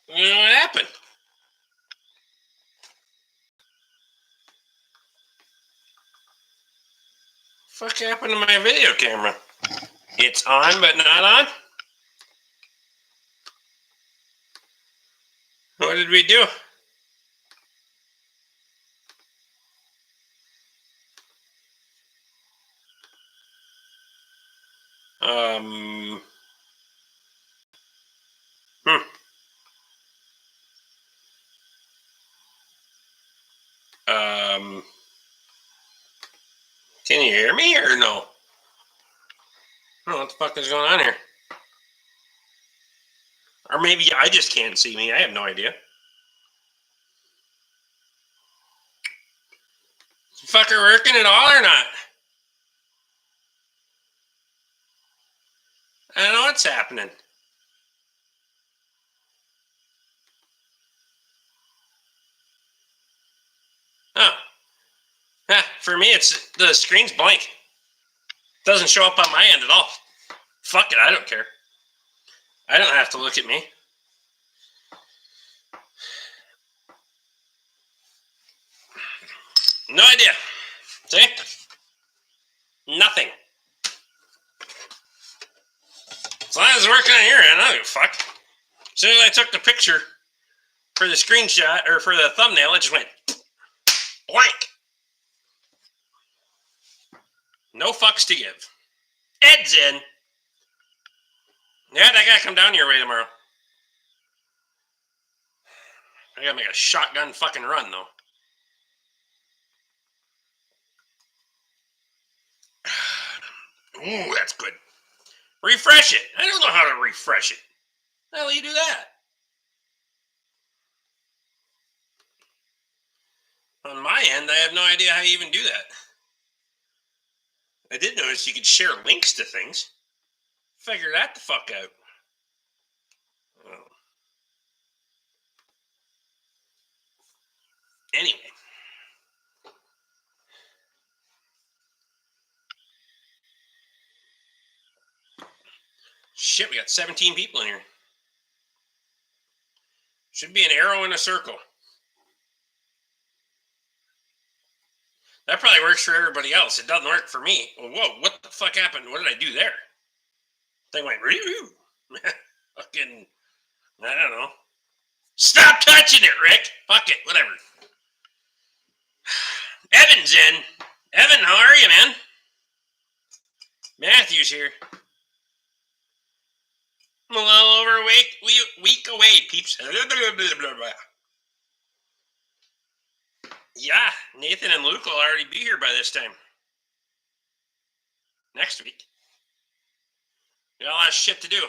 What happened? Fuck happened to my video camera? It's on but not on? What did we do? Um. Hmm. Can you hear me or no? I don't know what the fuck is going on here. Or maybe I just can't see me. I have no idea. Is the fucker working at all or not? I don't know what's happening. Oh. For me, it's the screen's blank. It doesn't show up on my end at all. Fuck it, I don't care. I don't have to look at me. No idea. See? Nothing. As long as it's working on your end, I don't give a fuck. As soon as I took the picture for the screenshot or for the thumbnail, it just went blank. No fucks to give. Ed's in. Yeah, I gotta come down your way tomorrow. I gotta make a shotgun fucking run though. Ooh, that's good. Refresh it. I don't know how to refresh it. How the hell do you do that? On my end, I have no idea how you even do that. I did notice you could share links to things. Figure that the fuck out. Oh. Anyway. Shit, we got 17 people in here. Should be an arrow in a circle. That probably works for everybody else. It doesn't work for me. Whoa, what the fuck happened? What did I do there? Thing went, fucking, I don't know. Stop touching it, Rick. Fuck it, whatever. Evan's in. Evan, how are you, man? Matthew's here. I'm a little over a week away, peeps. Yeah, Nathan and Luke will already be here by this time. Next week. We got a lot of shit to do.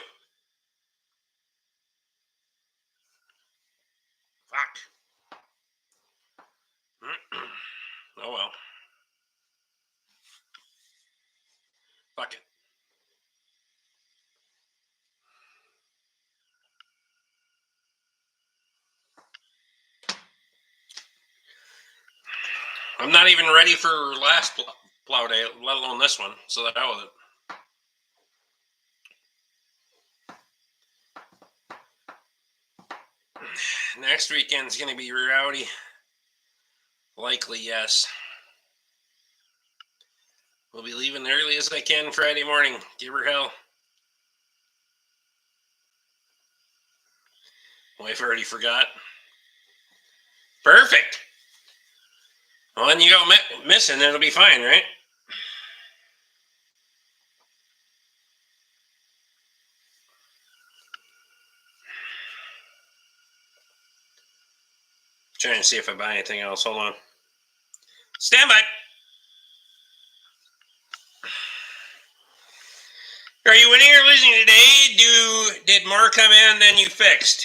Fuck. Oh well. Fuck it. I'm not even ready for last plow day, let alone this one. So that was it. Next weekend's going to be rowdy. Likely, yes. We'll be leaving early as I can Friday morning. Give her hell. Wife already forgot. Perfect. Well, then you go missing, it'll be fine, right? Trying to see if I buy anything else. Hold on. Stand by. Are you winning or losing today? Did more come in than you fixed?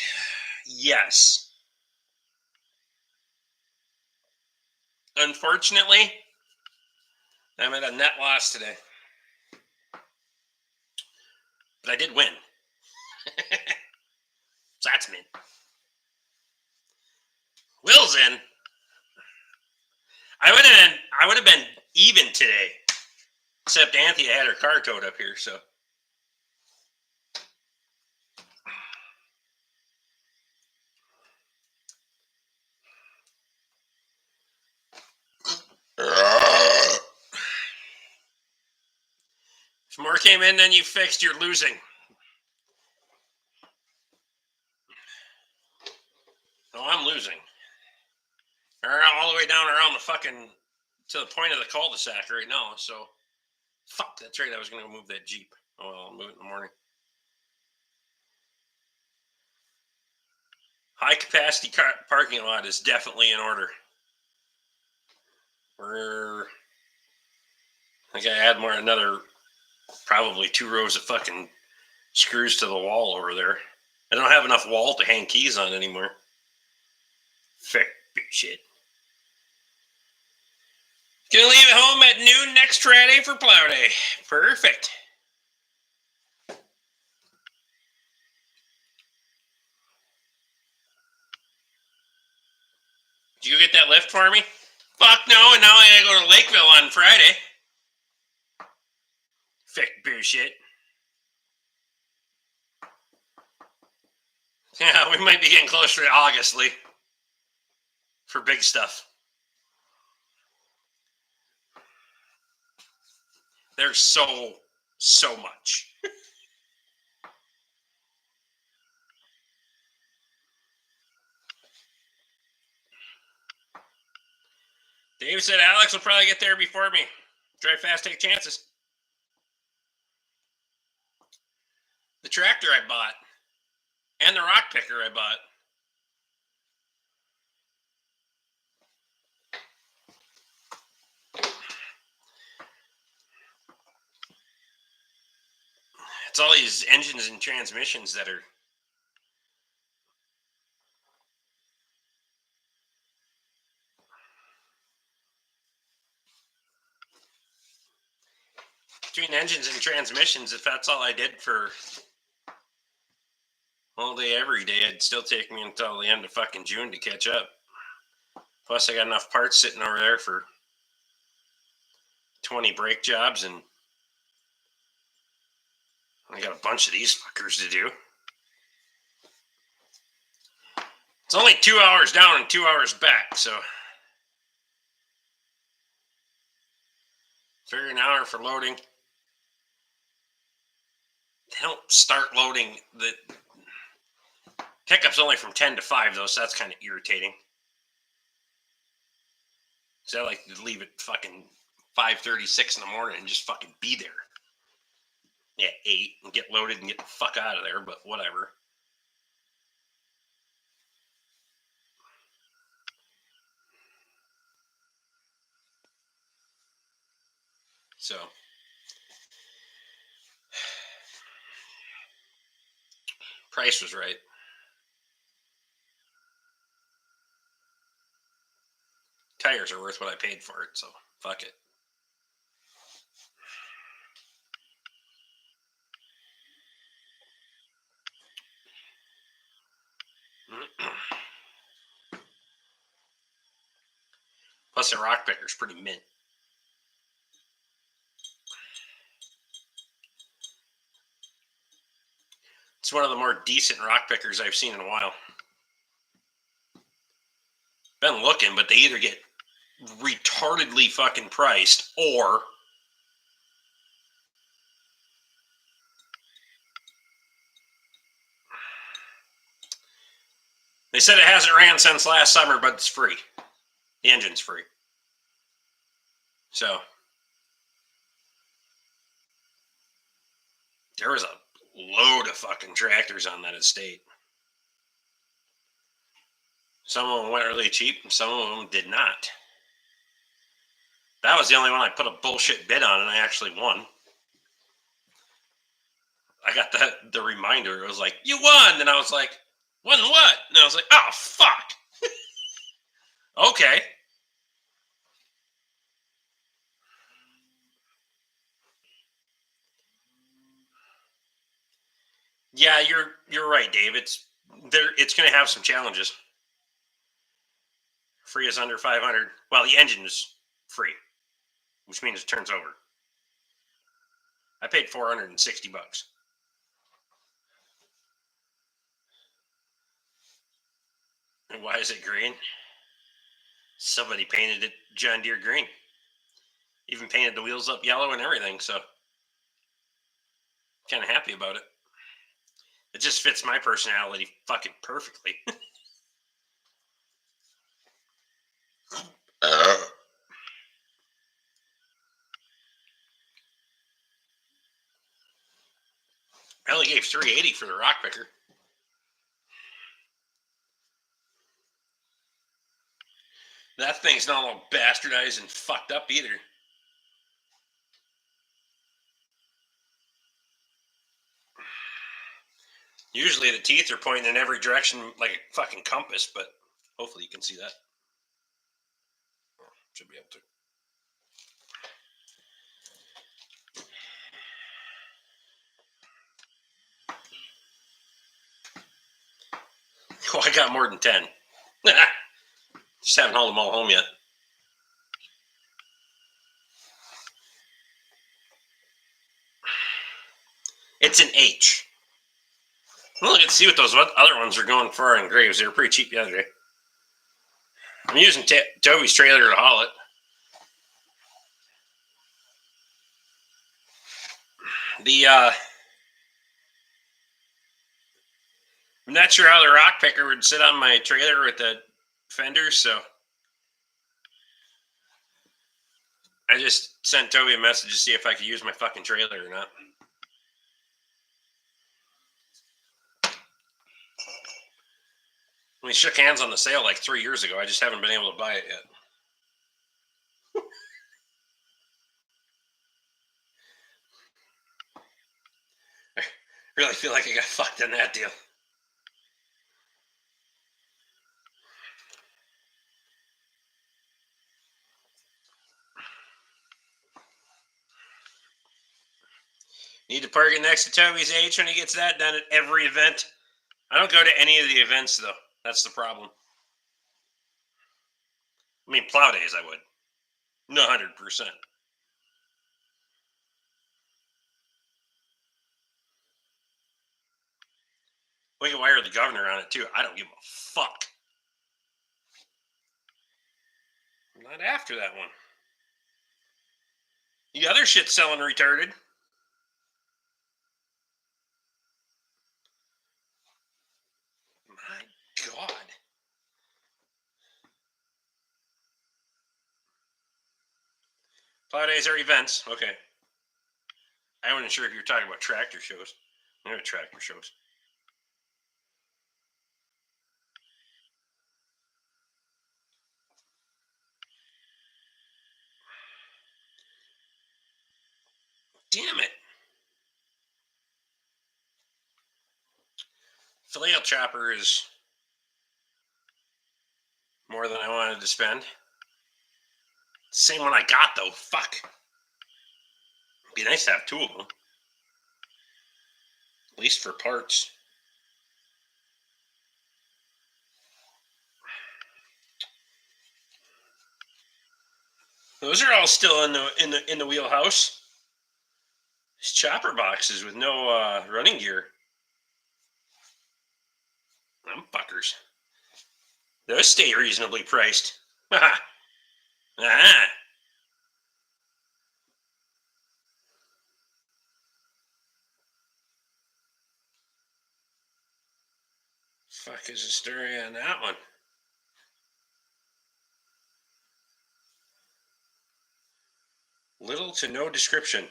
Yes. Unfortunately, I'm at a net loss today. But I did win. So that's me. Will's in. I would have been even today. Except Anthea had her car towed up here, so. More came in than you fixed. You're losing. No, I'm losing. All the way down around the fucking to the point of the cul-de-sac right now. So, fuck. That's right. I was going to move that Jeep. Oh, well, I'll move it in the morning. High capacity parking lot is definitely in order. I gotta add another probably 2 rows of fucking screws to the wall over there. I don't have enough wall to hang keys on anymore. Fick shit. Gonna leave it home at noon next Friday for plow day. Perfect. Did you get that lift for me? Fuck no, and now I gotta go to Lakeville on Friday. Fick bullshit. Yeah, we might be getting closer to August, Lee. For big stuff. There's so much. Dave said Alex will probably get there before me. Drive fast, take chances. The tractor I bought and the rock picker I bought. It's all these engines and transmissions that are between engines and transmissions. If that's all I did for all day every day, it'd still take me until the end of fucking June to catch up. Plus, I got enough parts sitting over there for 20 brake jobs, and I got a bunch of these fuckers to do. It's only 2 hours down and 2 hours back, so figure an hour for loading. They don't start loading. The pickup's only from 10 to 5, though, so that's kind of irritating. So I like to leave it fucking 5:36 in the morning and just fucking be there. Yeah, 8 and get loaded and get the fuck out of there, but whatever. So, price was right. Tires are worth what I paid for it, so fuck it. Plus, the rock picker's pretty mint. It's one of the more decent rock pickers I've seen in a while. Been looking, but they either get retardedly fucking priced or they said it hasn't ran since last summer, but it's free. The engine's free. So there was a load of fucking tractors on that estate. Some of them went really cheap, and some of them did not. That was the only one I put a bullshit bid on, and I actually won. I got the reminder. It was like, you won! And I was like, won what? And I was like, oh, fuck! Okay. Yeah, you're right, Dave. It's going to have some challenges. Free is under 500. Well, the engine is free, which means it turns over. I paid $460. And why is it green? Somebody painted it John Deere green. Even painted the wheels up yellow and everything. So kind of happy about it. It just fits my personality fucking perfectly. I only gave $3.80 for the rock picker. That thing's not all bastardized and fucked up either. Usually the teeth are pointing in every direction like a fucking compass, but hopefully you can see that. Should be able to. Oh, I got more than 10. Just haven't hauled them all home yet. It's an H. Well, let's see what those other ones are going for in Graves. They were pretty cheap the other day. I'm using Toby's trailer to haul it. I'm not sure how the rock picker would sit on my trailer with the fenders, so I just sent Toby a message to see if I could use my fucking trailer or not. We shook hands on the sale like 3 years ago. I just haven't been able to buy it yet. I really feel like I got fucked on that deal. Need to park it next to Toby's H when he gets that done at every event. I don't go to any of the events, though. That's the problem. I mean, plow days I would. No, 100%. We can wire the governor on it, too. I don't give a fuck. I'm not after that one. The other shit's selling retarded. My God. Plow days are events. Okay. I wasn't sure if you were talking about tractor shows. They're tractor shows. Damn it. Flail chopper is more than I wanted to spend. Same one I got, though. Fuck. It'd be nice to have two of them. At least for parts. Those are all still in the wheelhouse. These chopper boxes with no running gear. Them fuckers. Those stay reasonably priced. Ah. Fuck is the story on that one? Little to no description.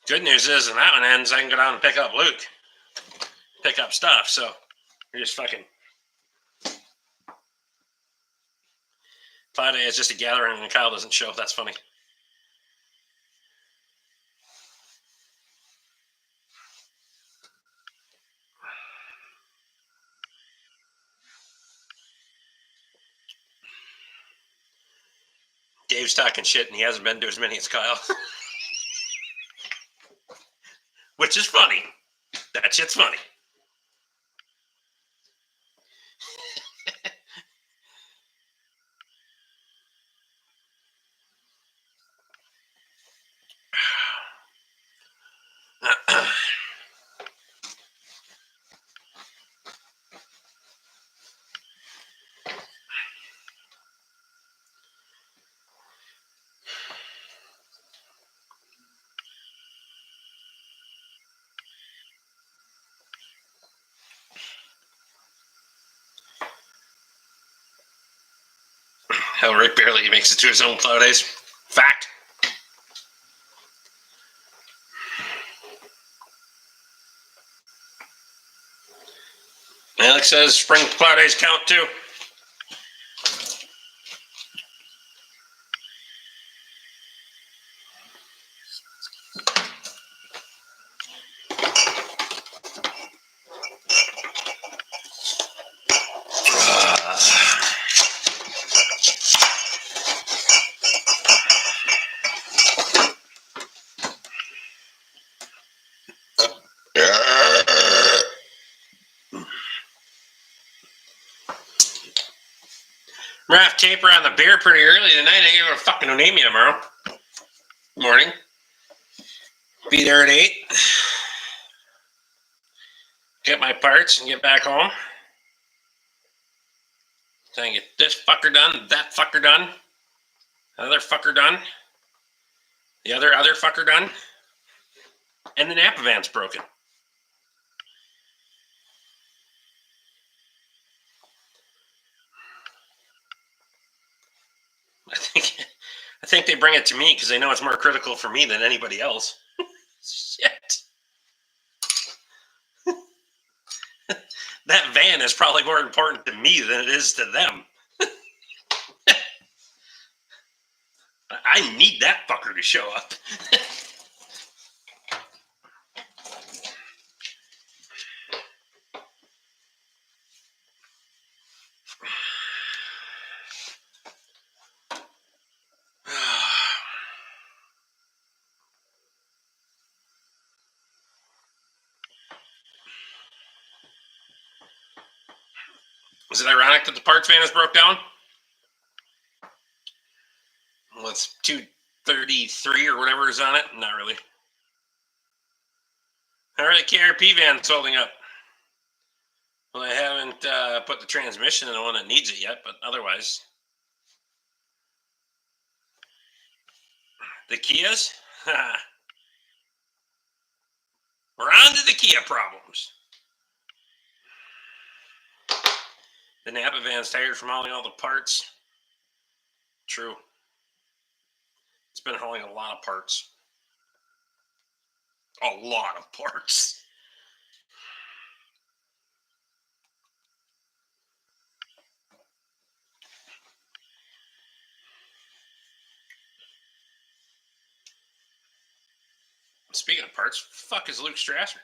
Good news is, when that one ends, I can go down and pick up Luke. Pick up stuff, so you're just fucking... Friday is just a gathering and Kyle doesn't show. That's funny. Dave's talking shit and he hasn't been to as many as Kyle. Which is funny. That shit's funny. Hell, Rick barely makes it to his own plow days. Fact. Alex says spring plow days count too. I'm gonna have to taper on the beer pretty early tonight. I ain't gonna fucking anemia tomorrow morning. Be there at 8. Get my parts and get back home. Trying to get this fucker done, that fucker done, another fucker done, the other fucker done, and the Napa van's broken. I think they bring it to me because they know it's more critical for me than anybody else. Shit. That van is probably more important to me than it is to them. I need that fucker to show up. Is it ironic that the parts van is broke down? Well, it's 233 or whatever is on it. Not really. How are the KRP vans holding up? Well, I haven't put the transmission in the one that needs it yet, but otherwise. The Kias? We're on to the Kia problems. The Napa van's tired from hauling all the parts. True. It's been hauling a lot of parts. A lot of parts. Speaking of parts, fuck is Luke Strasser?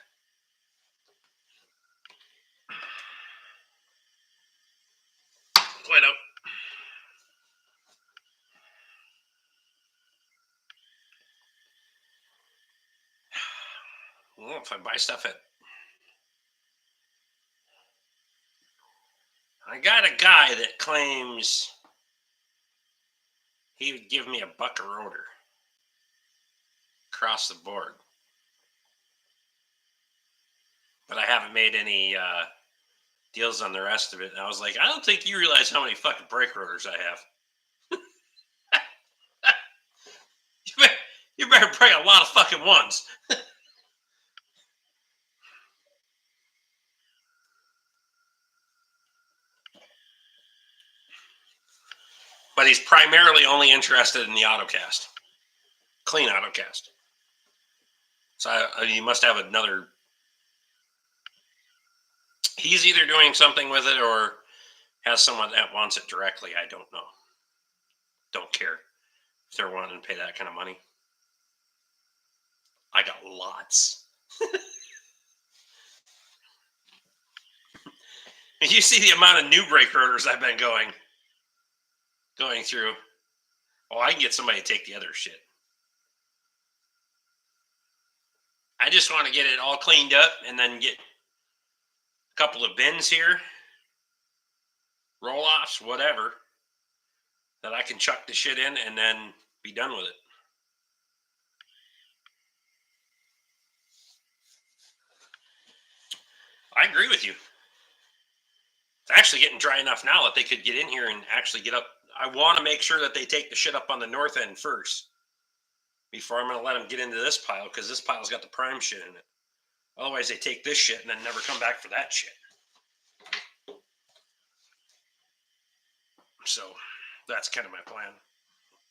Wait up. Well, if I buy stuff at... I got a guy that claims he would give me $1 a rotor across the board. But I haven't made any deals on the rest of it. And I was like, I don't think you realize how many fucking brake rotors I have. You better bring a lot of fucking ones. But he's primarily only interested in the autocast. Clean autocast. So you must have another... He's either doing something with it or has someone that wants it directly. I don't know. Don't care if they're wanting to pay that kind of money. I got lots. And you see the amount of new brake rotors I've been going through. Oh, I can get somebody to take the other shit. I just want to get it all cleaned up and then get a couple of bins here, roll-offs, whatever, that I can chuck the shit in and then be done with it. I agree with you. It's actually getting dry enough now that they could get in here and actually get up. I want to make sure that they take the shit up on the north end first before I'm going to let them get into this pile, because this pile's got the prime shit in it. Otherwise, they take this shit and then never come back for that shit. So, That's kind of my plan.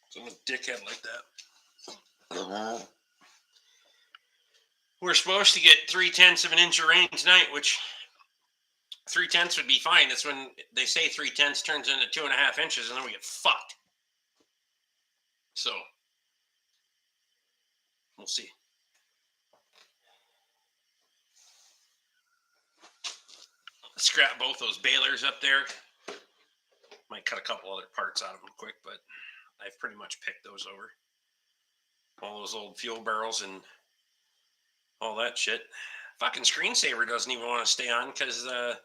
So I'm a dickhead like that. We're supposed to get 3/10 of an inch of rain tonight, which 3/10 would be fine. That's when they say 3/10 turns into 2.5 inches, and then we get fucked. So we'll see. Scrap both those balers up there. Might cut a couple other parts out of them quick, but I've pretty much picked those over. All those old fuel barrels and all that shit. Fucking screensaver doesn't even want to stay on because the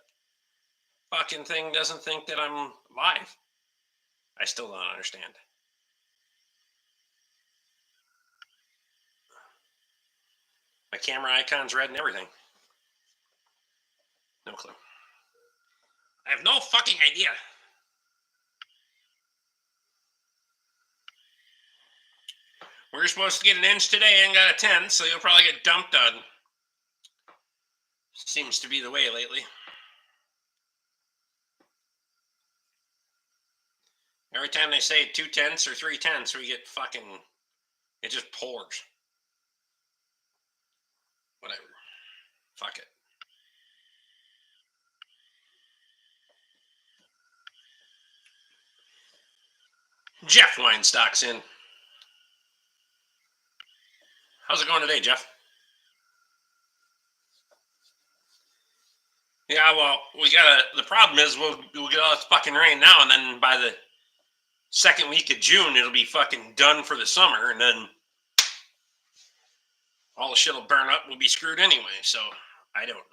fucking thing doesn't think that I'm live. I still don't understand. My camera icon's red and everything. No clue. I have no fucking idea. We're supposed to get an inch today and got a 10, so you'll probably get dumped on. Seems to be the way lately. Every time they say 2/10 or 3/10, we get fucking. It just pours. Whatever. Fuck it. Jeff Weinstock's in. How's it going today, Jeff? Yeah, well, we gotta. The problem is we'll get all this fucking rain now, and then by the second week of June, it'll be fucking done for the summer, and then all the shit will burn up. We'll be screwed anyway. So I don't know.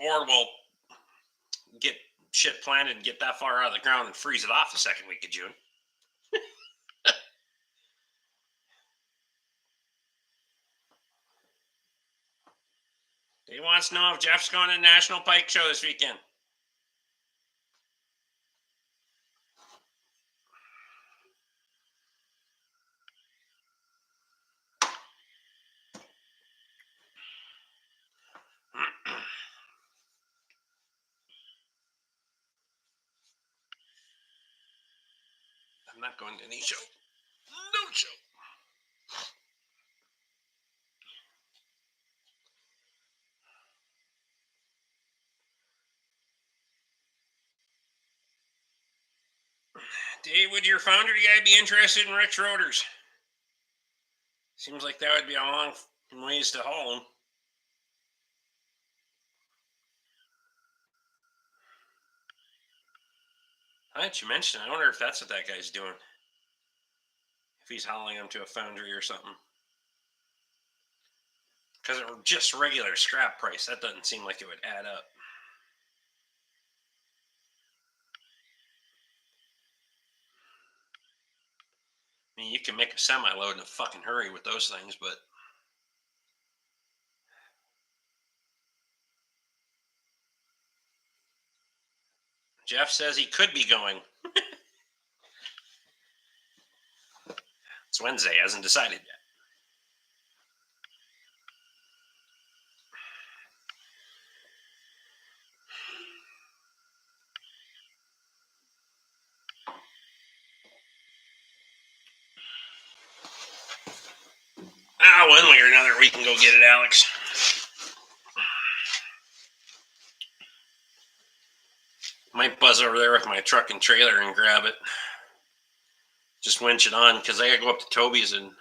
Or we'll get shit planted and get that far out of the ground and freeze it off the second week of June. He wants to know if Jeff's going to the National Pike Show this weekend. I'm not going to any show. No show. Dave, would your founder guy be interested in Rick's Rotors? Seems like that would be a long ways to haul him. Now that you mention it, I wonder if that's what that guy's doing. If he's hauling them to a foundry or something. Because just regular scrap price, that doesn't seem like it would add up. I mean, you can make a semi-load in a fucking hurry with those things, but Jeff says he could be going. It's Wednesday, hasn't decided yet. One way or another, we can go get it, Alex. Might buzz over there with my truck and trailer and grab it. Just winch it on, because I gotta go up to Toby's and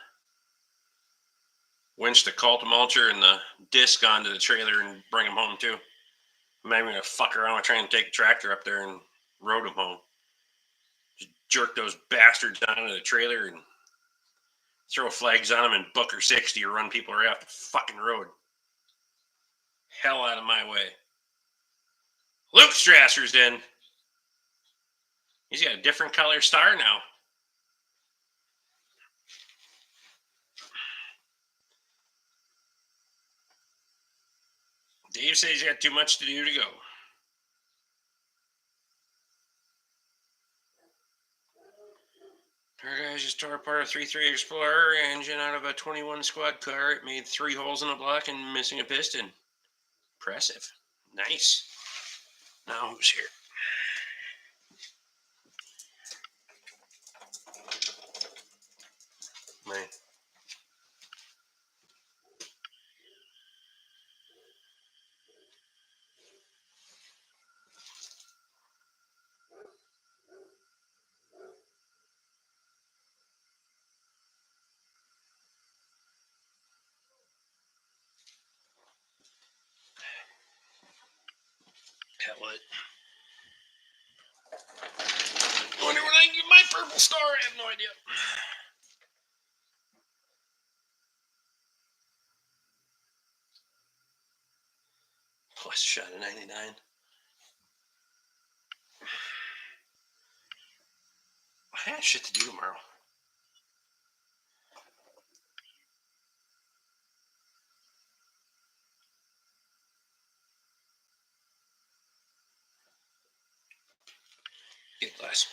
winch the Cultimulture and the disc onto the trailer and bring them home too. I'm not even gonna fuck around with trying to take the tractor up there and road them home. Just jerk those bastards onto the trailer and throw flags on them and Booker 60 or run people right off the fucking road. Hell out of my way. Luke Strasser's in. He's got a different color star now. Dave says he's got too much to do to go. Our guys just tore apart a 3.3 Explorer engine out of a 21 squad car. It made 3 holes in the block and missing a piston. Impressive. Nice. Now who's here? My pellet. I wonder when I can get my purple star. I have no idea. Plus shot of 99. I have shit to do tomorrow. Get a glass.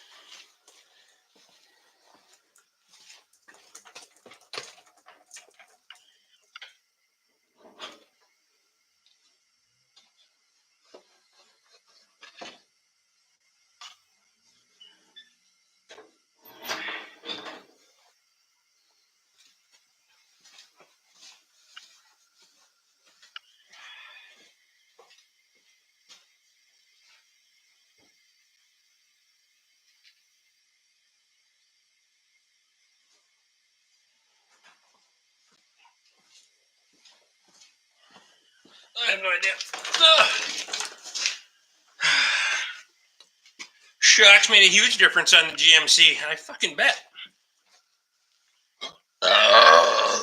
I have no idea. Shocks made a huge difference on the GMC. I fucking bet. Wow.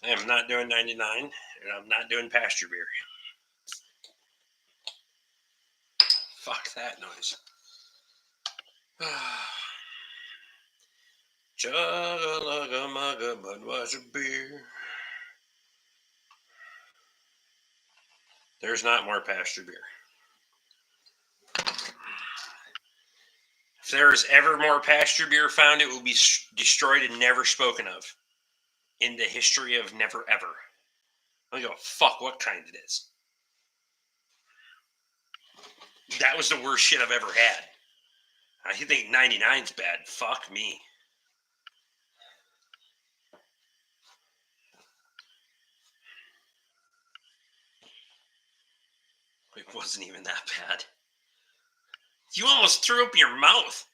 I am not doing 99, and I'm not doing pasture beer. Fuck that noise. Chugga-lugga-mugga, Budweiser beer. There's not more pasture beer. If there is ever more pasture beer found, it will be destroyed and never spoken of in the history of never ever. I don't give a fuck what kind it is. That was the worst shit I've ever had. I think 99's bad. Fuck me. It wasn't even that bad. You almost threw up your mouth.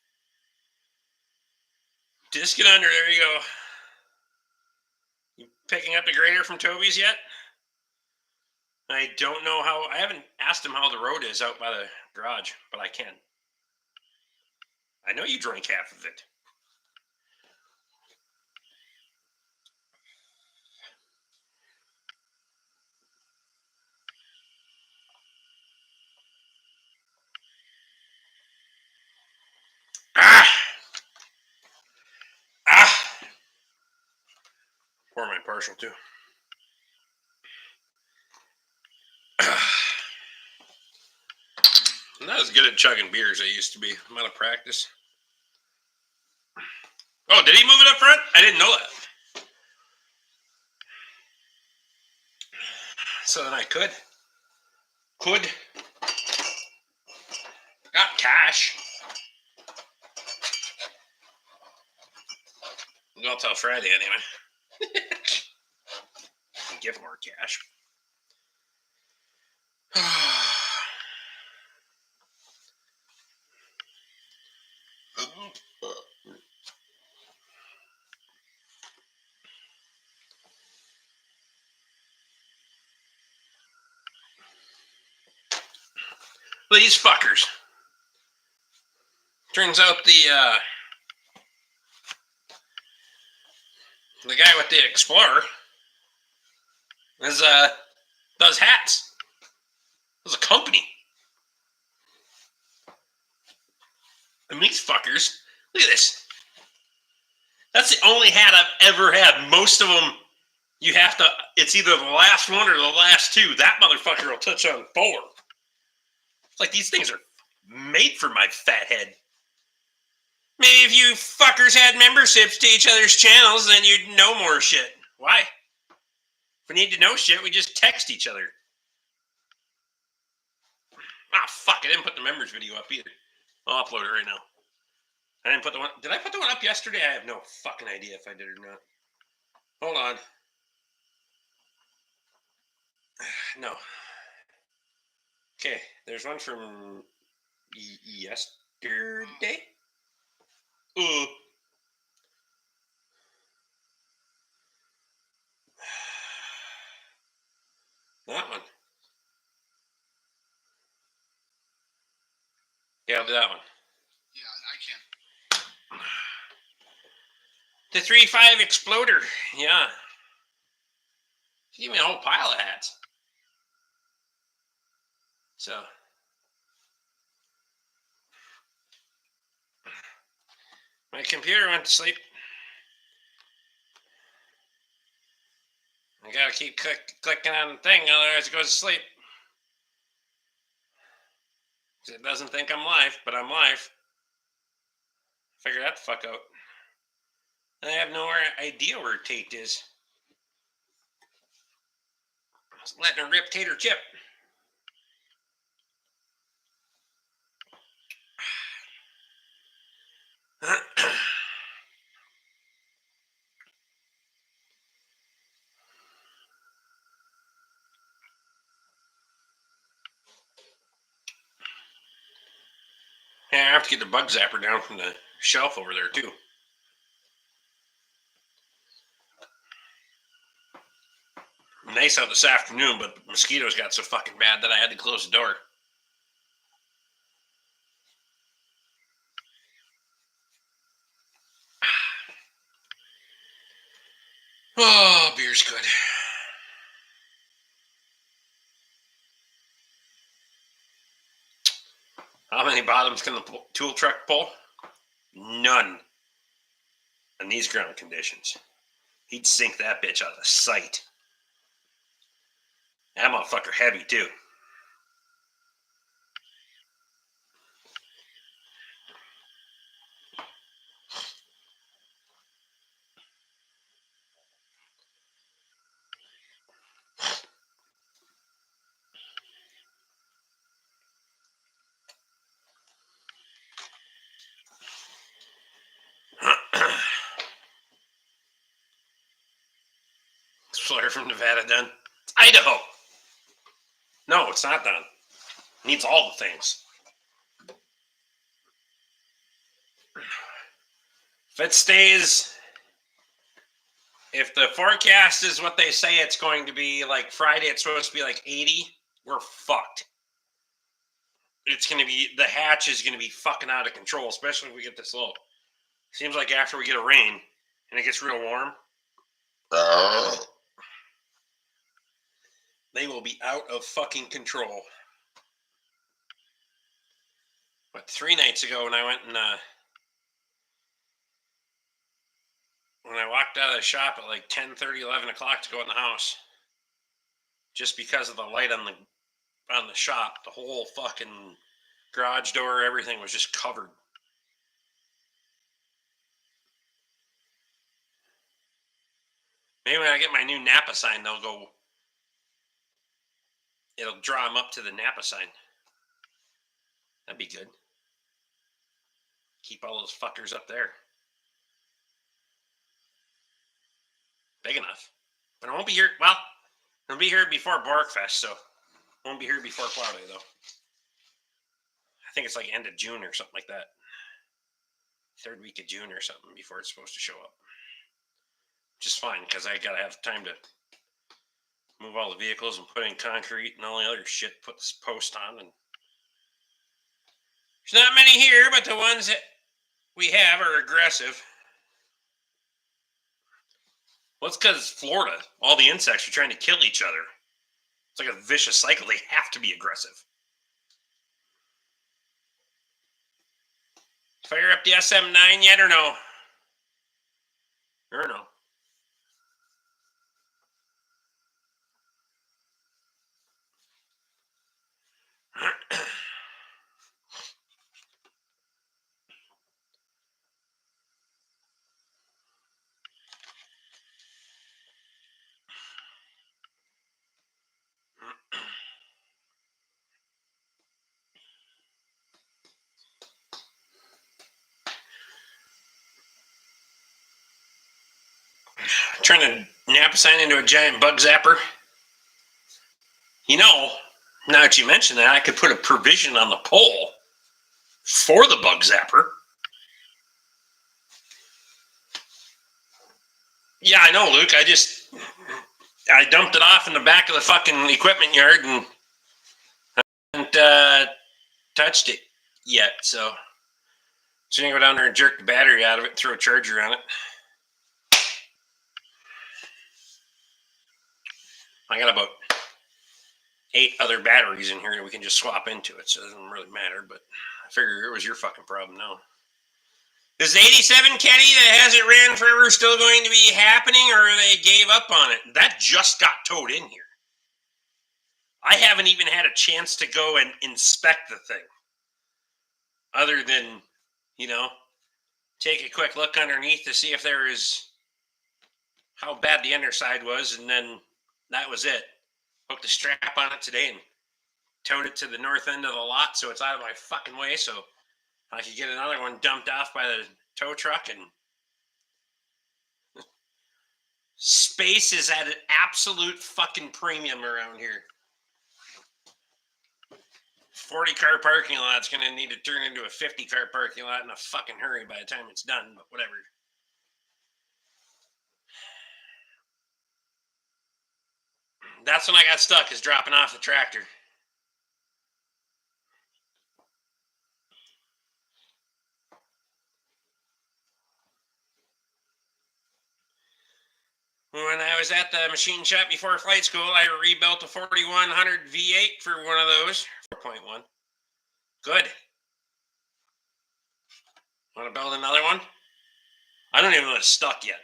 Just get under. There you go. You picking up the grader from Toby's yet? I don't know how. I haven't asked him how the road is out by the garage, but I can. I know you drank half of it. Pour my partial too. I'm not as good at chugging beer as I used to be. I'm out of practice. Oh, did he move it up front? I didn't know that. So then I could. Got cash. I'll tell Friday anyway. Give more cash. These fuckers. Turns out the guy with the Explorer is does hats. There's a company. And these fuckers, look at this. That's the only hat I've ever had. Most of them, you have to, it's either the last one or the last two. That motherfucker will touch on 4. It's like these things are made for my fat head. Maybe if you fuckers had memberships to each other's channels, then you'd know more shit. Why? If we need to know shit, we just text each other. Ah, fuck, I didn't put the members video up either. I'll upload it right now. I didn't put the one... Did I put the one up yesterday? I have no fucking idea if I did or not. Hold on. No. Okay, there's one from yesterday. Ooh. That one. Yeah, I'll do that one. Yeah, I can't. The 3.5 Exploder. Yeah. Give me a whole pile of hats. So. My computer went to sleep. I gotta keep clicking on the thing, otherwise it goes to sleep. It doesn't think I'm live, but I'm live. Figure that the fuck out. I have no idea where Tate is. Just letting her rip Tater Chip. Yeah, I have to get the bug zapper down from the shelf over there, too. Nice out this afternoon, but the mosquitoes got so fucking bad that I had to close the door. Oh, beer's good. How many bottoms can the tool truck pull? None. In these ground conditions. He'd sink that bitch out of sight. That motherfucker heavy, too. Flare from Nevada done? It's Idaho. No, it's not done. Needs all the things. If it stays, if the forecast is what they say it's going to be, like Friday it's supposed to be like 80, we're fucked. It's going to be, the hatch is going to be fucking out of control, especially if we get this low. Seems like after we get a rain and it gets real warm, they will be out of fucking control. But 3 nights ago when I went and when I walked out of the shop at like 10:30, 11 o'clock to go in the house, just because of the light on the shop, the whole fucking garage door, everything was just covered. Maybe when I get my new Napa sign, it'll draw them up to the Napa sign. That'd be good. Keep all those fuckers up there. Big enough. But I won't be here, well, I'll be here before Borkfest, so I won't be here before Plow Day, though. I think it's like end of June or something like that. 3rd week of June or something before it's supposed to show up. Which is fine, because I gotta have time to move all the vehicles and put in concrete and all the other shit, put this post on. And there's not many here, but the ones that we have are aggressive. Well, it's because Florida, all the insects are trying to kill each other. It's like a vicious cycle. They have to be aggressive. Fire up the SM9 yet or no? Or no? turn the nap sign into a giant bug zapper. You know, now that you mention that, I could put a provision on the pole for the bug zapper. Yeah, I know, Luke. I dumped it off in the back of the fucking equipment yard and haven't touched it yet. So I'm gonna go down there and jerk the battery out of it, throw a charger on it. I got about 8 other batteries in here that we can just swap into it, so it doesn't really matter. But I figure it was your fucking problem now. Is the 87 Caddy that hasn't ran forever still going to be happening, or they gave up on it? That just got towed in here. I haven't even had a chance to go and inspect the thing. Other than, take a quick look underneath to see if there is how bad the underside was, and then that was it. Hooked the strap on it today and towed it to the north end of the lot so it's out of my fucking way, so I could get another one dumped off by the tow truck. And space is at an absolute fucking premium around here. 40-car parking lot's going to need to turn into a 50-car parking lot in a fucking hurry by the time it's done, but whatever. That's when I got stuck, is dropping off the tractor. When I was at the machine shop before flight school, I rebuilt a 4100 V8 for one of those. 4.1. Good. Want to build another one? I don't even know if it's stuck yet.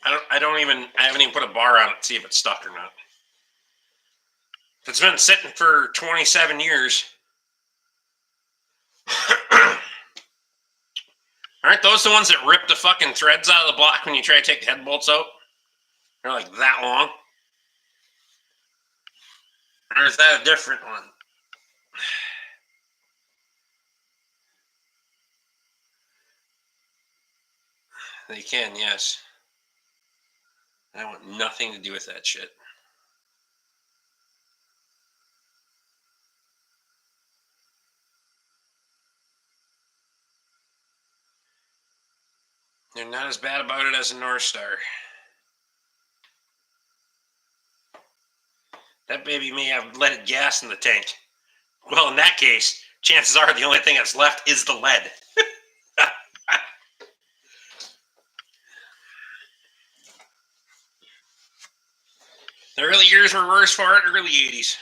I haven't even put a bar on it to see if it's stuck or not. If it's been sitting for 27 years. Aren't those the ones that rip the fucking threads out of the block when you try to take the head bolts out? They're like that long. Or is that a different one? They can, yes. I want nothing to do with that shit. They're not as bad about it as a North Star. That baby may have leaded gas in the tank. Well, in that case, chances are the only thing that's left is the lead. The early years were worse for it, early 80s.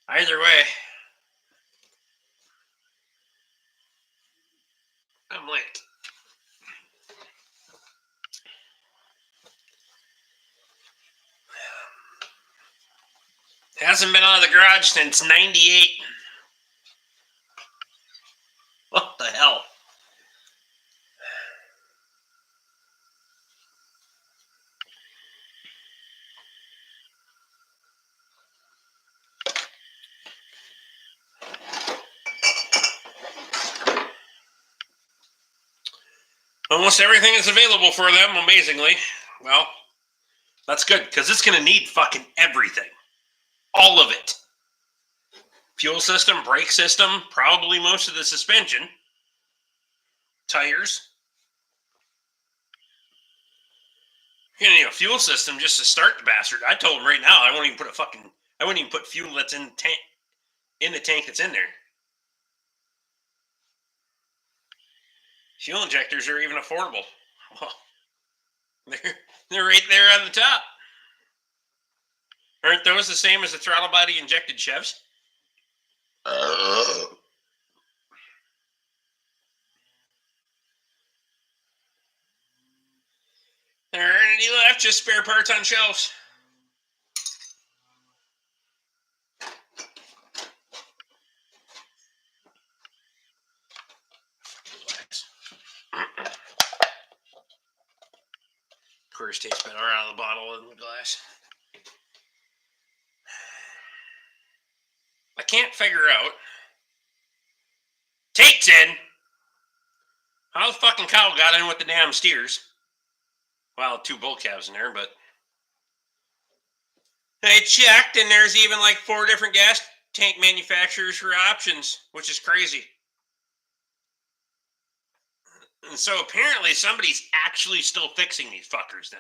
Either way, I'm late. Hasn't been out of the garage since 98. What the hell? Almost everything is available for them, amazingly. Well, that's good, because it's going to need fucking everything. All of it. Fuel system, brake system, probably most of the suspension. Tires. You're going to need a fuel system just to start the bastard. I told him right now I wouldn't even put fuel that's in the tank that's in there. Fuel injectors are even affordable. Well, they're right there on the top. Aren't those the same as the throttle body injected Chevs? There aren't any left, just spare parts on shelves. Of course, tastes better out of the bottle than the glass. I can't figure out. Tate's in. How the fucking cow got in with the damn steers? Well, 2 bull calves in there, but I checked, and there's even like 4 different gas tank manufacturers for options, which is crazy. And so apparently somebody's actually still fixing these fuckers then.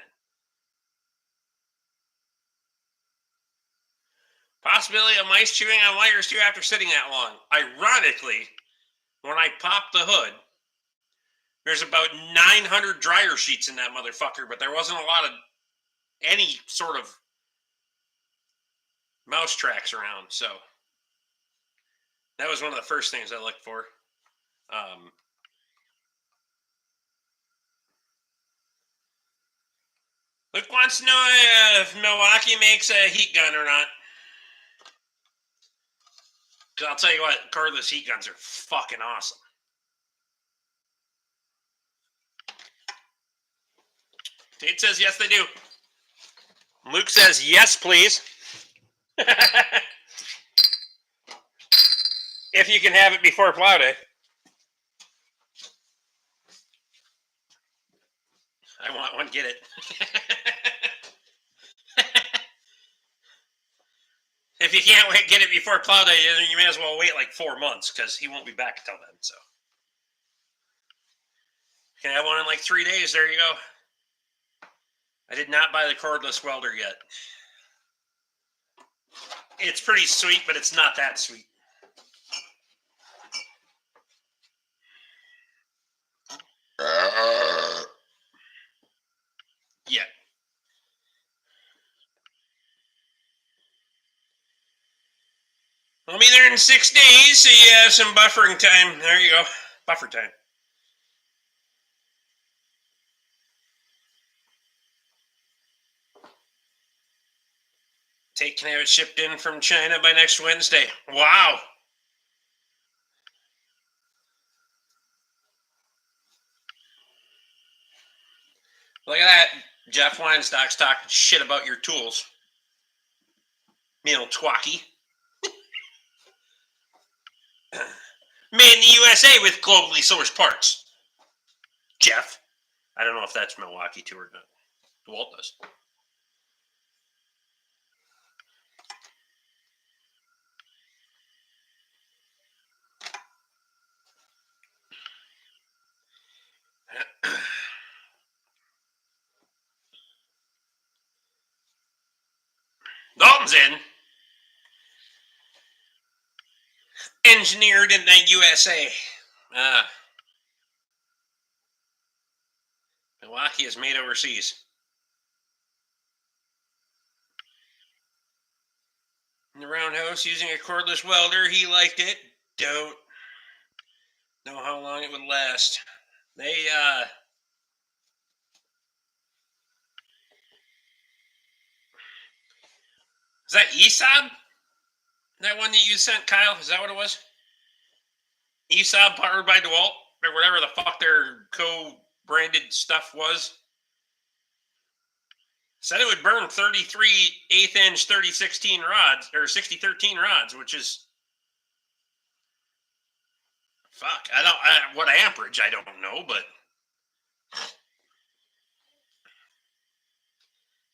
Possibility of mice chewing on wires too after sitting that long. Ironically, when I popped the hood, there's about 900 dryer sheets in that motherfucker, but there wasn't a lot of any sort of mouse tracks around. So that was one of the first things I looked for. Luke wants to know if Milwaukee makes a heat gun or not. Because I'll tell you what, cordless heat guns are fucking awesome. Tate says yes, they do. Luke says yes, please. If you can have it before plow day. I want one, get it. If you can't get it before plow day, you may as well wait like 4 months because he won't be back until then. So, can I have one in like 3 days? There you go. I did not buy the cordless welder yet. It's pretty sweet, but it's not that sweet. Yeah. I'll be there in 6 days, so you have some buffering time. There you go. Buffer time. Tate can have it shipped in from China by next Wednesday. Wow. Look at that. Jeff Weinstock's talking shit about your tools. You know, twacky. Made in the USA with globally sourced parts. Jeff. I don't know if that's Milwaukee too or not. Walt does. Dalton's in. Engineered in the USA. Milwaukee is made overseas. In the roundhouse using a cordless welder. He liked it. Don't know how long it would last. They, is that ESAB? That one that you sent, Kyle? Is that what it was? ESAB powered by DeWalt? Or whatever the fuck their co-branded stuff was. Said it would burn 33 1/8-inch 3016 rods, or 6013 rods, which is... Fuck, what amperage, I don't know, but...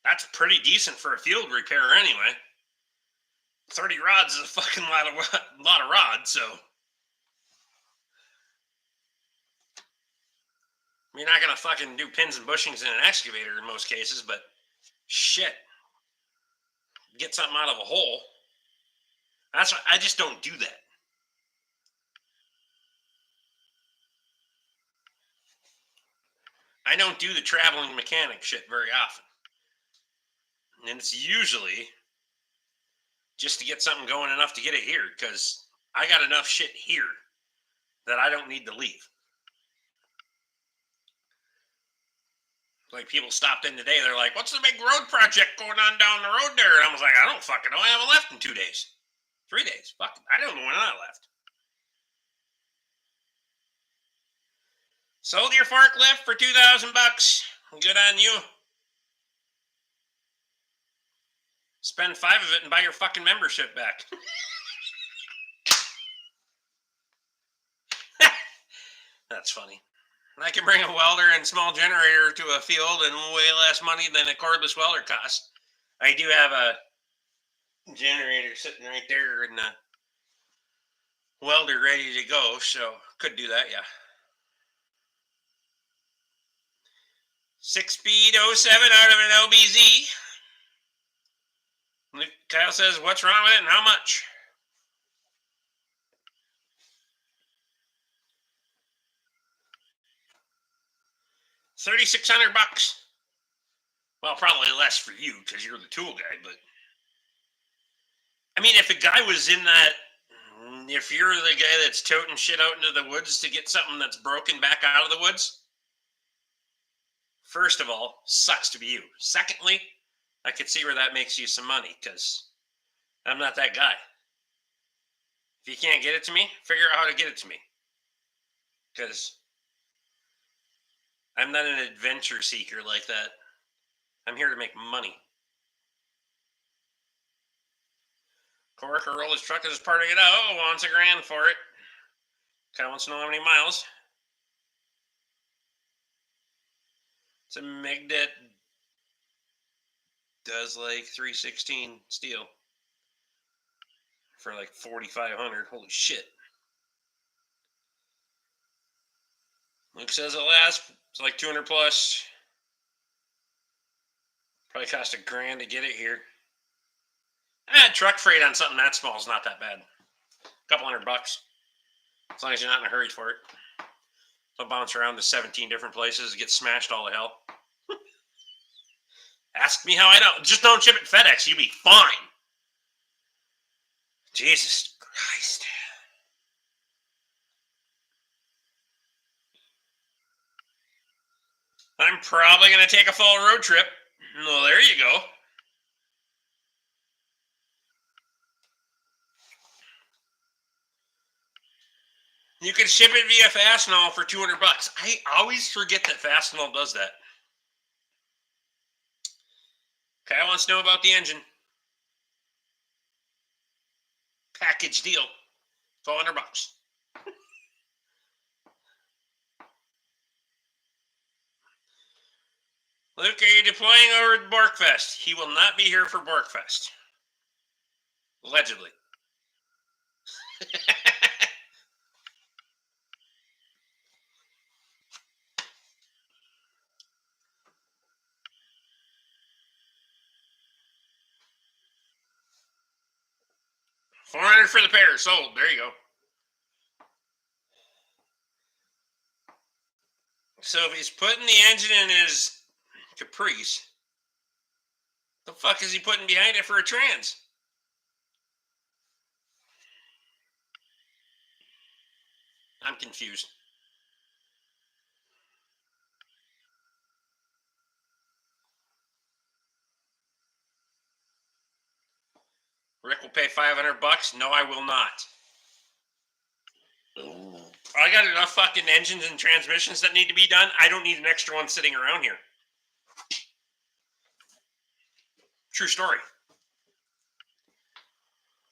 That's pretty decent for a field repair anyway. 30 rods is a fucking lot of rods, so... You're not going to fucking do pins and bushings in an excavator in most cases, but shit. Get something out of a hole. That's why I just don't do that. I don't do the traveling mechanic shit very often. And it's usually just to get something going enough to get it here, because I got enough shit here that I don't need to leave. Like, people stopped in today, they're like, what's the big road project going on down the road there? And I was like, I don't fucking know. I haven't left in 2 days. 3 days. Fuck, I don't know when I left. Sold your forklift for $2,000. Good on you. Spend 5 of it and buy your fucking membership back. That's funny. I can bring a welder and small generator to a field and way less money than a cordless welder costs. I do have a generator sitting right there and a welder ready to go, so could do that, yeah. 6-speed 07 out of an LBZ. Kyle says, what's wrong with it and how much? 3,600 bucks. Well, probably less for you because you're the tool guy, but I mean, if a guy was in that, if you're the guy that's toting shit out into the woods to get something that's broken back out of the woods, first of all, sucks to be you. Secondly, I could see where that makes you some money because I'm not that guy. If you can't get it to me, figure out how to get it to me. Because I'm not an adventure seeker like that. I'm here to make money. Coworker rolled his truck as part of it out. Oh, wants $1,000 for it. Kind of wants to know how many miles. It's a MIG that does like 316 steel for like 4,500. Holy shit. Luke says it lasts. It's like 200 plus. Probably cost $1,000 to get it here. Truck freight on something that small is not that bad. A couple $100. As long as you're not in a hurry for it. I'll bounce around to 17 different places, get smashed all to hell. Ask me how I know. Just don't ship it FedEx. You'll be fine. Jesus Christ. I'm probably going to take a fall road trip. Well, there you go. You can ship it via Fastenal for $200. I always forget that Fastenal does that. Kyle wants to know about the engine. Package deal. $400. Luke, are you deploying over at Borkfest? He will not be here for Borkfest. Allegedly. $400 for the pair. Sold. There you go. So if he's putting the engine in his Caprice, the fuck is he putting behind it for a trans? I'm confused. Rick will pay $500. No, I will not. I got enough fucking engines and transmissions that need to be done. I don't need an extra one sitting around here. True story.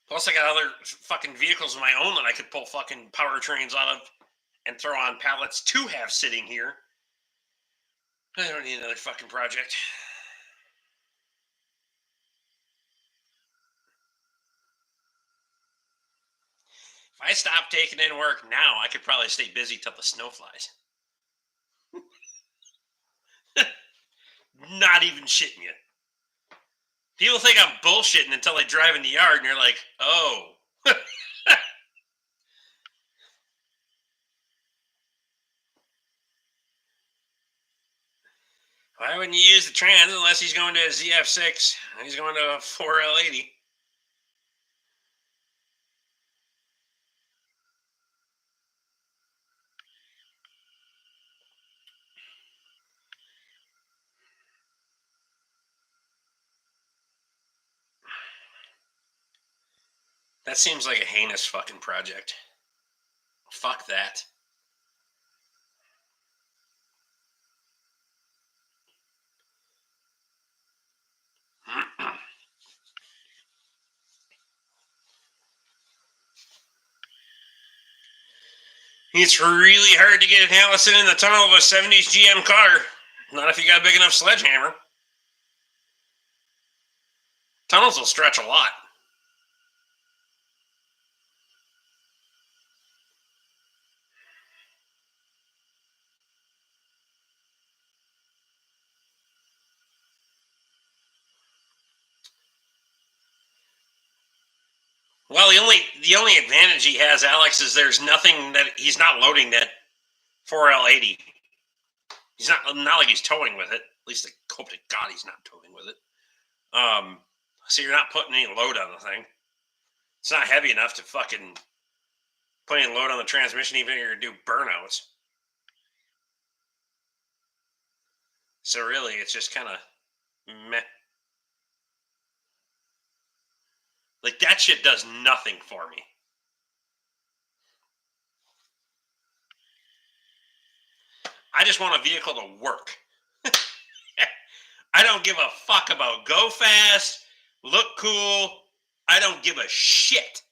Plus, I got other fucking vehicles of my own that I could pull fucking powertrains out of and throw on pallets to have sitting here. I don't need another fucking project. If I stopped taking in work now, I could probably stay busy till the snow flies. Not even shitting you. People think I'm bullshitting until they drive in the yard and you're like, oh. Why wouldn't you use the trans unless he's going to a ZF6 and he's going to a 4L80? That seems like a heinous fucking project. Fuck that. It's really hard to get an Allison in the tunnel of a 70s GM car. Not if you got a big enough sledgehammer. Tunnels will stretch a lot. Well, the only advantage he has, Alex, is there's nothing that he's not loading that 4L80. He's not like he's towing with it. At least I hope to God he's not towing with it. So you're not putting any load on the thing. It's not heavy enough to fucking put any load on the transmission, even if you're gonna do burnouts. So really, it's just kind of meh. Like that shit does nothing for me. I just want a vehicle to work. I don't give a fuck about go fast, look cool. I don't give a shit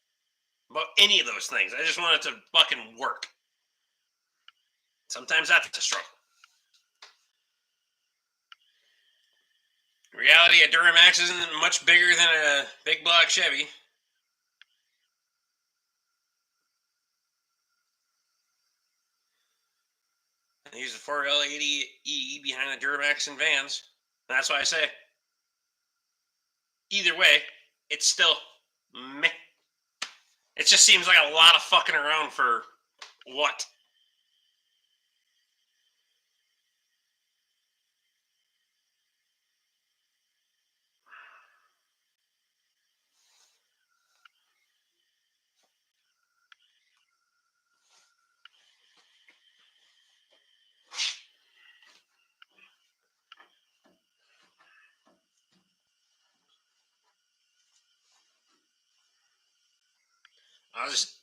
about any of those things. I just want it to fucking work. Sometimes that's a struggle. In reality, a Duramax isn't much bigger than a big block Chevy. I use the 4L80E behind the Duramax and Vans. That's why I say, either way, it's still meh. It just seems like a lot of fucking around for what? I'll just,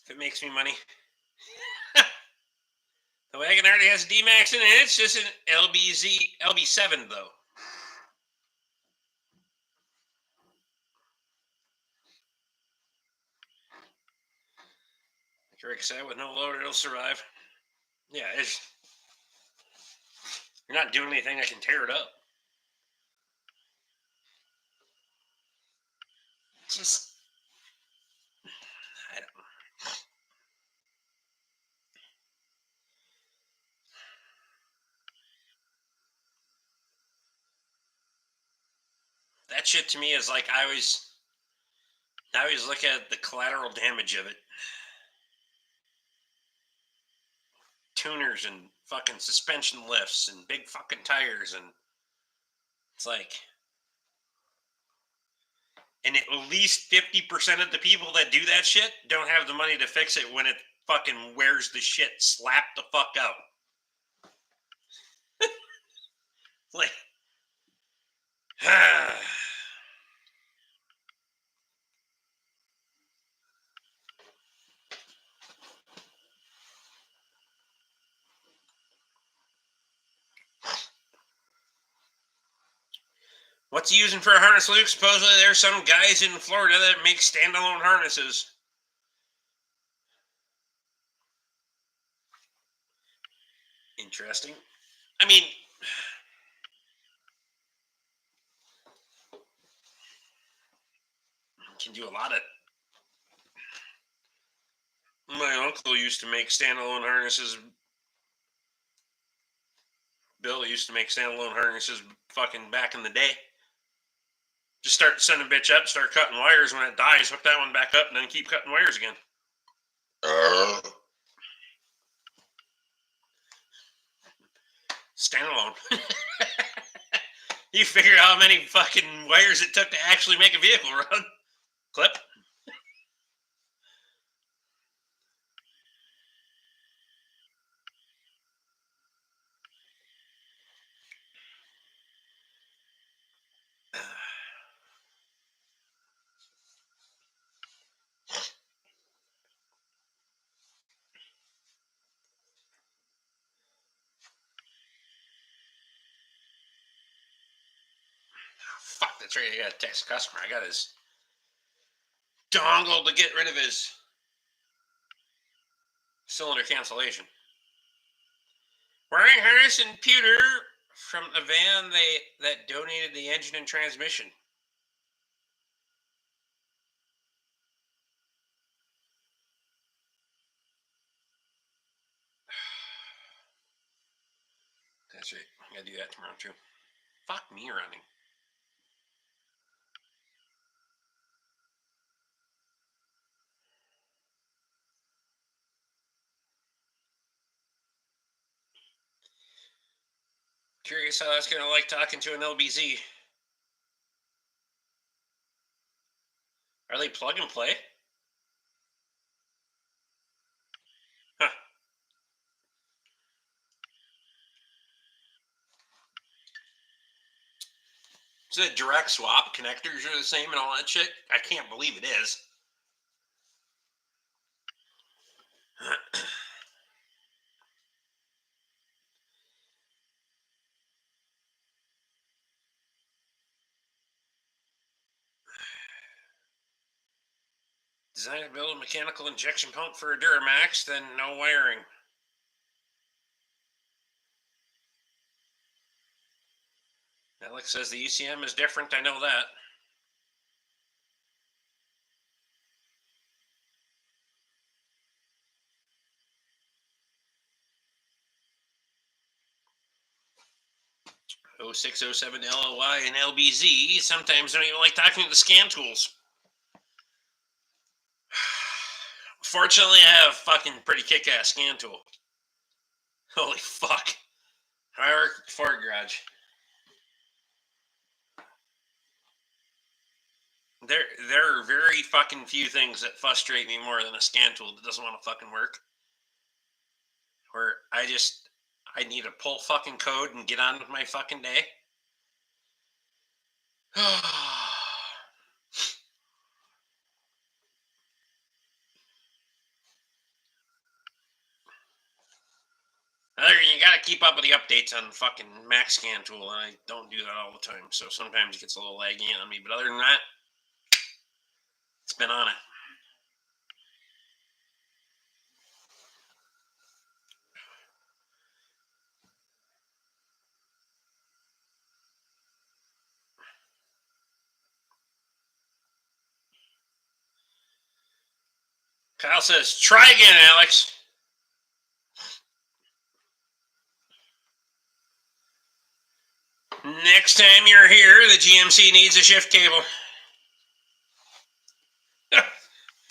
if it makes me money. The wagon already has a D-Max in it. It's just an LB7 though. Like Rick said, with no load, it'll survive. Yeah, you're not doing anything that can tear it up. Just, I don't know. That shit to me is like I always look at the collateral damage of it. Tuners and fucking suspension lifts and big fucking tires, and it's like, and at least 50% of the people that do that shit don't have the money to fix it when it fucking wears the shit slap the fuck out. Like, what's he using for a harness, Luke? Supposedly there's some guys in Florida that make standalone harnesses. Interesting. I mean, can do a lot of. My uncle used to make standalone harnesses. Bill used to make standalone harnesses fucking back in the day. Just start sending bitch up, start cutting wires. When it dies, hook that one back up, and then keep cutting wires again. Standalone. You figure out how many fucking wires it took to actually make a vehicle run. Clip. Fuck, that's right. I got to text a customer. I got his dongle to get rid of his cylinder cancellation. Brian Harrison Pewter from the van that donated the engine and transmission. That's right. I gotta do that tomorrow too. Fuck me running. Curious how that's gonna like talking to an LBZ. Are they plug and play? Huh. So the direct swap connectors are the same and all that shit? I can't believe it is. Design and build a mechanical injection pump for a Duramax, then no wiring. Alex says the ECM is different. I know that. Oh 0607 LLY and LBZ sometimes don't even like talking to the scan tools. Fortunately, I have a fucking pretty kick-ass scan tool. Holy fuck. I work at Ford Garage. There are very fucking few things that frustrate me more than a scan tool that doesn't want to fucking work. Where I need to pull fucking code and get on with my fucking day. You gotta keep up with the updates on fucking Mac Scan tool, and I don't do that all the time, so sometimes it gets a little laggy on me. But other than that, it's been on it. Kyle says, try again, Alex. Next time you're here, the GMC needs a shift cable.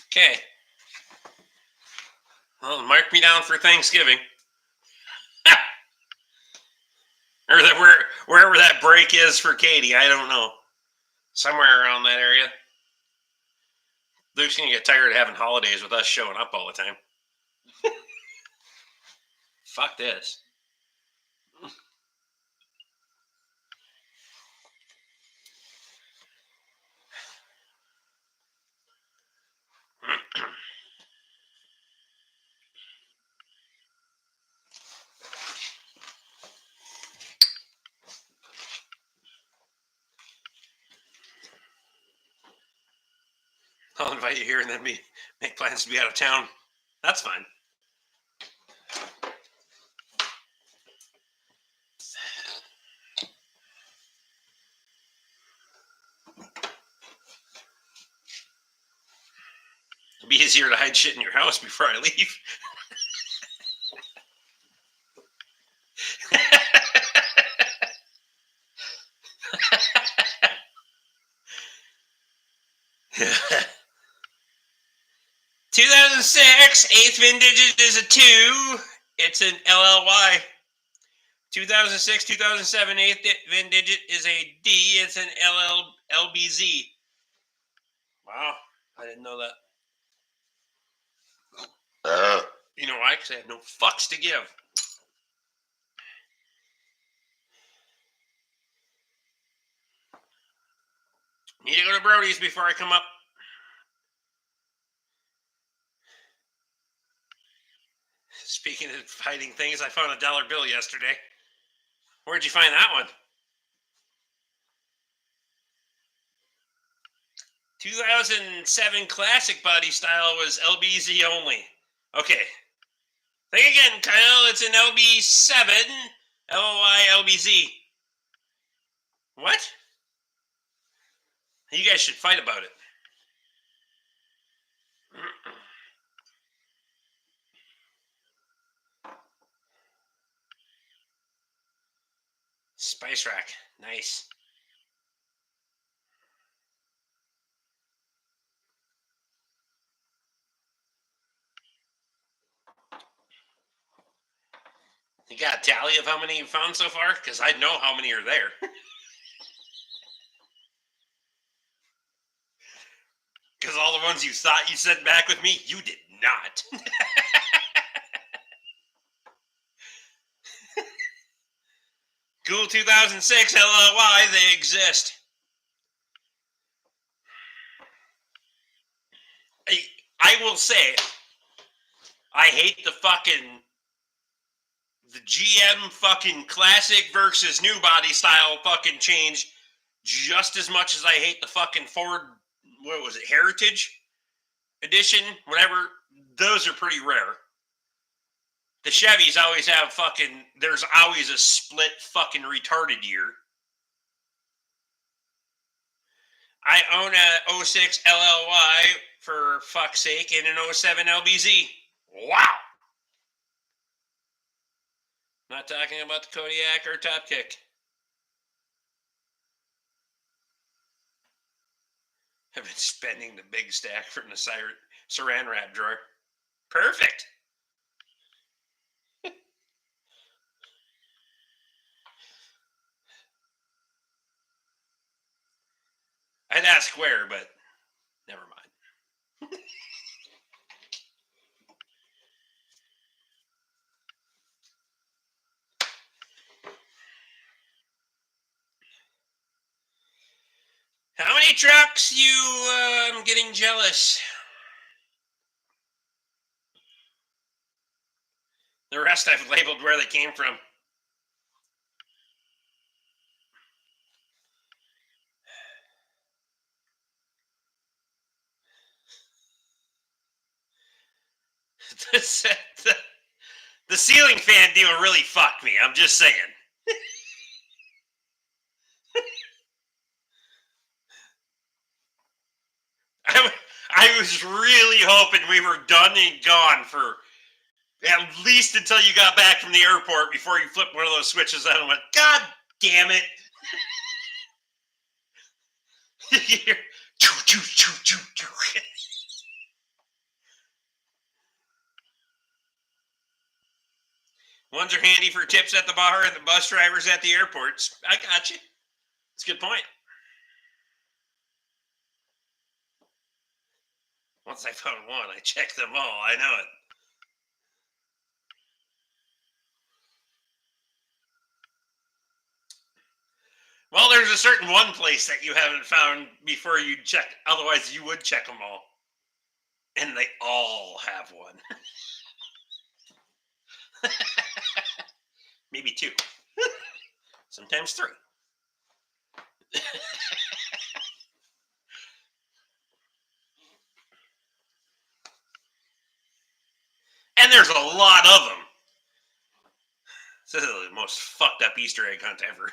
Okay. Well, mark me down for Thanksgiving. Or wherever that break is for Katie, I don't know. Somewhere around that area. Luke's going to get tired of having holidays with us showing up all the time. Fuck this. I'll invite you here and then make plans to be out of town. That's fine. It'll be easier to hide shit in your house before I leave. 2006, eighth vintage is a 2. It's an LLY. 2006, 2007, eighth vintage is a D. It's an LBZ. Wow, I didn't know that. You know why? Because I have no fucks to give. Need to go to Brody's before I come up. Speaking of hiding things, I found a dollar bill yesterday. Where'd you find that one? 2007 classic body style was LBZ only. Okay. Think again, Kyle. It's an LB7. LOI LBZ. What? You guys should fight about it. Spice Rack. Nice. You got a tally of how many you found so far? Because I know how many are there. Because all the ones you thought you sent back with me, you did not. Cool 2006 LLY, they exist. I will say, I hate the GM fucking classic versus new body style fucking change just as much as I hate the fucking Ford, what was it, Heritage Edition, whatever. Those are pretty rare. The Chevys always have there's always a split fucking retarded year. I own a 06 LLY, for fuck's sake, and an 07 LBZ. Wow. Not talking about the Kodiak or Top Kick. I've been spending the big stack from the Saran wrap drawer. Perfect. I'd ask where, but never mind. How many trucks I'm getting jealous. The rest I've labeled where they came from. The ceiling fan deal really fucked me. I'm just saying. I was really hoping we were done and gone for at least until you got back from the airport before you flipped one of those switches out and went, God damn it. Ones are handy for tips at the bar and the bus drivers at the airports. I got you. It's a good point. Once I found one, I checked them all. I know it. Well, there's a certain one place that you haven't found before you check. Otherwise, you would check them all. And they all have one. Maybe two. Sometimes three. And there's a lot of them. This is the most fucked up Easter egg hunt ever.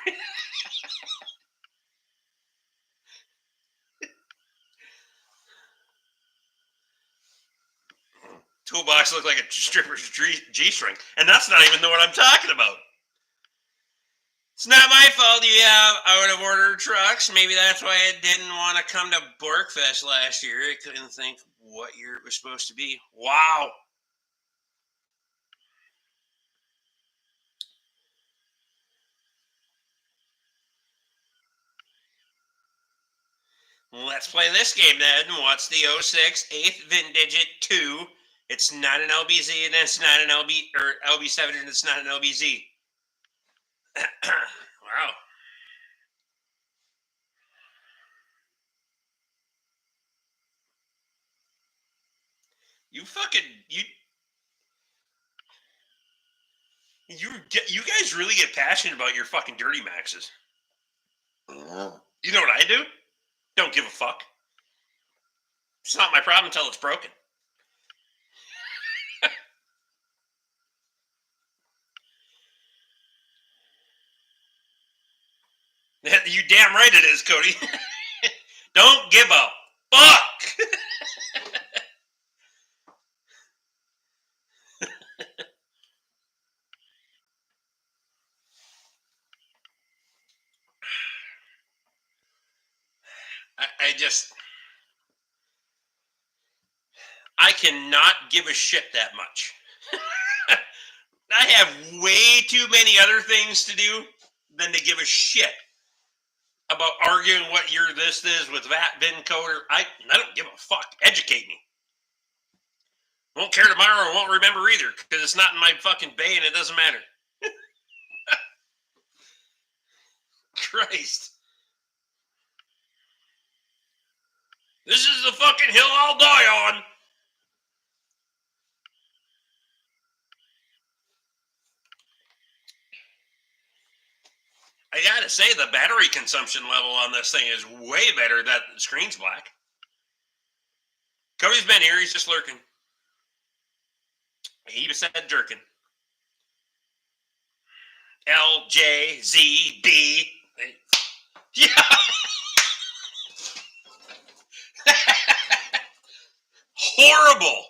Toolbox looked like a stripper's G-string. And that's not even what I'm talking about. It's not my fault you have out-of-order trucks. Maybe that's why I didn't want to come to Borkfest last year. I couldn't think what year it was supposed to be. Wow. Let's play this game then. What's the 06 8th Vintage 2? It's not an LBZ and it's not an LB7 and it's not an LBZ. Wow. You guys really get passionate about your fucking Dirty Maxes. You know what I do? Don't give a fuck. It's not my problem until it's broken. You damn right it is, Cody. Don't give a fuck. I cannot give a shit that much. I have way too many other things to do than to give a shit about arguing what year this is with that VIN code. I don't give a fuck. Educate me. Won't care tomorrow or won't remember either because it's not in my fucking bay and it doesn't matter. Christ. This is the fucking hill I'll die on. I gotta say, the battery consumption level on this thing is way better that the screen's black. Cody's been here, he's just lurking. He said jerking. L, J, Z, B. Yeah. Horrible.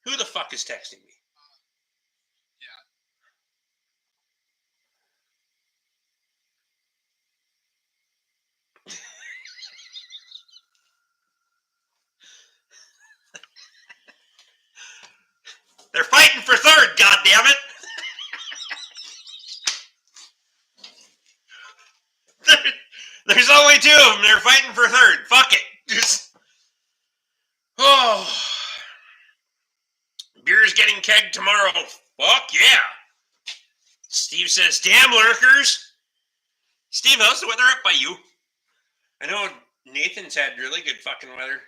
Who the fuck is texting me? They're fighting for third, goddammit. There's only two of them. They're fighting for third. Fuck it. Just. Oh. Beer's getting kegged tomorrow. Fuck yeah. Steve says, damn lurkers. Steve, how's the weather up by you? I know Nathan's had really good fucking weather.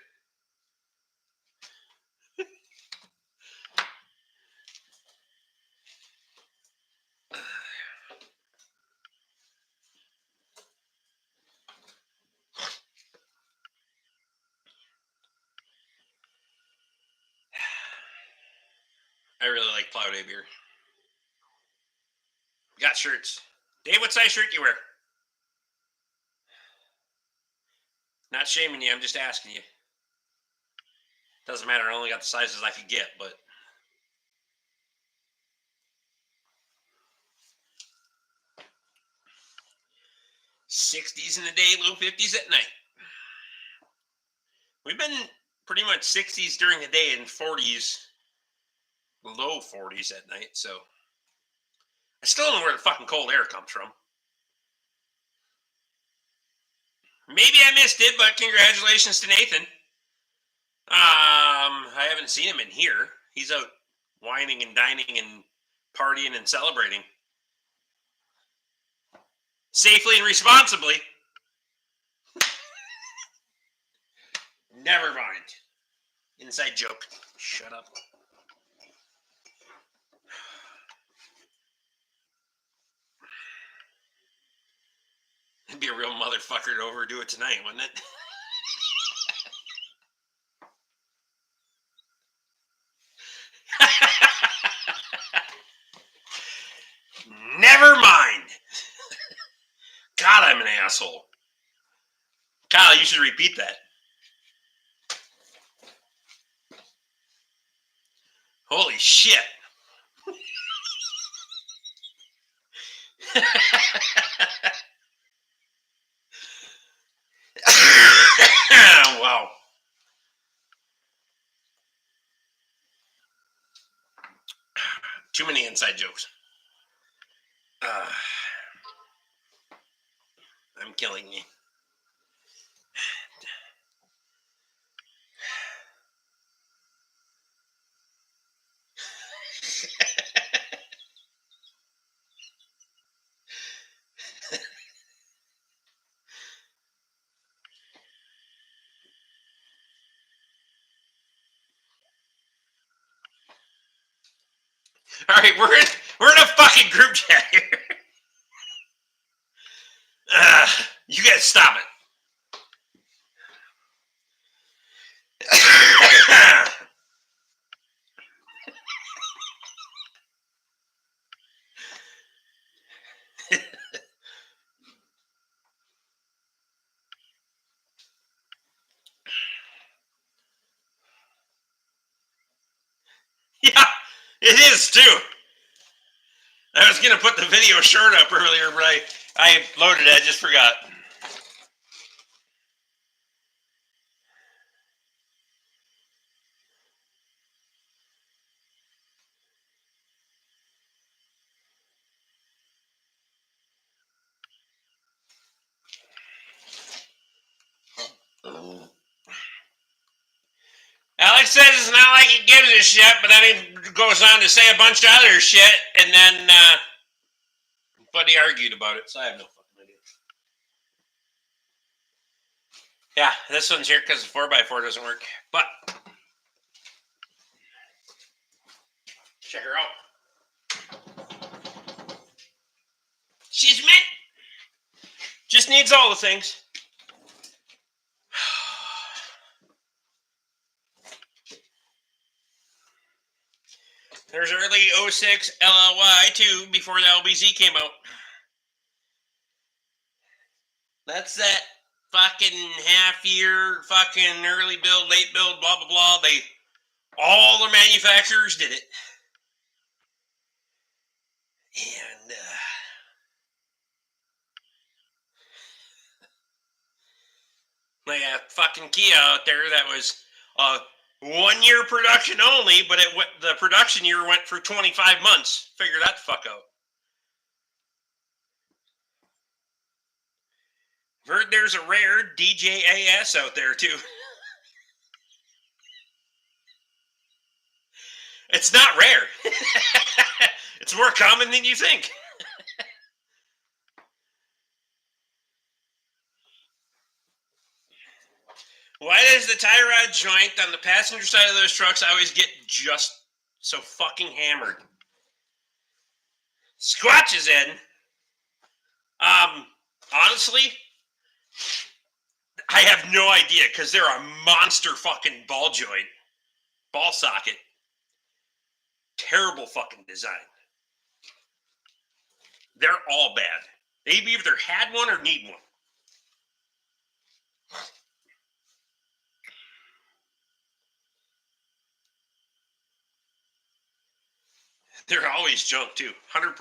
I really like Plow Day beer. Got shirts. Dave, what size shirt you wear? Not shaming you, I'm just asking you. Doesn't matter, I only got the sizes I could get, but... $60s in the day, low 50s at night. We've been pretty much 60s during the day and 40s, low 40s at night, so... I still don't know where the fucking cold air comes from. Maybe I missed it, but congratulations to Nathan. I haven't seen him in here. He's out whining and dining and partying and celebrating. Safely and responsibly. Never mind. Inside joke. Shut up. It'd be a real motherfucker to overdo it tonight, wouldn't it? Never mind. God, I'm an asshole. Kyle, you should repeat that. Holy shit. Wow. Too many inside jokes. I'm killing me. All right, we're in a fucking group chat here. You guys stop it. It is too. I was gonna put the video short up earlier, but I loaded it. I just forgot. Alex says it's not like he gives a shit, but then he goes on to say a bunch of other shit, and then, but he argued about it, so I have no fucking idea. Yeah, this one's here because the 4x4 doesn't work, but check her out. She's mint. Just needs all the things. There's early 06 LLY too, before the LBZ came out. That's that fucking half year, fucking early build, late build, blah blah blah. All the manufacturers did it, and like a fucking Kia out there that was 1 year production only, but the production year went for 25 months. Figure that the fuck out. Heard there's a rare DJAS out there too. It's not rare. It's more common than you think. Why does the tie rod joint on the passenger side of those trucks always get just so fucking hammered? Squatch is in. Honestly, I have no idea because they're a monster fucking ball joint. Ball socket. Terrible fucking design. They're all bad. They either had one or need one. They're always junk too. 100%.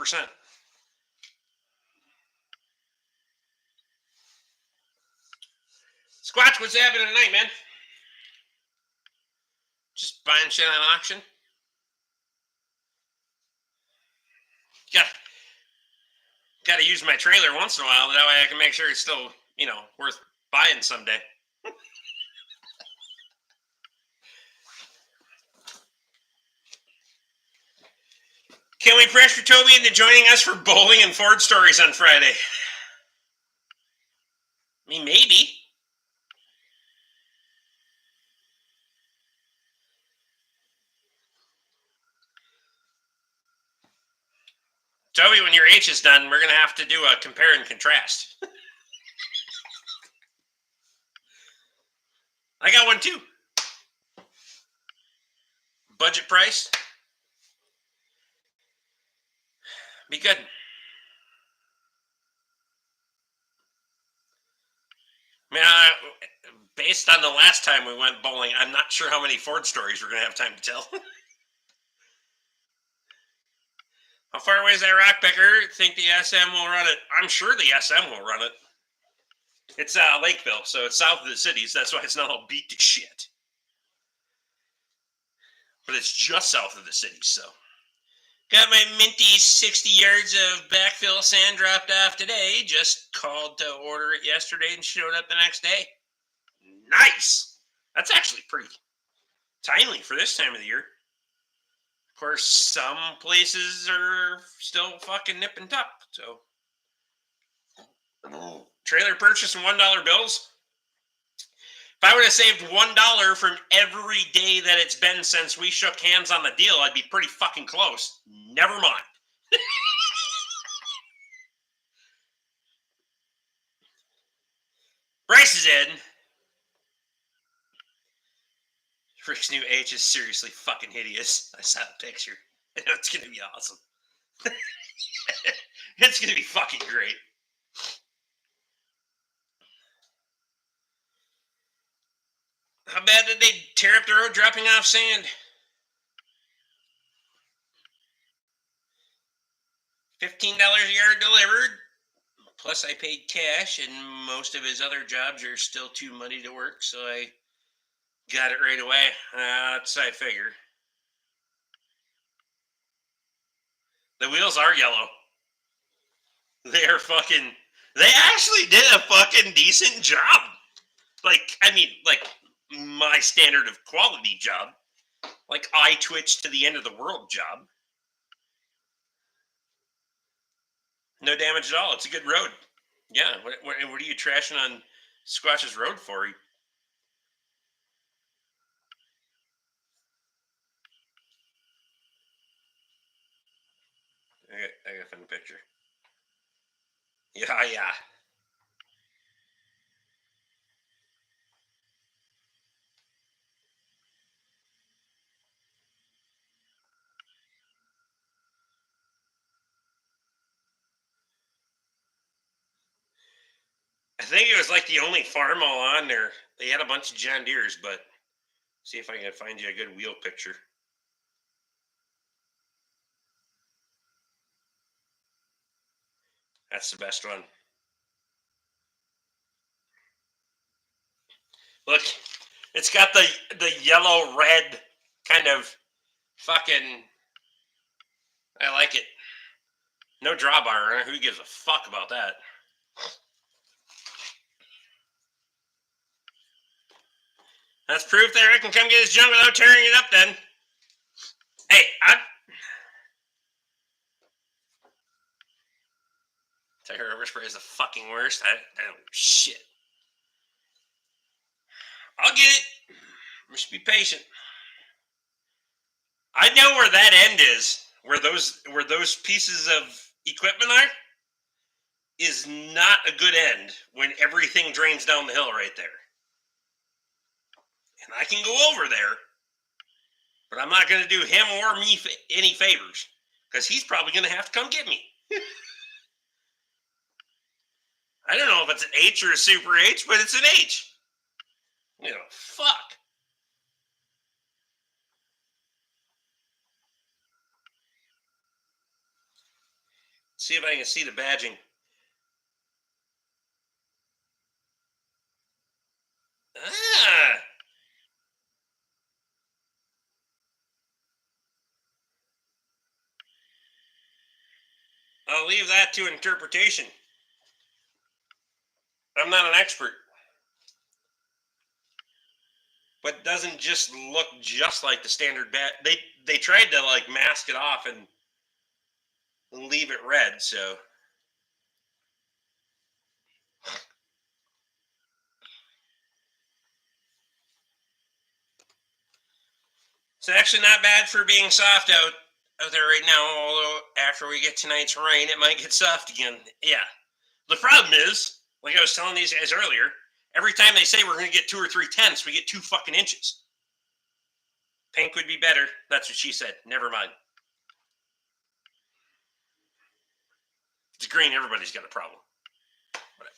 Squatch, what's happening tonight, man? Just buying shit on auction? Got to use my trailer once in a while. That way I can make sure it's still, worth buying someday. Can we pressure Toby into joining us for bowling and Ford stories on Friday? I mean, maybe. Toby, when your H is done, we're going to have to do a compare and contrast. I got one too. Budget price. Be good. I mean, based on the last time we went bowling, I'm not sure how many Ford stories we're going to have time to tell. How far away is that rock picker? Think the SM will run it? I'm sure the SM will run it. It's Lakeville, so it's south of the cities. That's why it's not all beat to shit. But it's just south of the cities, so. Got my minty 60 yards of backfill sand dropped off today. Just called to order it yesterday and showed up the next day. Nice! That's actually pretty timely for this time of the year. Of course, some places are still fucking nip and tuck, so. Trailer purchase and $1 bills. If I would have saved $1 from every day that it's been since we shook hands on the deal, I'd be pretty fucking close. Never mind. Bryce is in. Rick's new H is seriously fucking hideous. I saw the picture. It's going to be awesome. It's going to be fucking great. How bad did they tear up the road dropping off sand? $15 a yard delivered. Plus, I paid cash, and most of his other jobs are still too muddy to work, so I got it right away. That's I figure. The wheels are yellow. They are fucking. They actually did a fucking decent job. Like, I mean, like my standard of quality job. Like I Twitch to the end of the world job. No damage at all. It's a good road. Yeah. What are you trashing on Squatch's road for? I got to find a picture. Yeah, yeah. I think it was like the only farm all on there. They had a bunch of John Deeres, but see if I can find you a good wheel picture. That's the best one. Look, it's got the yellow red kind of fucking. I like it. No drawbar. Who gives a fuck about that? That's proof that Rick can come get his junk without tearing it up. Then, hey, Tire overspray is the fucking worst. I don't shit. I'll get it. Just be patient. I know where that end is. Where those pieces of equipment are is not a good end when everything drains down the hill right there. And I can go over there, but I'm not going to do him or me any favors because he's probably going to have to come get me. I don't know if it's an H or a super H, but it's an H. You know, fuck. See if I can see the badging. Ah. I'll leave that to interpretation. I'm not an expert. But it doesn't just look just like the standard bat. They tried to like mask it off and leave it red, so it's actually not bad for being soft out there right now. Although after we get tonight's rain, it might get soft again. Yeah. The problem is, like I was telling these guys earlier, every time they say we're going to get 2 or 3 tenths, we get 2 fucking inches. Pink would be better. That's what she said. Never mind. It's green. Everybody's got a problem. Whatever.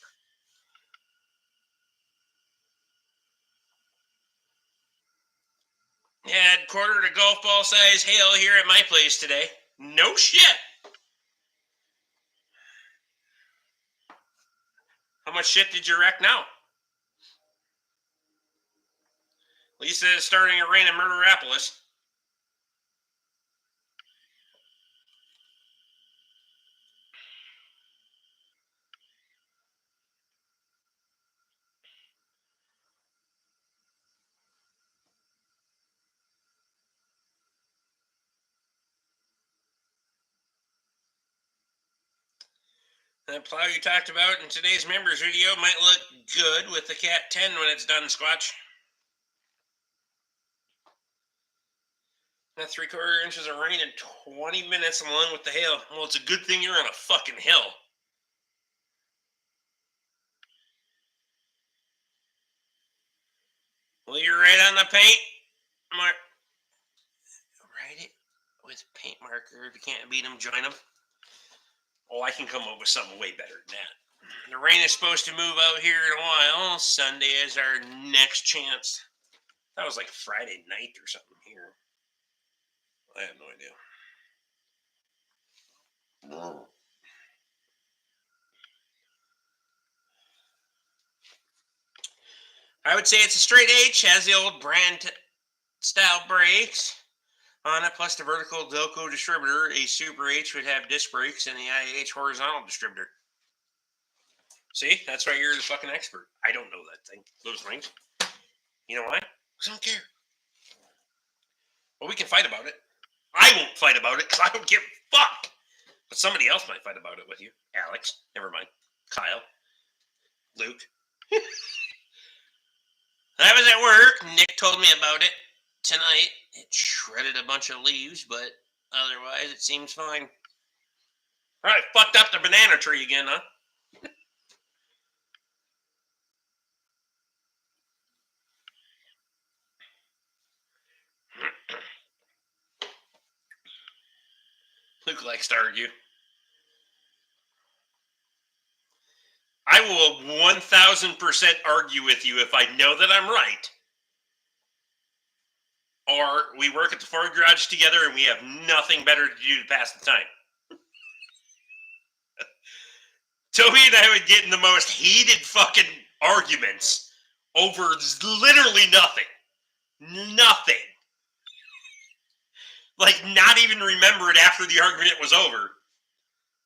Had quarter to golf ball size hail here at my place today. No shit. How much shit did you wreck now? Lisa is starting to rain in Murderapolis. The plow you talked about in today's members video might look good with the Cat 10 when it's done, Squatch. That 3/4 inches of rain in 20 minutes along with the hail. Well, it's a good thing you're on a fucking hill. Well, you're right on the paint. Write it with paint marker. If you can't beat them, join them. Oh, I can come up with something way better than that. The rain is supposed to move out here in a while. Sunday is our next chance. That was like Friday night or something here. I have no idea. I would say it's a straight H, has the old brand style brakes on it, plus the vertical Delco distributor. A Super H would have disc brakes and the IH horizontal distributor. See, that's why you're the fucking expert. I don't know that thing, those things. You know why? Because I don't care. Well, we can fight about it. I won't fight about it because I don't give a fuck. But somebody else might fight about it with you. Alex. Never mind. Kyle. Luke. I was at work. Nick told me about it tonight. It shredded a bunch of leaves, but otherwise it seems fine. All right, fucked up the banana tree again, huh? Luke likes to argue. I will 1000% argue with you if I know that I'm right. Or we work at the Ford garage together and we have nothing better to do to pass the time. Toby and I would get in the most heated fucking arguments over literally nothing. Nothing. Like, not even remember it after the argument was over.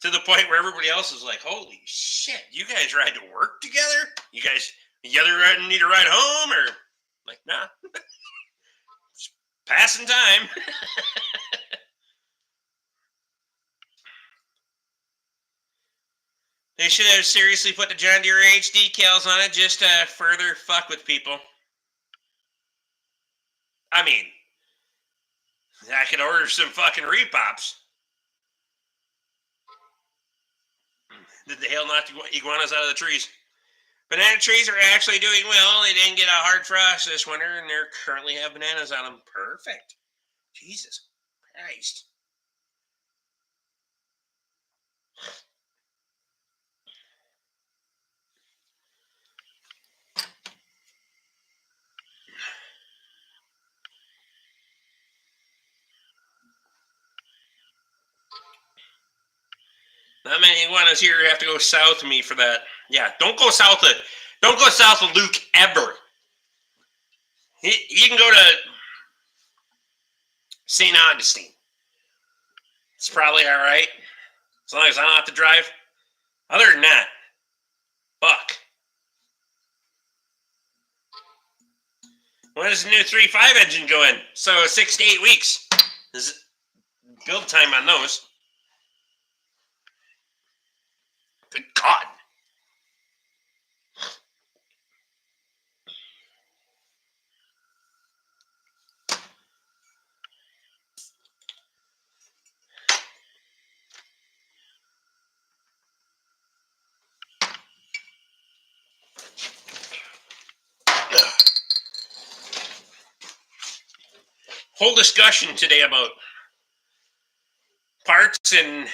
To the point where everybody else is like, holy shit, you guys ride to work together? You guys together need a ride home? Or, like, nah. Just passing time. They should have seriously put the John Deere H decals on it just to further fuck with people. I mean, I could order some fucking repops. Did the hail knock iguanas out of the trees? Banana trees are actually doing well. They didn't get a hard frost this winter, and they currently have bananas on them. Perfect. Jesus Christ. Not many iguanas here have to go south of me for that. Yeah, don't go south of Luke ever. You can go to St. Augustine. It's probably all right, as long as I don't have to drive. Other than that, fuck. When does the new 3.5 engine go in? So 6 to 8 weeks. Is build time on those. Good God. Whole discussion today about parts and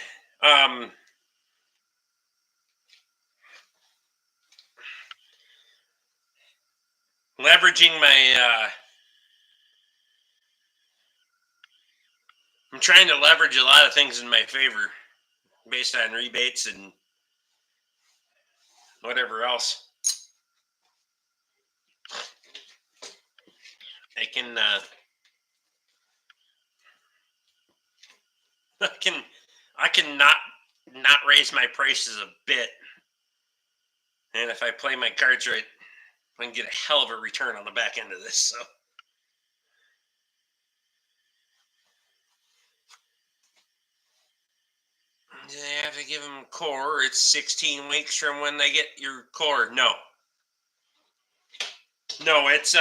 leveraging my I'm trying to leverage a lot of things in my favor based on rebates and whatever else. I can not raise my prices a bit. And if I play my cards right, I can get a hell of a return on the back end of this. So you have to give them core. It's 16 weeks from when they get your core. No, it's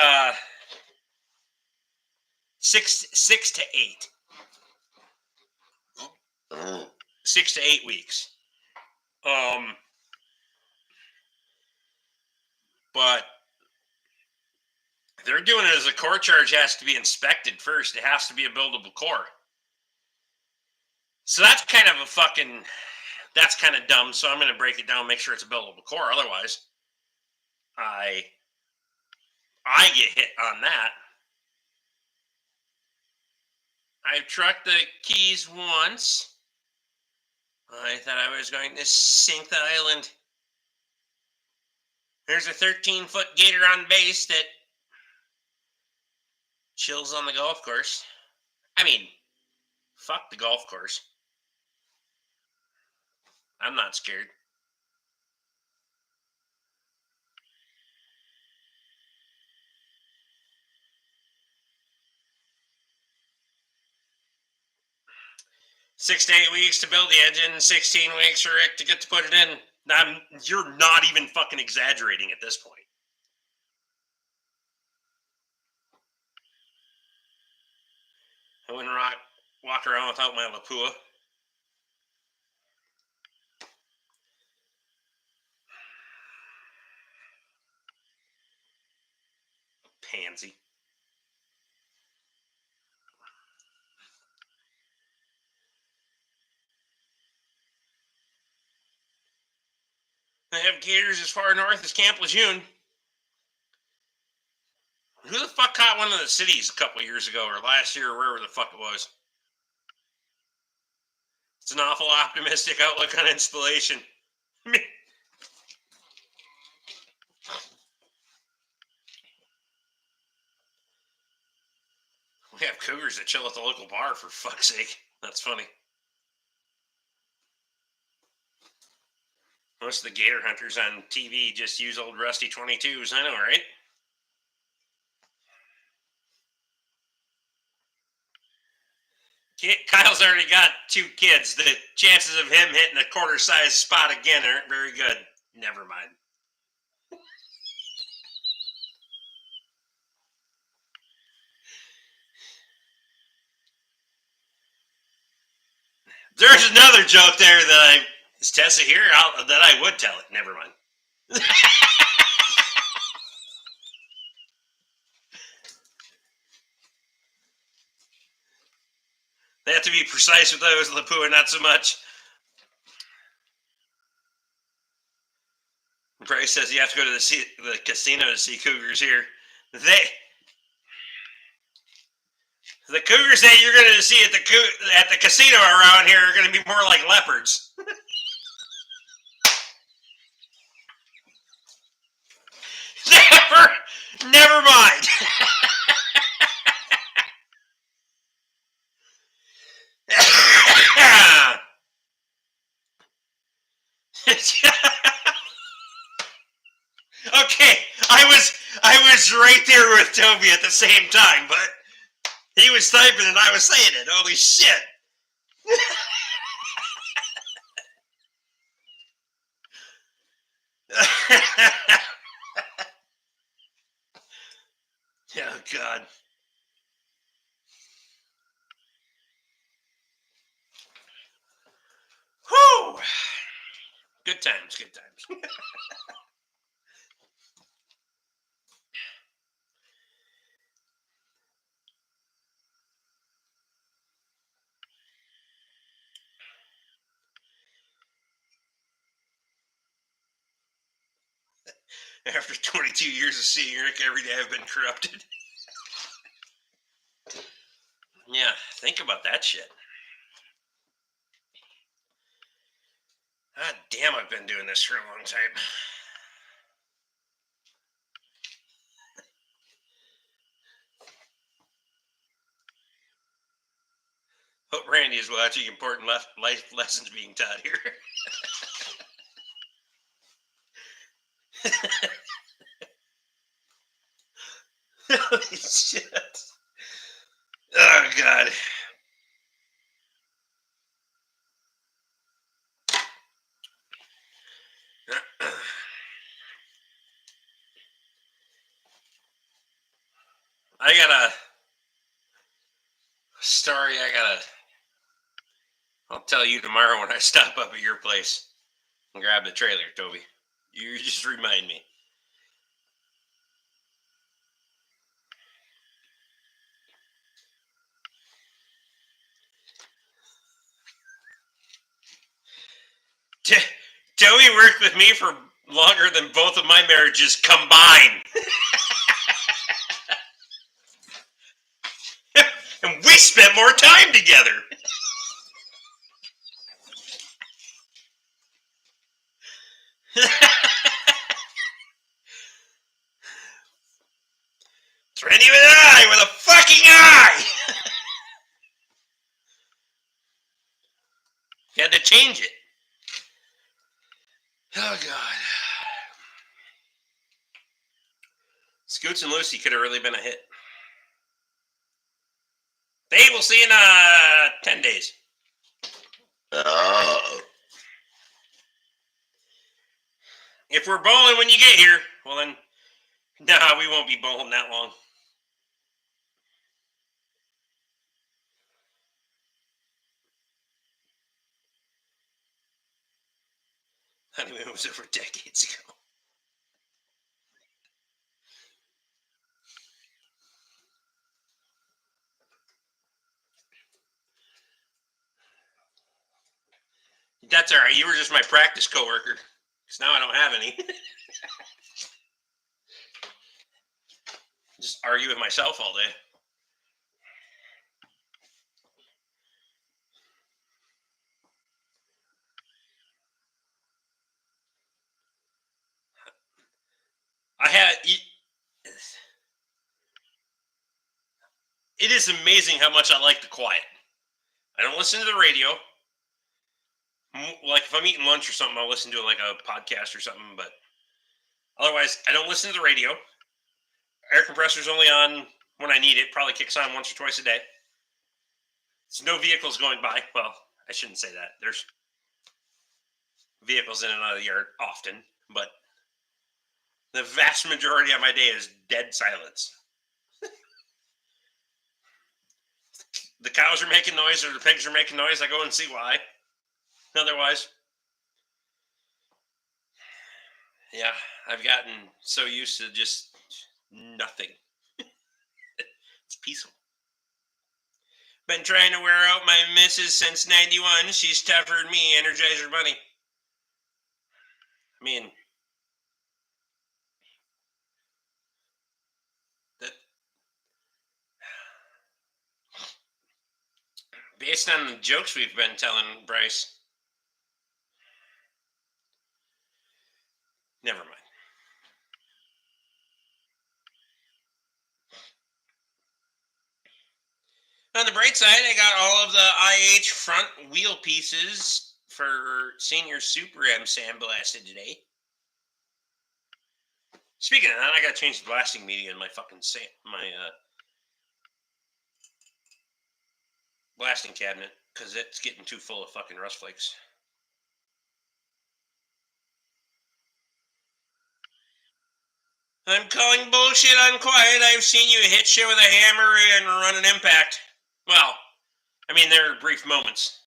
6 to 8. 6 to 8 weeks. But they're doing it as a core charge has to be inspected first. It has to be a buildable core. So that's kind of dumb. So I'm going to break it down, make sure it's a buildable core. Otherwise, I get hit on that. I've trucked the keys once. I thought I was going to sink the island. There's a 13-foot gator on base that chills on the golf course. I mean, fuck the golf course. I'm not scared. Six to 8 weeks to build the engine, 16 weeks for Rick to get to put it in. You're not even fucking exaggerating at this point. I wouldn't walk around without my Lapua. Pansy. They have gators as far north as Camp Lejeune. Who the fuck caught one of the cities a couple of years ago or last year or wherever the fuck it was? It's an awful optimistic outlook on installation. We have cougars that chill at the local bar, for fuck's sake. That's funny. Most of the gator hunters on TV just use old rusty 22s. I know, right? Kyle's already got 2 kids. The chances of him hitting a quarter-size spot again aren't very good. Never mind. There's another joke there that is Tessa here? That I would tell it. Never mind. They have to be precise with those. Lapua, not so much. Bryce says you have to go to the casino to see cougars here. The cougars that you're going to see at the casino around here are going to be more like leopards. Never mind. Okay, I was right there with Toby at the same time, but he was typing and I was saying it. Holy shit. Oh, God. Whew. Good times, good times. After 22 years of seeing Rick every day, I've been corrupted. Yeah, think about that shit. God damn, I've been doing this for a long time. Hope Randy is watching. Important life lessons being taught here. Holy shit. Oh, God. I got a story I'll tell you tomorrow when I stop up at your place and grab the trailer, Toby. You just remind me. Toby worked with me for longer than both of my marriages combined. And we spent more time together. change it. Oh, God. Scoots and Lucy could have really been a hit. Hey, we'll see you in 10 days. If we're bowling when you get here, well then, nah, we won't be bowling that long. Honeymoon was over decades ago. That's all right. You were just my practice coworker. Because now I don't have any. Just argue with myself all day. It is amazing how much I like the quiet. I don't listen to the radio. Like if I'm eating lunch or something, I'll listen to like a podcast or something. But otherwise, I don't listen to the radio. Air compressor's only on when I need it. Probably kicks on once or twice a day. There's no vehicles going by. Well, I shouldn't say that. There's vehicles in and out of the yard often, but the vast majority of my day is dead silence. The cows are making noise or the pigs are making noise. I go and see why. Otherwise, yeah, I've gotten so used to just nothing. It's peaceful. Been trying to wear out my missus since 91. She's tougher than me, Energizer Bunny. I mean, that based on the jokes we've been telling Bryce, never mind. On the bright side, I got all of the IH front wheel pieces for Senior Super M sandblasted today. Speaking of that, I got to change the blasting media in my fucking blasting cabinet because it's getting too full of fucking rust flakes. I'm calling bullshit on quiet. I've seen you hit shit with a hammer and run an impact. Well, I mean, there are brief moments.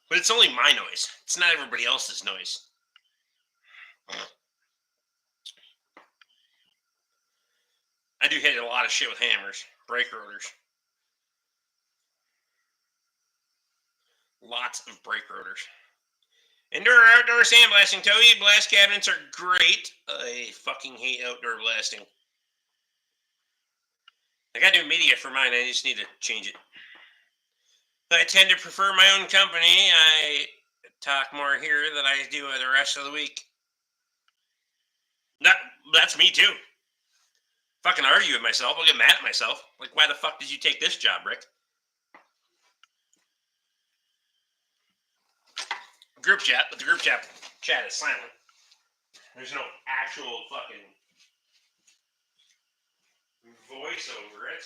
But it's only my noise. It's not everybody else's noise. I do hit a lot of shit with hammers, brake rotors. Lots of brake rotors. Indoor or outdoor sandblasting. Toei blast cabinets are great. I fucking hate outdoor blasting. I gotta do media for mine. I just need to change it. I tend to prefer my own company. I talk more here than I do the rest of the week. That's me too. Fucking argue with myself. I'll get mad at myself. Like, why the fuck did you take this job, Rick? Group chat, but the group chat is silent. There's no actual fucking voice over it.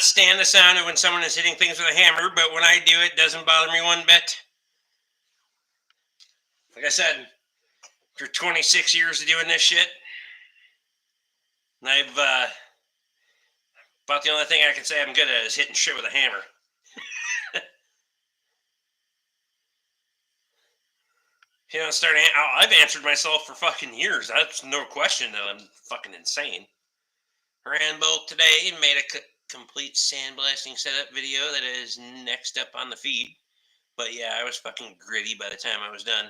stand the sound of when someone is hitting things with a hammer, but when I do, it doesn't bother me one bit. Like I said, for 26 years of doing this shit, I've about the only thing I can say I'm good at is hitting shit with a hammer. You know, I've answered myself for fucking years. That's no question that I'm fucking insane. Ran both today and made a complete sandblasting setup video that is next up on the feed. But yeah, I was fucking gritty by the time I was done.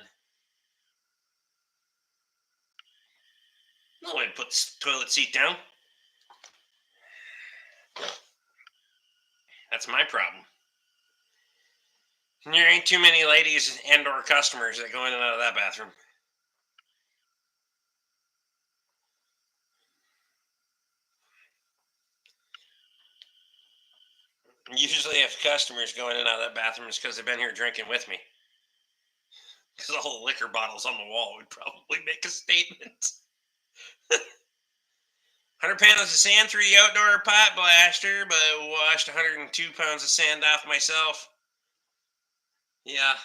No way to put the toilet seat down. That's my problem. And there ain't too many ladies and or customers that go in and out of that bathroom. Usually if customers go in and out of that bathroom, it's because they've been here drinking with me. Because the whole liquor bottles on the wall would probably make a statement. 100 pounds of sand through the outdoor pot blaster, but washed 102 pounds of sand off myself. Yeah.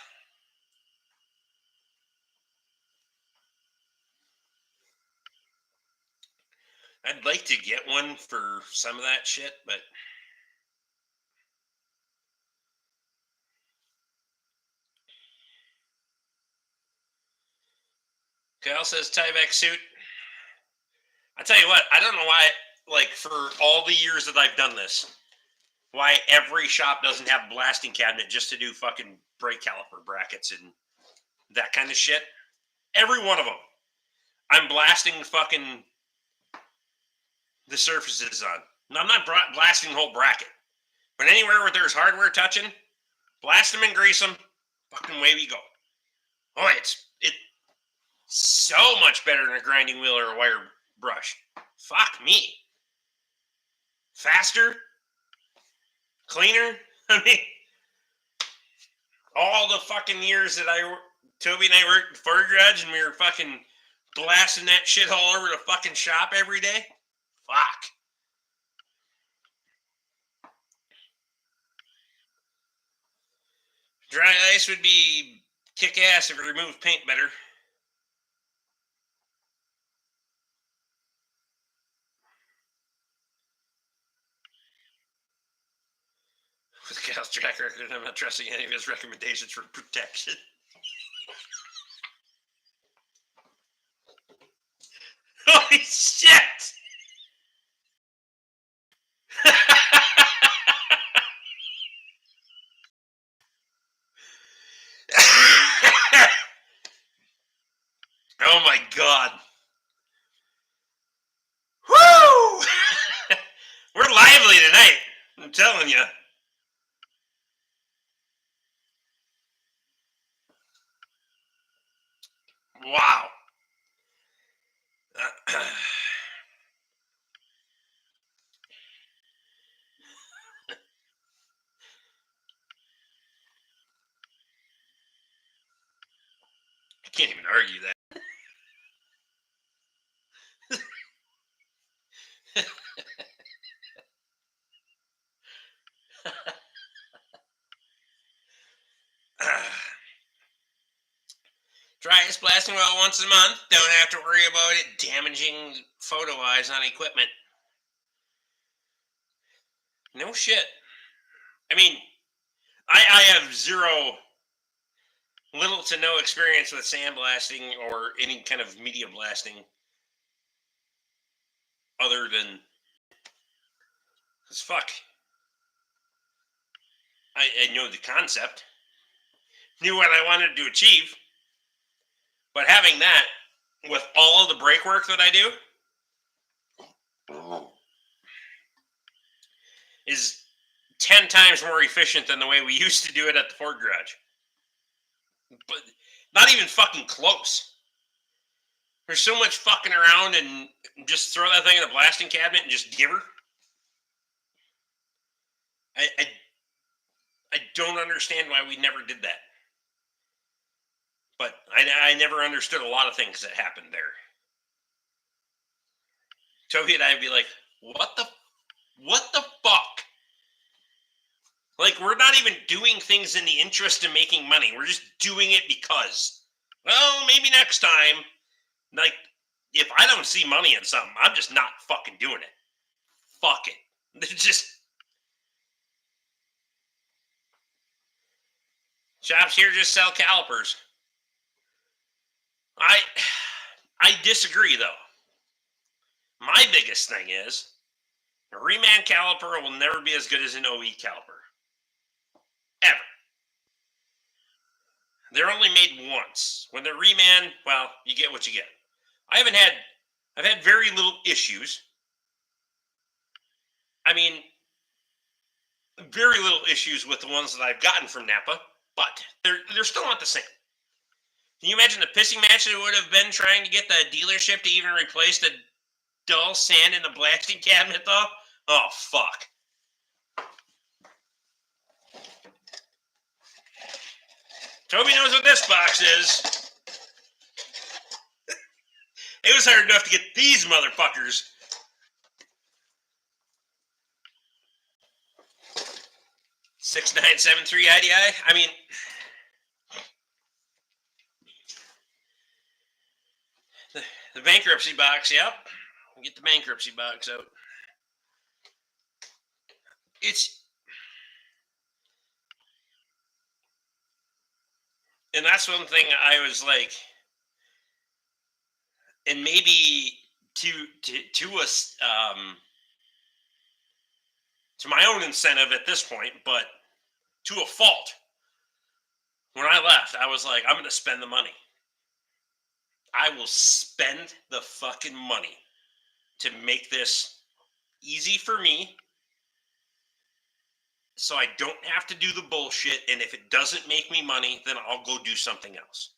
I'd like to get one for some of that shit, but Kyle says Tyvek suit. I tell you what, I don't know why, like, for all the years that I've done this, why every shop doesn't have a blasting cabinet just to do fucking brake caliper brackets and that kind of shit. Every one of them. I'm blasting fucking the surfaces on. No, I'm not blasting the whole bracket. But anywhere where there's hardware touching, blast them and grease them. Fucking away we go. Oh, it's so much better than a grinding wheel or a wire brush. Fuck me. Faster. Cleaner. I mean, all the fucking years that Toby and I worked at Ford Garage and we were fucking blasting that shit all over the fucking shop every day. Fuck. Dry ice would be kick ass if it removed paint better. With Cal's track record, I'm not trusting any of his recommendations for protection. Holy shit! Oh my god. Woo! We're lively tonight, I'm telling you. Wow. I can't even argue that. Try ice blasting well once a month. Don't have to worry about it damaging photo eyes on equipment. No shit. I mean, I have little to no experience with sandblasting or any kind of media blasting other than, because fuck, I know the concept, knew what I wanted to achieve, but having that with all of the brake work that I do is 10 times more efficient than the way we used to do it at the Ford Garage. But not even fucking close. There's so much fucking around and just throw that thing in a blasting cabinet and just give her. I don't understand why we never did that. But I never understood a lot of things that happened there. Toby and I'd be like, what the fuck Like, we're not even doing things in the interest of making money. We're just doing it because. Well, maybe next time. Like, if I don't see money in something, I'm just not fucking doing it. Fuck it. It's just. Shops here just sell calipers. I disagree, though. My biggest thing is a Reman caliper will never be as good as an OE caliper. Ever. They're only made once. When they're Reman, well, you get what you get. I've had very little issues. I mean, very little issues with the ones that I've gotten from Napa, but they're still not the same. Can you imagine the pissing match it would have been trying to get the dealership to even replace the dull sand in the blasting cabinet, though? Oh, fuck. Toby knows what this box is. It was hard enough to get these motherfuckers. $6973 IDI. I mean, the bankruptcy box. Yep, get the bankruptcy box out. And that's one thing I was like, and maybe to us to my own incentive at this point, but to a fault. When I left, I was like, I'm going to spend the money. I will spend the fucking money to make this easy for me so I don't have to do the bullshit, and if it doesn't make me money, then I'll go do something else.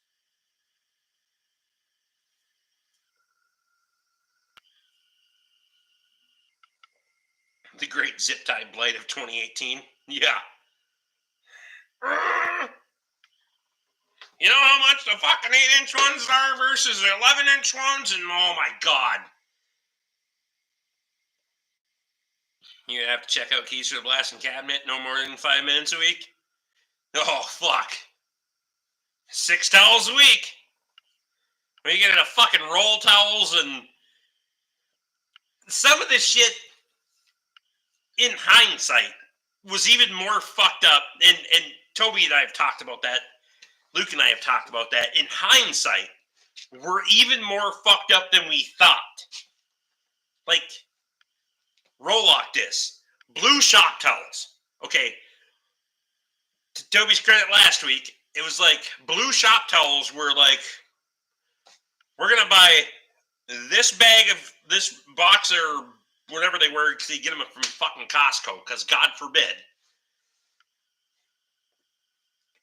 The great zip tie blight of 2018. Yeah. You know how much the fucking 8-inch ones are versus the 11-inch ones? And oh my god. You have to check out keys for the blasting cabinet no more than 5 minutes a week? Oh, fuck. 6 towels a week. Where you get a fucking roll towels and some of this shit, in hindsight, was even more fucked up. And Toby and I have talked about that. Luke and I have talked about that. In hindsight, we're even more fucked up than we thought. Like, Roloc discs, blue shock towels. Okay, to Toby's credit last week, it was like blue shop towels were like, we're going to buy this bag of this box or whatever they were, because you get them from fucking Costco, because God forbid.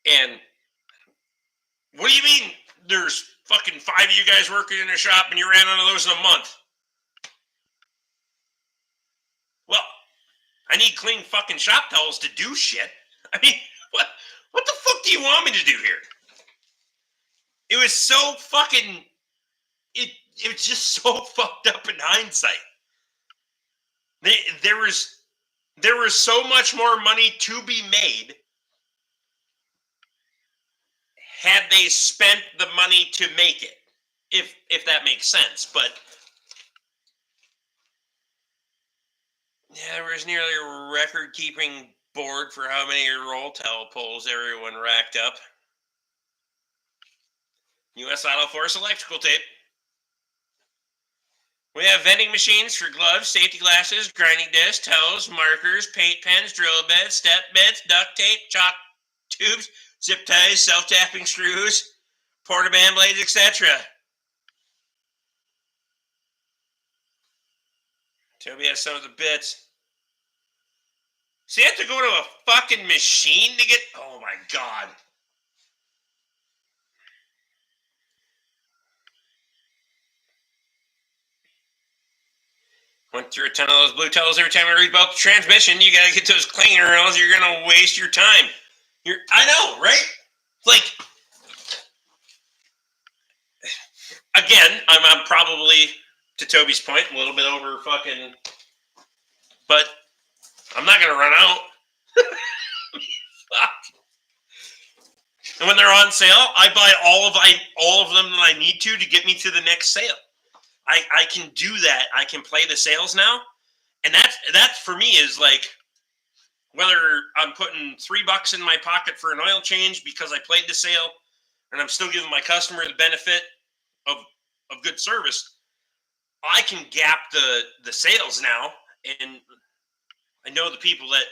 And what do you mean there's fucking 5 of you guys working in a shop and you ran out of those in a month? Well, I need clean fucking shop towels to do shit. I mean, what the fuck do you want me to do here? It was so fucking... It was just so fucked up in hindsight. There was so much more money to be made had they spent the money to make it, if that makes sense. But yeah, there was nearly a record-keeping board for how many roll towel pulls everyone racked up. U.S. Auto Force electrical tape. We have vending machines for gloves, safety glasses, grinding discs, towels, markers, paint pens, drill bits, step bits, duct tape, chalk tubes, zip ties, self-tapping screws, porta-band blades, etc. Toby has some of the bits. So you have to go to a fucking machine to get... Oh my god. Went through a ton of those blue towels every time I rebuilt the transmission. You gotta get those cleaner or else you're gonna waste your time. I know, right? Like, again, I'm probably, to Toby's point, a little bit over fucking, but I'm not gonna run out. And when they're on sale, I buy all of them that I need to get me to the next sale. I can do that. I can play the sales now, and that's for me is like whether I'm putting $3 in my pocket for an oil change because I played the sale, and I'm still giving my customer the benefit of good service. I can gap the sales now, and I know the people that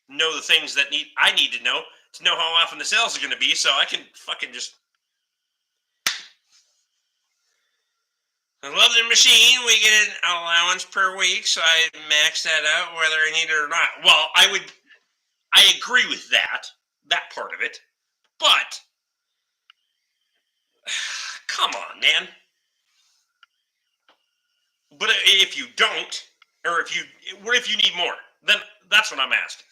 know the things that I need to know how often the sales are going to be, so I can fucking just. I love the machine. We get an allowance per week, so I max that out whether I need it or not. Well, I agree with that part of it, but come on, man. But if you don't, or what if you need more? Then that's what I'm asking.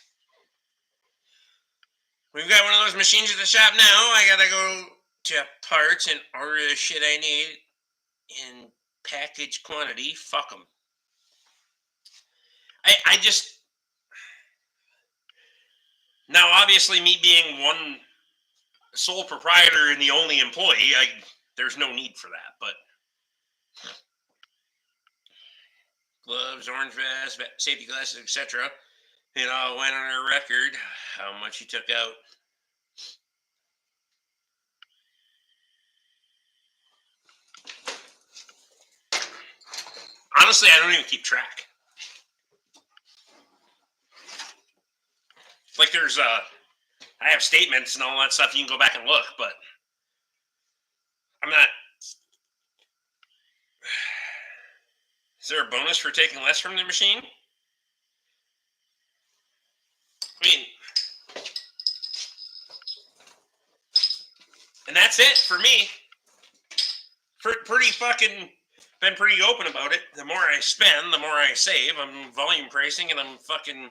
We've got one of those machines at the shop now. I gotta go to parts and order the shit I need in package quantity. Fuck them. I just now obviously me being one sole proprietor and the only employee, there's no need for that. But gloves, orange vest, safety glasses, etc. It all went on a record how much he took out. Honestly, I don't even keep track. Like there's I have statements and all that stuff. You can go back and look, but I'm not. Is there a bonus for taking less from the machine? I mean, and that's it for me. Pretty fucking been pretty open about it. The more I spend, the more I save. I'm volume pricing, and I'm fucking.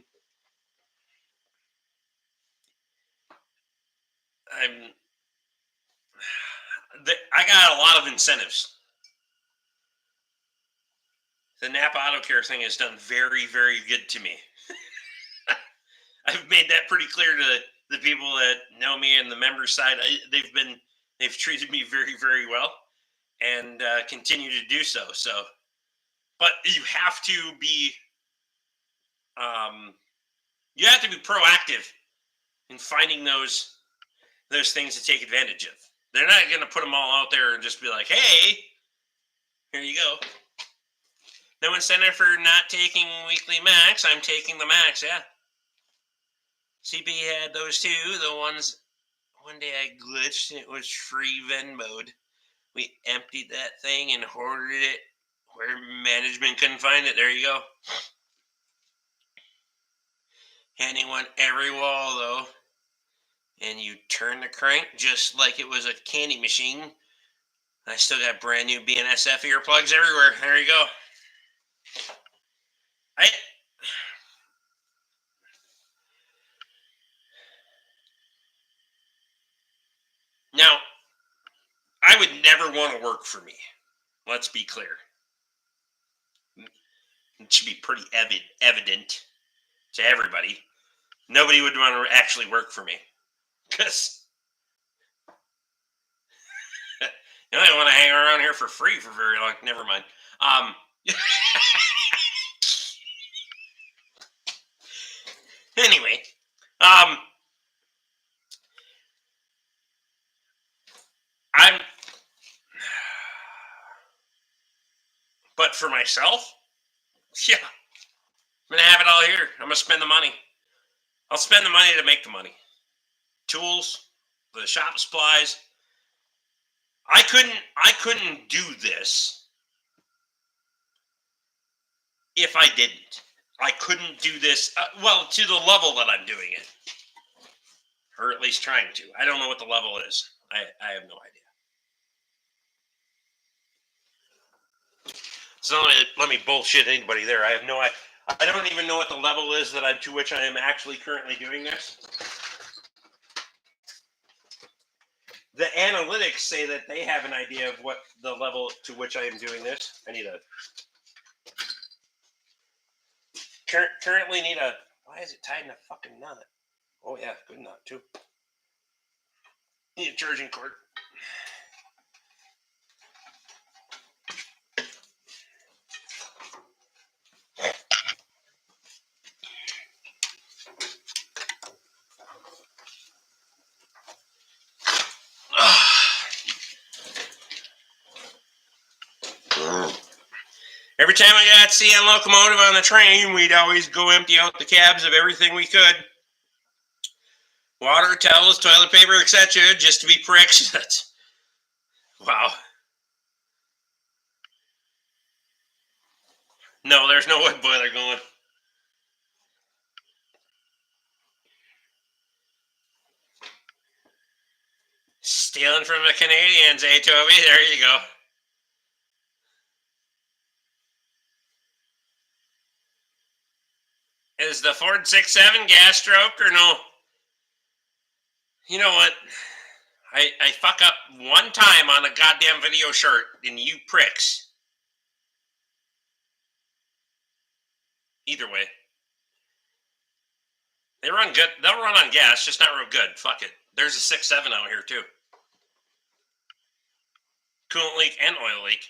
I got a lot of incentives. The Napa Auto Care thing has done very, very good to me. I've made that pretty clear to the people that know me and the member side. They've treated me very, very well, and continue to do so. So, but you have to be, proactive in finding those things to take advantage of. They're not going to put them all out there and just be like, "Hey, here you go." No incentive for not taking weekly max. I'm taking the max. Yeah. CP had those too. The ones one day I glitched and it was free Venmo'd. We emptied that thing and hoarded it where management couldn't find it. There you go. Handing one every wall though. And you turn the crank just like it was a candy machine. I still got brand new BNSF earplugs everywhere. There you go. Now, I would never want to work for me. Let's be clear. It should be pretty evident to everybody. Nobody would want to actually work for me. Because you don't want to hang around here for free for very long. Never mind. Anyway, but for myself, yeah, I'm gonna have it all here. I'm gonna spend the money. I'll spend the money to make the money. Tools, the shop supplies. I couldn't do this if I didn't. I couldn't do this to the level that I'm doing it, or at least trying to. I don't know what the level is. I have no idea. So let me bullshit anybody there. I have no idea. I don't even know what the level is to which I am actually currently doing this. The analytics say that they have an idea of what the level to which I am doing this. I need a currently need a. Why is it tied in a fucking knot? Oh yeah, good knot too. Need a charging cord. Every time I got CN locomotive on the train, we'd always go empty out the cabs of everything we could. Water, towels, toilet paper, etc., just to be pricks. That's wow. No, there's no wood boiler going. Stealing from the Canadians, eh, Toby? There you go. Is the Ford 6.7 gas stroke or no? You know what? I fuck up one time on a goddamn video shirt, and you pricks. Either way. They run good. They'll run on gas, just not real good. Fuck it. There's a 6.7 out here, too. Coolant leak and oil leak.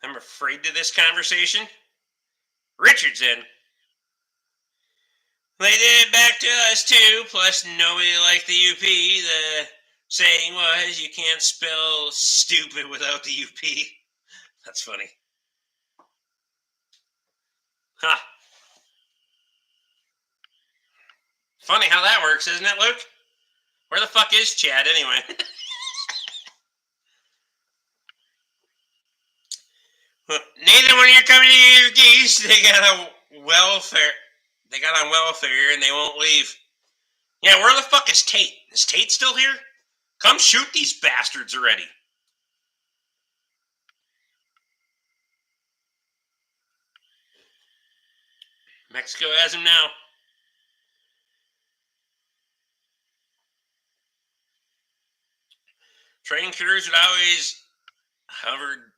I'm afraid to this conversation. Richard's in. They did it back to us, too. Plus, nobody liked the UP. The saying was, you can't spell stupid without the UP. That's funny. Huh. Funny how that works, isn't it, Luke? Where the fuck is Chad, anyway? Nathan, when you're coming to your geese, they got on welfare and they won't leave. Yeah, where the fuck is Tate? Is Tate still here? Come shoot these bastards already. Mexico has him now. Train crews would always hover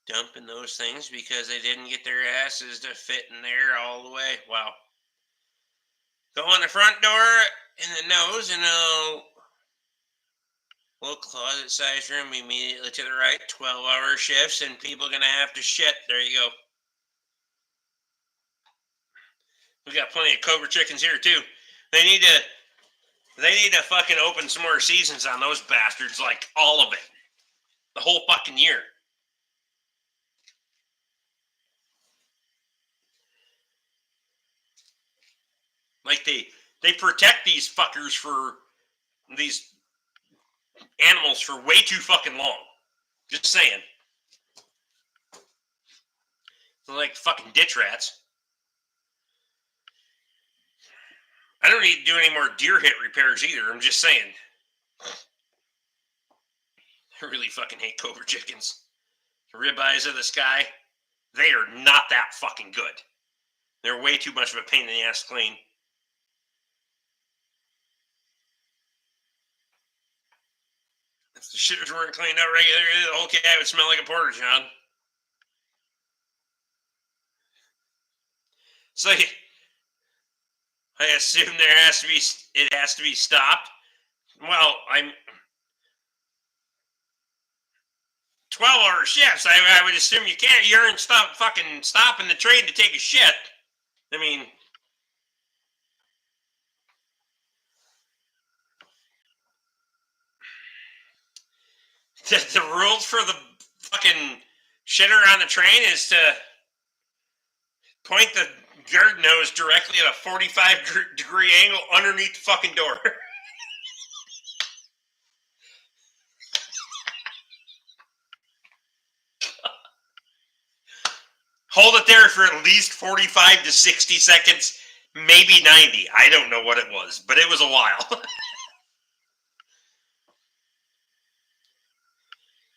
dumping those things because they didn't get their asses to fit in there all the way. Wow. Go on the front door in the nose and a little closet-sized room immediately to the right. 12-hour shifts and people gonna have to shit. There you go. We got plenty of Cobra chickens here too. They need to fucking open some more seasons on those bastards, like all of it. The whole fucking year. Like they protect these fuckers for these animals for way too fucking long. Just saying. They're like fucking ditch rats. I don't need to do any more deer hit repairs either. I'm just saying. I really fucking hate Cobra chickens. The ribeyes of the sky, they are not that fucking good. They're way too much of a pain in the ass to clean. If the shitters weren't cleaned out regularly, the whole cat would smell like a porta john. So I assume it has to be stopped. Well, I'm 12-hour shifts. I would assume you can't urine stopping the train to take a shit. I mean, the rules for the fucking shitter on the train is to point the guard nose directly at a 45-degree angle underneath the fucking door. Hold it there for at least 45 to 60 seconds, maybe 90. I don't know what it was, but it was a while.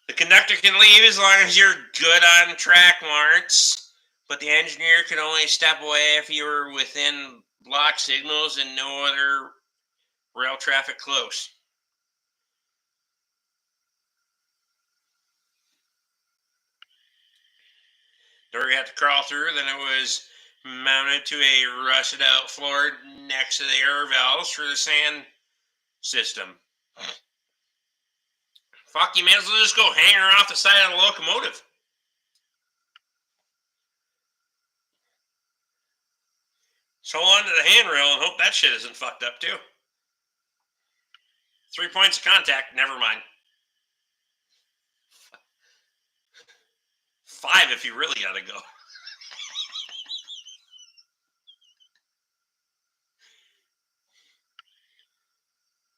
The conductor can leave as long as you're good on track marks, but the engineer can only step away if you are within block signals and no other rail traffic close. Door you have to crawl through, then it was mounted to a rusted out floor next to the air valves for the sand system. Fuck, you may as well just go hang her off the side of the locomotive. So onto the handrail and hope that shit isn't fucked up too. 3 points of contact, never mind. 5 if you really gotta go.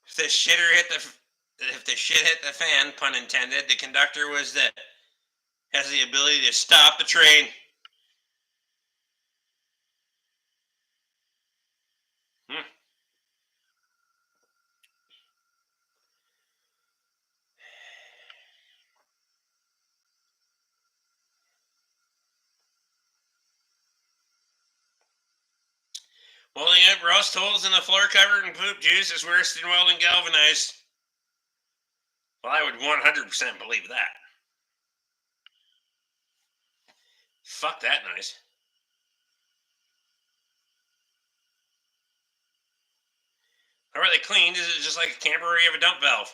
If the shit hit the fan, pun intended, the conductor has the ability to stop the train. Welding up rust holes in the floor covered in poop juice is worse than welding galvanized. Well, I would 100% believe that. Fuck that noise. How are they cleaned? Is it just like a camper where you have a dump valve?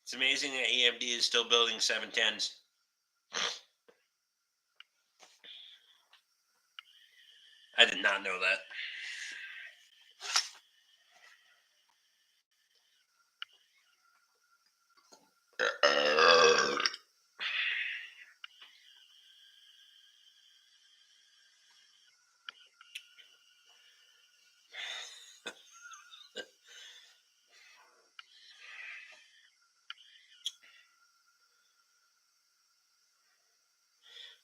It's amazing that EMD is still building 710s. I did not know that.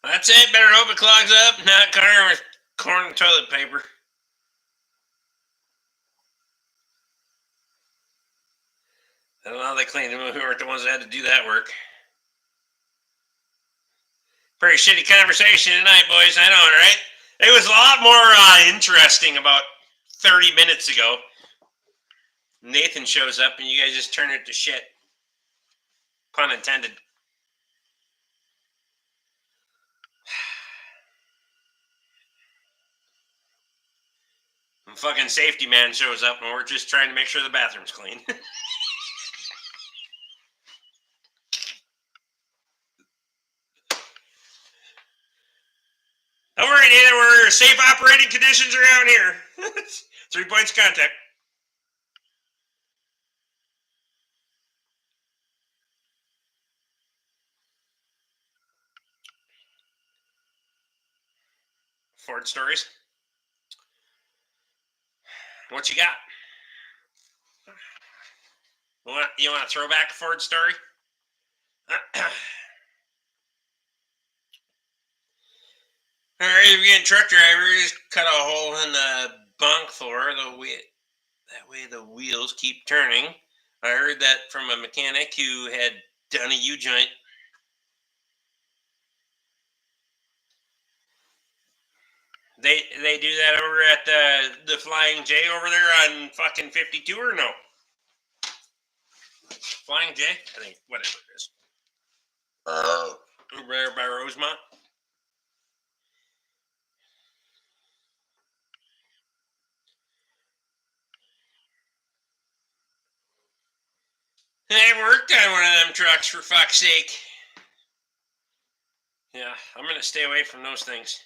That's it. Better hope it clogs up. Not covering with corn and toilet paper. I don't know how they cleaned them. Who weren't the ones that had to do that work? Pretty shitty conversation tonight, boys. I know, right? It was a lot more interesting about 30 minutes ago. Nathan shows up and you guys just turn it to shit. Pun intended. And fucking safety man shows up and we're just trying to make sure the bathroom's clean. Don't worry, Nathan. We're safe operating conditions around here. 3 points of contact. Ford stories. What you got? You want to throw back a Ford story? All right, if you're getting truck drivers, cut a hole in the bunk floor. That way the wheels keep turning. I heard that from a mechanic who had done a U-joint. They do that over at the Flying J over there on fucking 52 or no? Flying J? I think, whatever it is. Over there by Rosemont. I worked on one of them trucks, for fuck's sake. Yeah, I'm going to stay away from those things.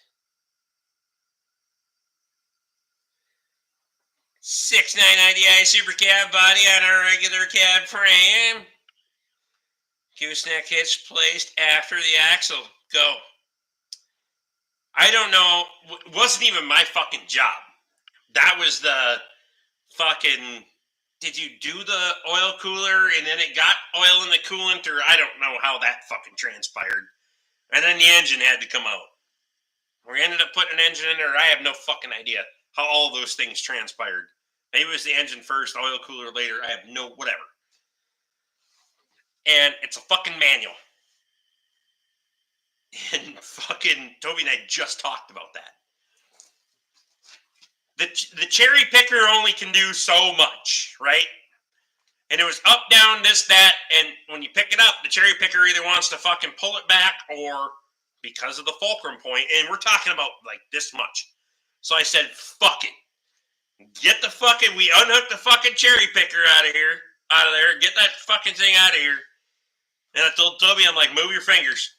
6.990i Super Cab body on a regular cab frame. Gooseneck hitch placed after the axle. Go. I don't know. It wasn't even my fucking job. That was the fucking... Did you do the oil cooler and then it got oil in the coolant, or I don't know how that fucking transpired. And then the engine had to come out. We ended up putting an engine in there. I have no fucking idea how all those things transpired. Maybe it was the engine first, oil cooler later. I have no whatever. And it's a fucking manual. And fucking Toby and I just talked about that. The cherry picker only can do so much, right? And it was up, down, this, that, and when you pick it up, the cherry picker either wants to fucking pull it back or because of the fulcrum point, and we're talking about like this much. So I said, fuck it. Get the fucking, we unhook the fucking cherry picker out of there, get that fucking thing out of here. And I told Toby, I'm like, move your fingers.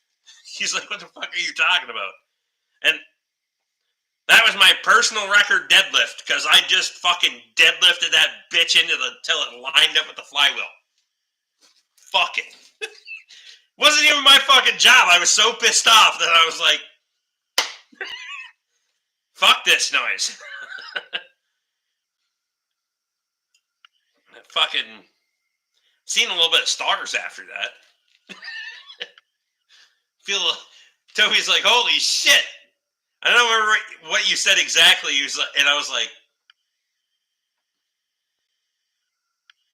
He's like, what the fuck are you talking about? And that was my personal record deadlift because I just fucking deadlifted that bitch into the till it lined up with the flywheel. Fuck it. Wasn't even my fucking job. I was so pissed off that I was like, fuck this noise. Fucking seen a little bit of stars after that. Toby's like, holy shit. I don't remember what you said exactly. He was like, and I was like,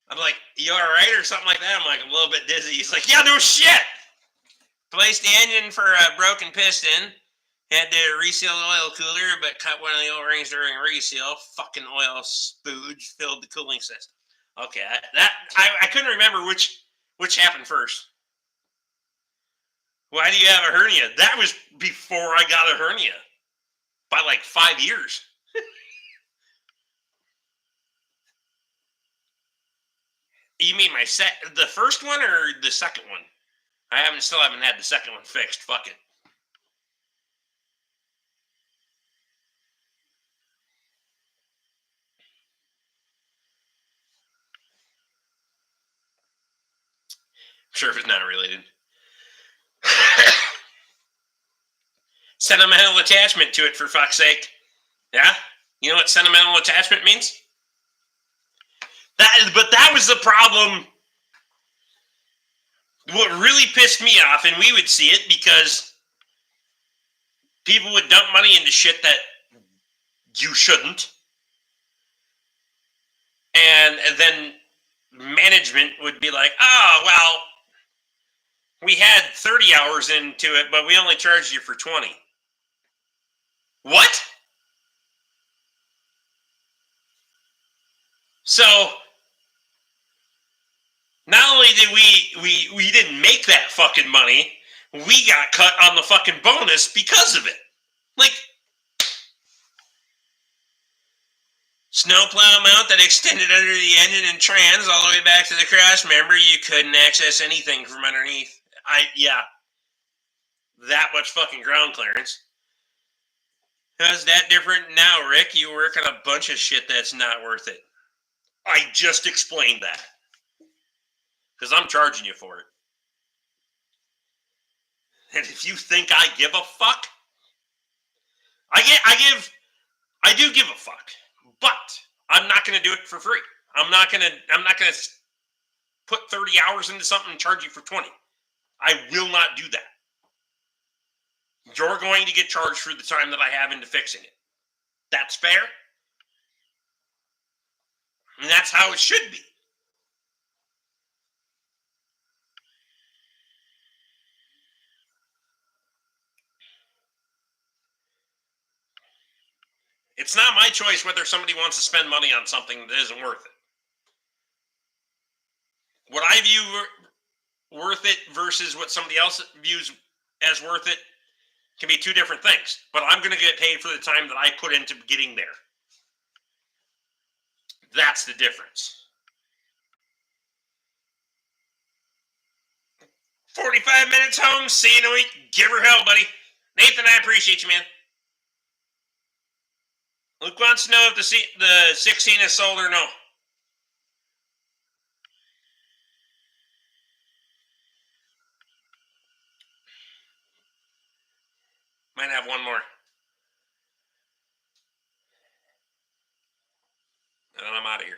I'm like, you all right or something like that? I'm like, I'm a little bit dizzy. He's like, yeah, no shit. Placed the engine for a broken piston. Had to reseal the oil cooler, but cut one of the O-rings during reseal. Fucking oil spooge filled the cooling system. Okay, I couldn't remember which happened first. Why do you have a hernia? That was before I got a hernia. By like 5 years. You mean the first one or the second one? I still haven't had the second one fixed. Fuck it. I'm sure if it's not related. Sentimental attachment to it, for fuck's sake. Yeah? You know what sentimental attachment means? But that was the problem. What really pissed me off, and we would see it because people would dump money into shit that you shouldn't. And then management would be like, oh, well, we had 30 hours into it, but we only charged you for 20. What? So not only did we didn't make that fucking money, we got cut on the fucking bonus because of it. Like, snowplow mount that extended under the engine and trans all the way back to the cross member. You couldn't access anything from underneath. Yeah. That much fucking ground clearance. How's that different now, Rick? You work on a bunch of shit that's not worth it. I just explained that. Because I'm charging you for it. And if you think I give a fuck, I do give a fuck. But I'm not going to do it for free. I'm not going to put 30 hours into something and charge you for 20. I will not do that. You're going to get charged for the time that I have into fixing it. That's fair. And that's how it should be. It's not my choice whether somebody wants to spend money on something that isn't worth it. What I view worth it versus what somebody else views as worth it can be two different things. But I'm going to get paid for the time that I put into getting there. That's the difference. 45 minutes home. See you in a week. Give her hell, buddy. Nathan, I appreciate you, man. Luke wants to know if the 16 is sold or no. Might have one more. And then I'm out of here.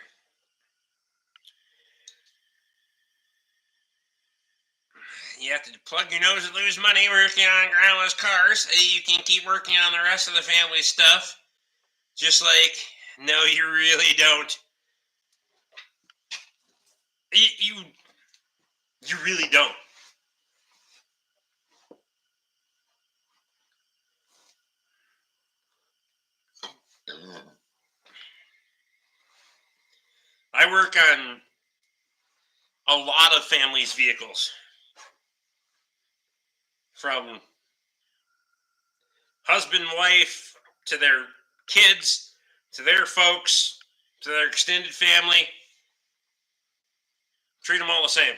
You have to plug your nose and lose money working on groundless cars so you can keep working on the rest of the family stuff. Just like, no, you really don't. You really don't. I work on a lot of families' vehicles, from husband, wife, to their kids, to their folks, to their extended family. Treat them all the same.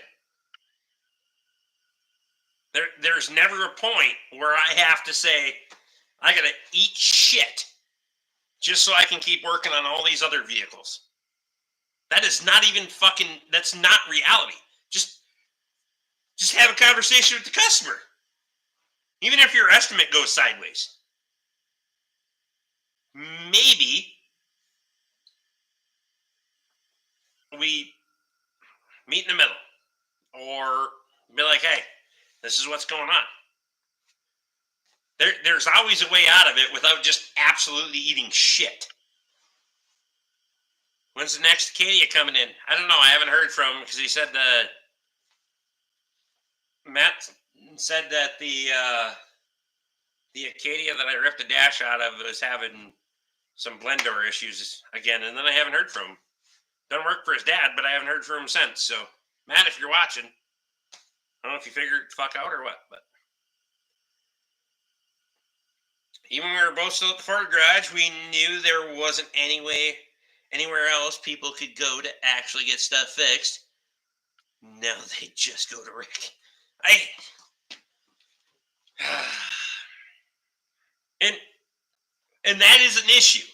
There's never a point where I have to say, I gotta eat shit just so I can keep working on all these other vehicles. That is not even fucking, that's not reality. Just have a conversation with the customer. Even if your estimate goes sideways. Maybe we meet in the middle. Or be like, hey, this is what's going on. There's always a way out of it without just absolutely eating shit. When's the next Acadia coming in? I don't know. I haven't heard from him because he said Matt said that the Acadia that I ripped the dash out of was having some blend door issues again, and then I haven't heard from him. Doesn't work for his dad, but I haven't heard from him since. So, Matt, if you're watching, I don't know if you figured the fuck out or what, but even when we were both still at the Ford garage, we knew there wasn't anywhere else people could go to actually get stuff fixed. Now they just go to Rick. And that is an issue.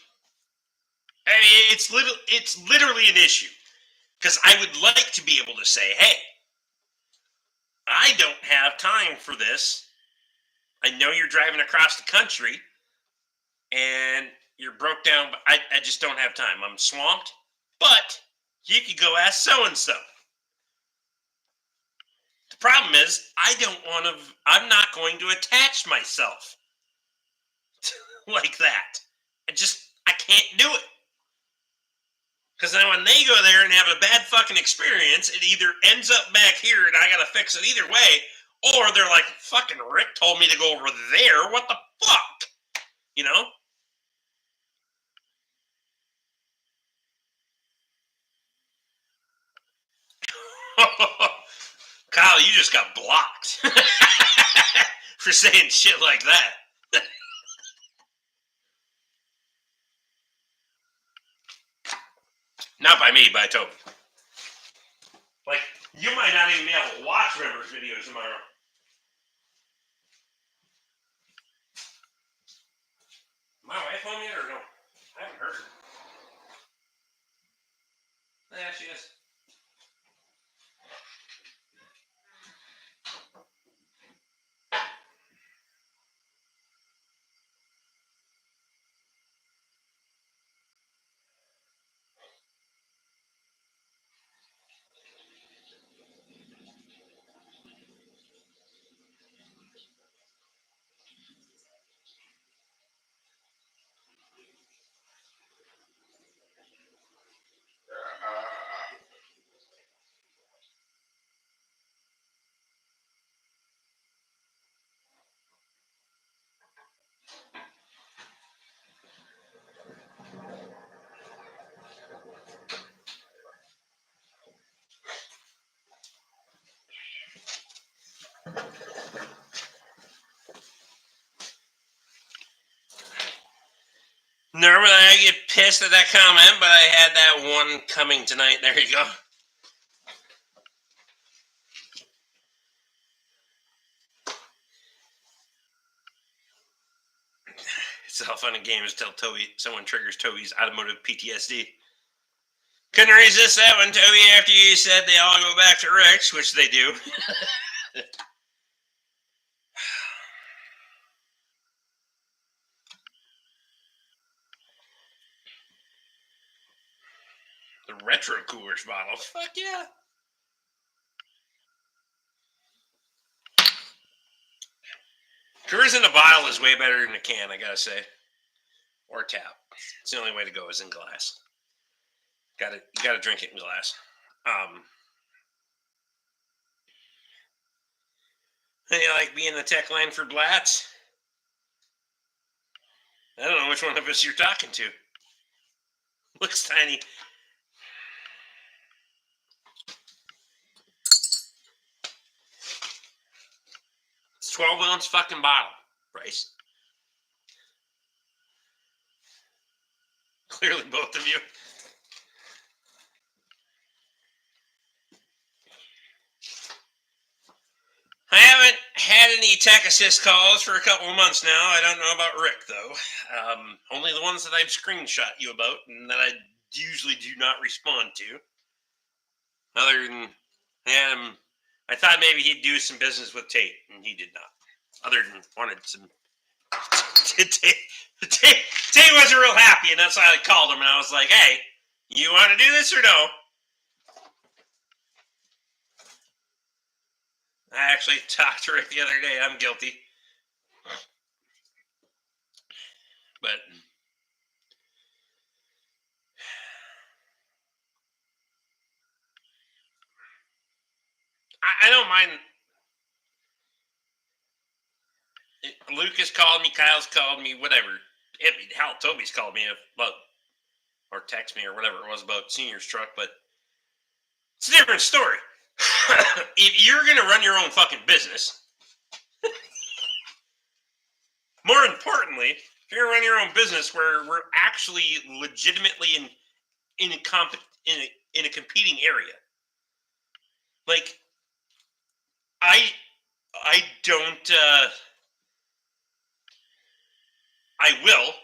I mean, it's literally an issue. Because I would like to be able to say, hey, I don't have time for this. I know you're driving across the country and you're broke down, but I just don't have time. I'm swamped, but you could go ask so-and-so. The problem is, I'm not going to attach myself like that. I can't do it. Because then when they go there and have a bad fucking experience, it either ends up back here and I gotta fix it either way, or they're like, fucking Rick told me to go over there. What the fuck? You know? Kyle, you just got blocked for saying shit like that. Not by me, by Toby. Like, you might not even be able to watch Rivers videos tomorrow. My wife home yet or no? I haven't heard. Yeah, she is. Normally I get pissed at that comment, but I had that one coming tonight. There you go. It's all fun and games until someone triggers Toby's automotive PTSD. Couldn't resist that one, Toby, after you said they all go back to Rick's, which they do. The Retro Coolers bottle. Fuck yeah. Coors in a bottle is way better than a can, I gotta say. Or tap. It's the only way to go is in glass. You gotta drink it in glass. You like being the tech line for Blatz? I don't know which one of us you're talking to. Looks tiny. 12-ounce fucking bottle, Bryce. Clearly, both of you. I haven't had any tech assist calls for a couple of months now. I don't know about Rick, though. Only the ones that I've screenshot you about and that I usually do not respond to. Other than him, I thought maybe he'd do some business with Tate, and he did not. Other than wanted some... Tate wasn't real happy, and that's why I called him, and I was like, hey, you want to do this or no? I actually talked to Rick the other day. I'm guilty. But I don't mind. Lucas called me, Kyle's called me, whatever. Hell, Toby's called me about, or text me or whatever it was about Senior's truck, but it's a different story. If you're going to run your own fucking business, more importantly, if you're going to run your own business where we're actually legitimately in a competing area, like I don't. I will,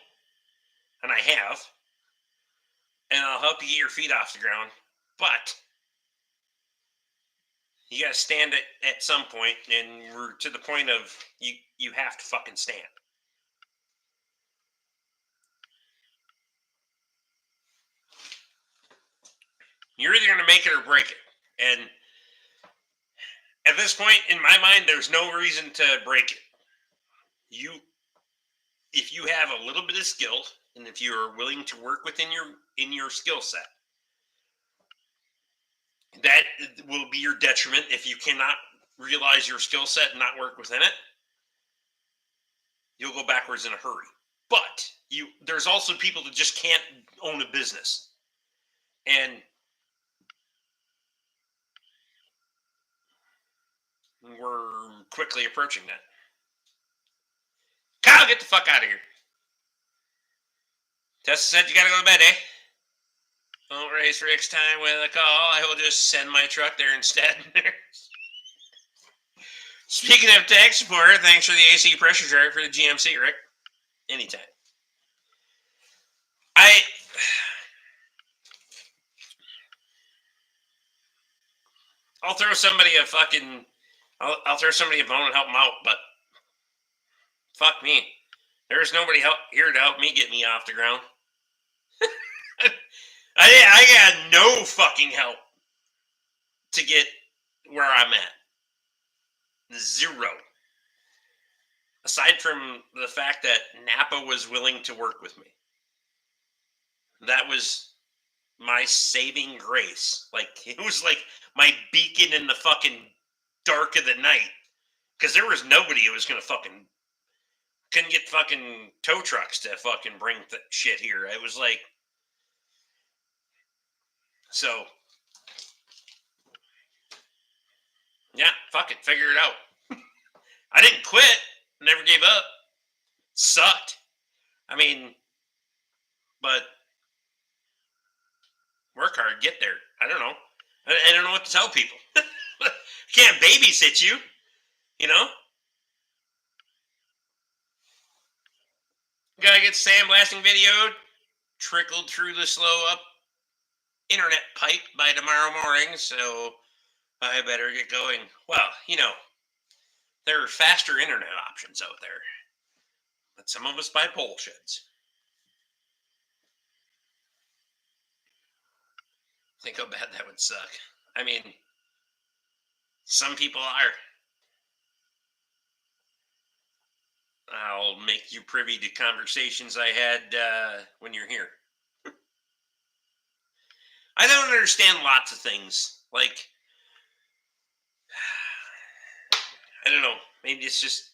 and I have, and I'll help you get your feet off the ground. But you got to stand at some point, and we're to the point of you have to fucking stand. You're either going to make it or break it. And at this point, in my mind, there's no reason to break it. If you have a little bit of skill, and if you are willing to work within your skill set, that will be your detriment if you cannot realize your skill set and not work within it. You'll go backwards in a hurry. But there's also people that just can't own a business. And we're quickly approaching that. Kyle, get the fuck out of here. Tessa said you gotta go to bed, eh? Don't raise Rick's time with a call. I will just send my truck there instead. Speaking of tech support, thanks for the AC pressure dryer for the GMC, Rick. Anytime. I'll throw somebody a fucking... I'll throw somebody a bone and help them out, but fuck me. There's nobody here to help me get me off the ground. I got no fucking help to get where I'm at. Zero. Aside from the fact that Napa was willing to work with me. That was my saving grace. Like, it was like my beacon in the fucking dark of the night. Because there was nobody who was going to fucking... Couldn't get fucking tow trucks to fucking bring shit here. It was like... So... Yeah, fuck it. Figure it out. I didn't quit. Never gave up. Sucked. I mean... But... Work hard. Get there. I don't know. I don't know what to tell people. Can't babysit you. You know? Gotta get sandblasting video trickled through the slow up internet pipe by tomorrow morning, so I better get going. Well, you know, there are faster internet options out there. But some of us buy pole sheds. Think how bad that would suck. I mean, some people are. I'll make you privy to conversations I had when you're here. I don't understand lots of things. Like, I don't know. Maybe it's just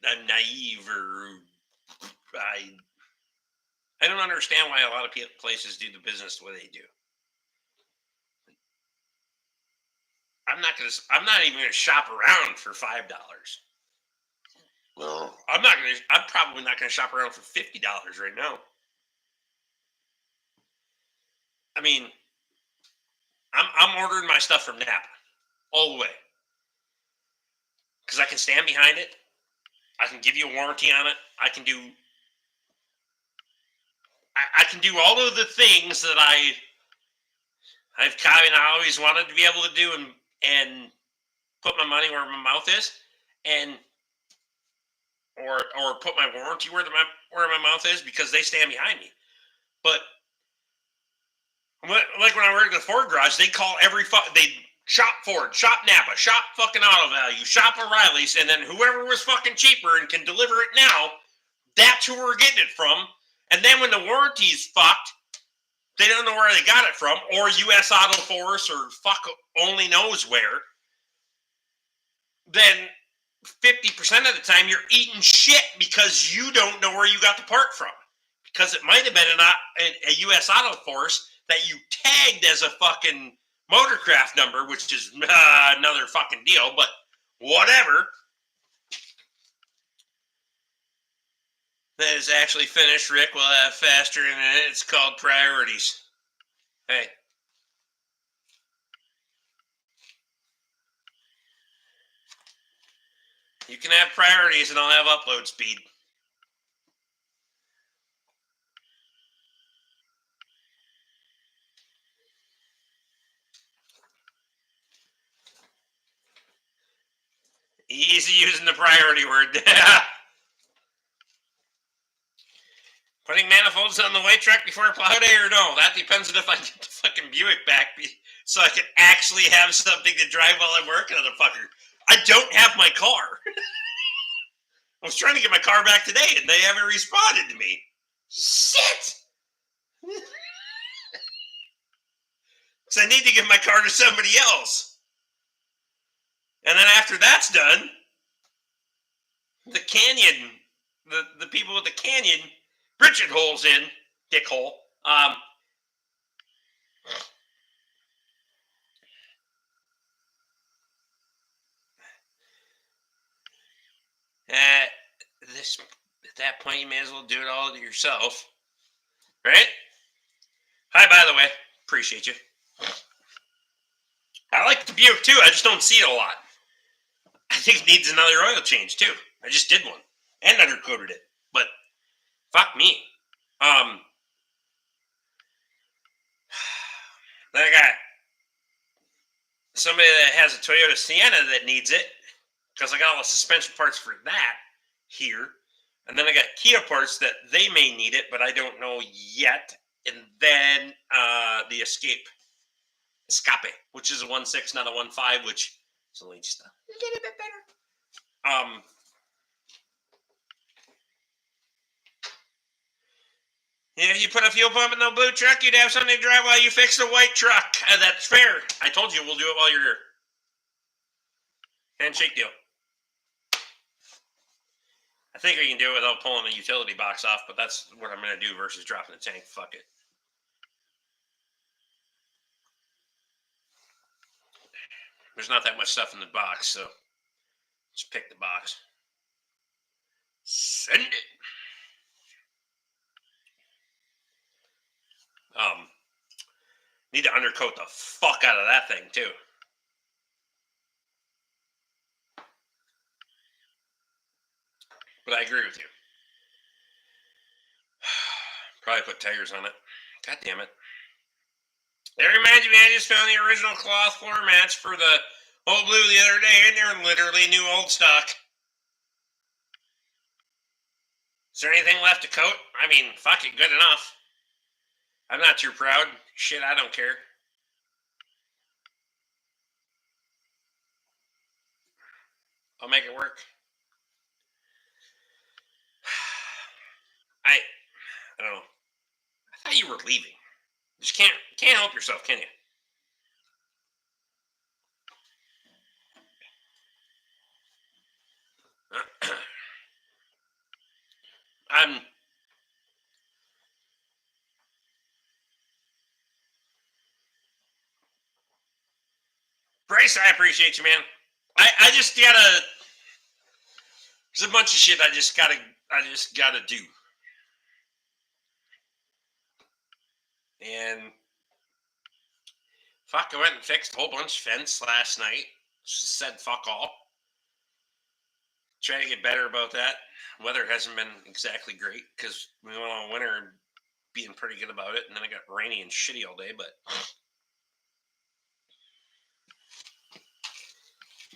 I'm naive, or I don't understand why a lot of places do the business the way they do. I'm not even gonna shop around for $5. Well, I'm probably not gonna shop around for $50 right now. I mean, I'm ordering my stuff from Napa all the way because I can stand behind it. I can give you a warranty on it. I can do all of the things that I've kind of always wanted to be able to do, and put my money where my mouth is, and or put my warranty where my mouth is, because they stand behind me. But like when I worked at the Ford garage, they call they shop Ford, shop Napa, shop fucking Auto Value, shop O'Reilly's, and then whoever was fucking cheaper and can deliver it now, that's who we're getting it from. And then when the warranty's fucked, they don't know where they got it from, or U.S. Auto Force, or fuck only knows where. Then 50% of the time you're eating shit because you don't know where you got the part from. Because it might have been a U.S. Auto Force that you tagged as a fucking Motorcraft number, which is another fucking deal, but whatever. That is actually finished, Rick. We'll have faster in it. It's called priorities. Hey. You can have priorities and I'll have upload speed. Easy using the priority word. Putting manifolds on the white truck before plow day, or no? That depends on if I get the fucking Buick back so I can actually have something to drive while I'm working on the fucker. I don't have my car. I was trying to get my car back today and they haven't responded to me. Shit! So I need to give my car to somebody else. And then after that's done, the Canyon, the people with the Canyon, Richard holes in, dickhole. At that point, you may as well do it all yourself, right? Hi, by the way, appreciate you. I like the Buick too. I just don't see it a lot. I think it needs another oil change too. I just did one and undercoated it, but fuck me. Then I got somebody that has a Toyota Sienna that needs it, because I got all the suspension parts for that here. And then I got Kia parts that they may need it, but I don't know yet. And then the Escape, which is a 1.6, not a 1.5, which is only just a little bit better. If you put a fuel pump in the blue truck, you'd have something to drive while you fix the white truck. That's fair. I told you we'll do it while you're here. Handshake deal. I think I can do it without pulling the utility box off, but that's what I'm going to do versus dropping the tank. Fuck it. There's not that much stuff in the box, so just pick the box. Send it. Need to undercoat the fuck out of that thing too. But I agree with you. Probably put tires on it. God damn it. That reminds me, I just found the original cloth floor mats for the Old Blue the other day, and they're literally new old stock. Is there anything left to coat? I mean, fuck it, good enough. I'm not too proud. Shit, I don't care. I'll make it work. I don't know. I thought you were leaving. You just can't help yourself, can you? Bryce, I appreciate you, man. I just gotta There's a bunch of shit I just gotta do. And fuck, I went and fixed a whole bunch of fence last night. Just said fuck all. Trying to get better about that. Weather hasn't been exactly great because we went on winter and being pretty good about it, and then it got rainy and shitty all day. But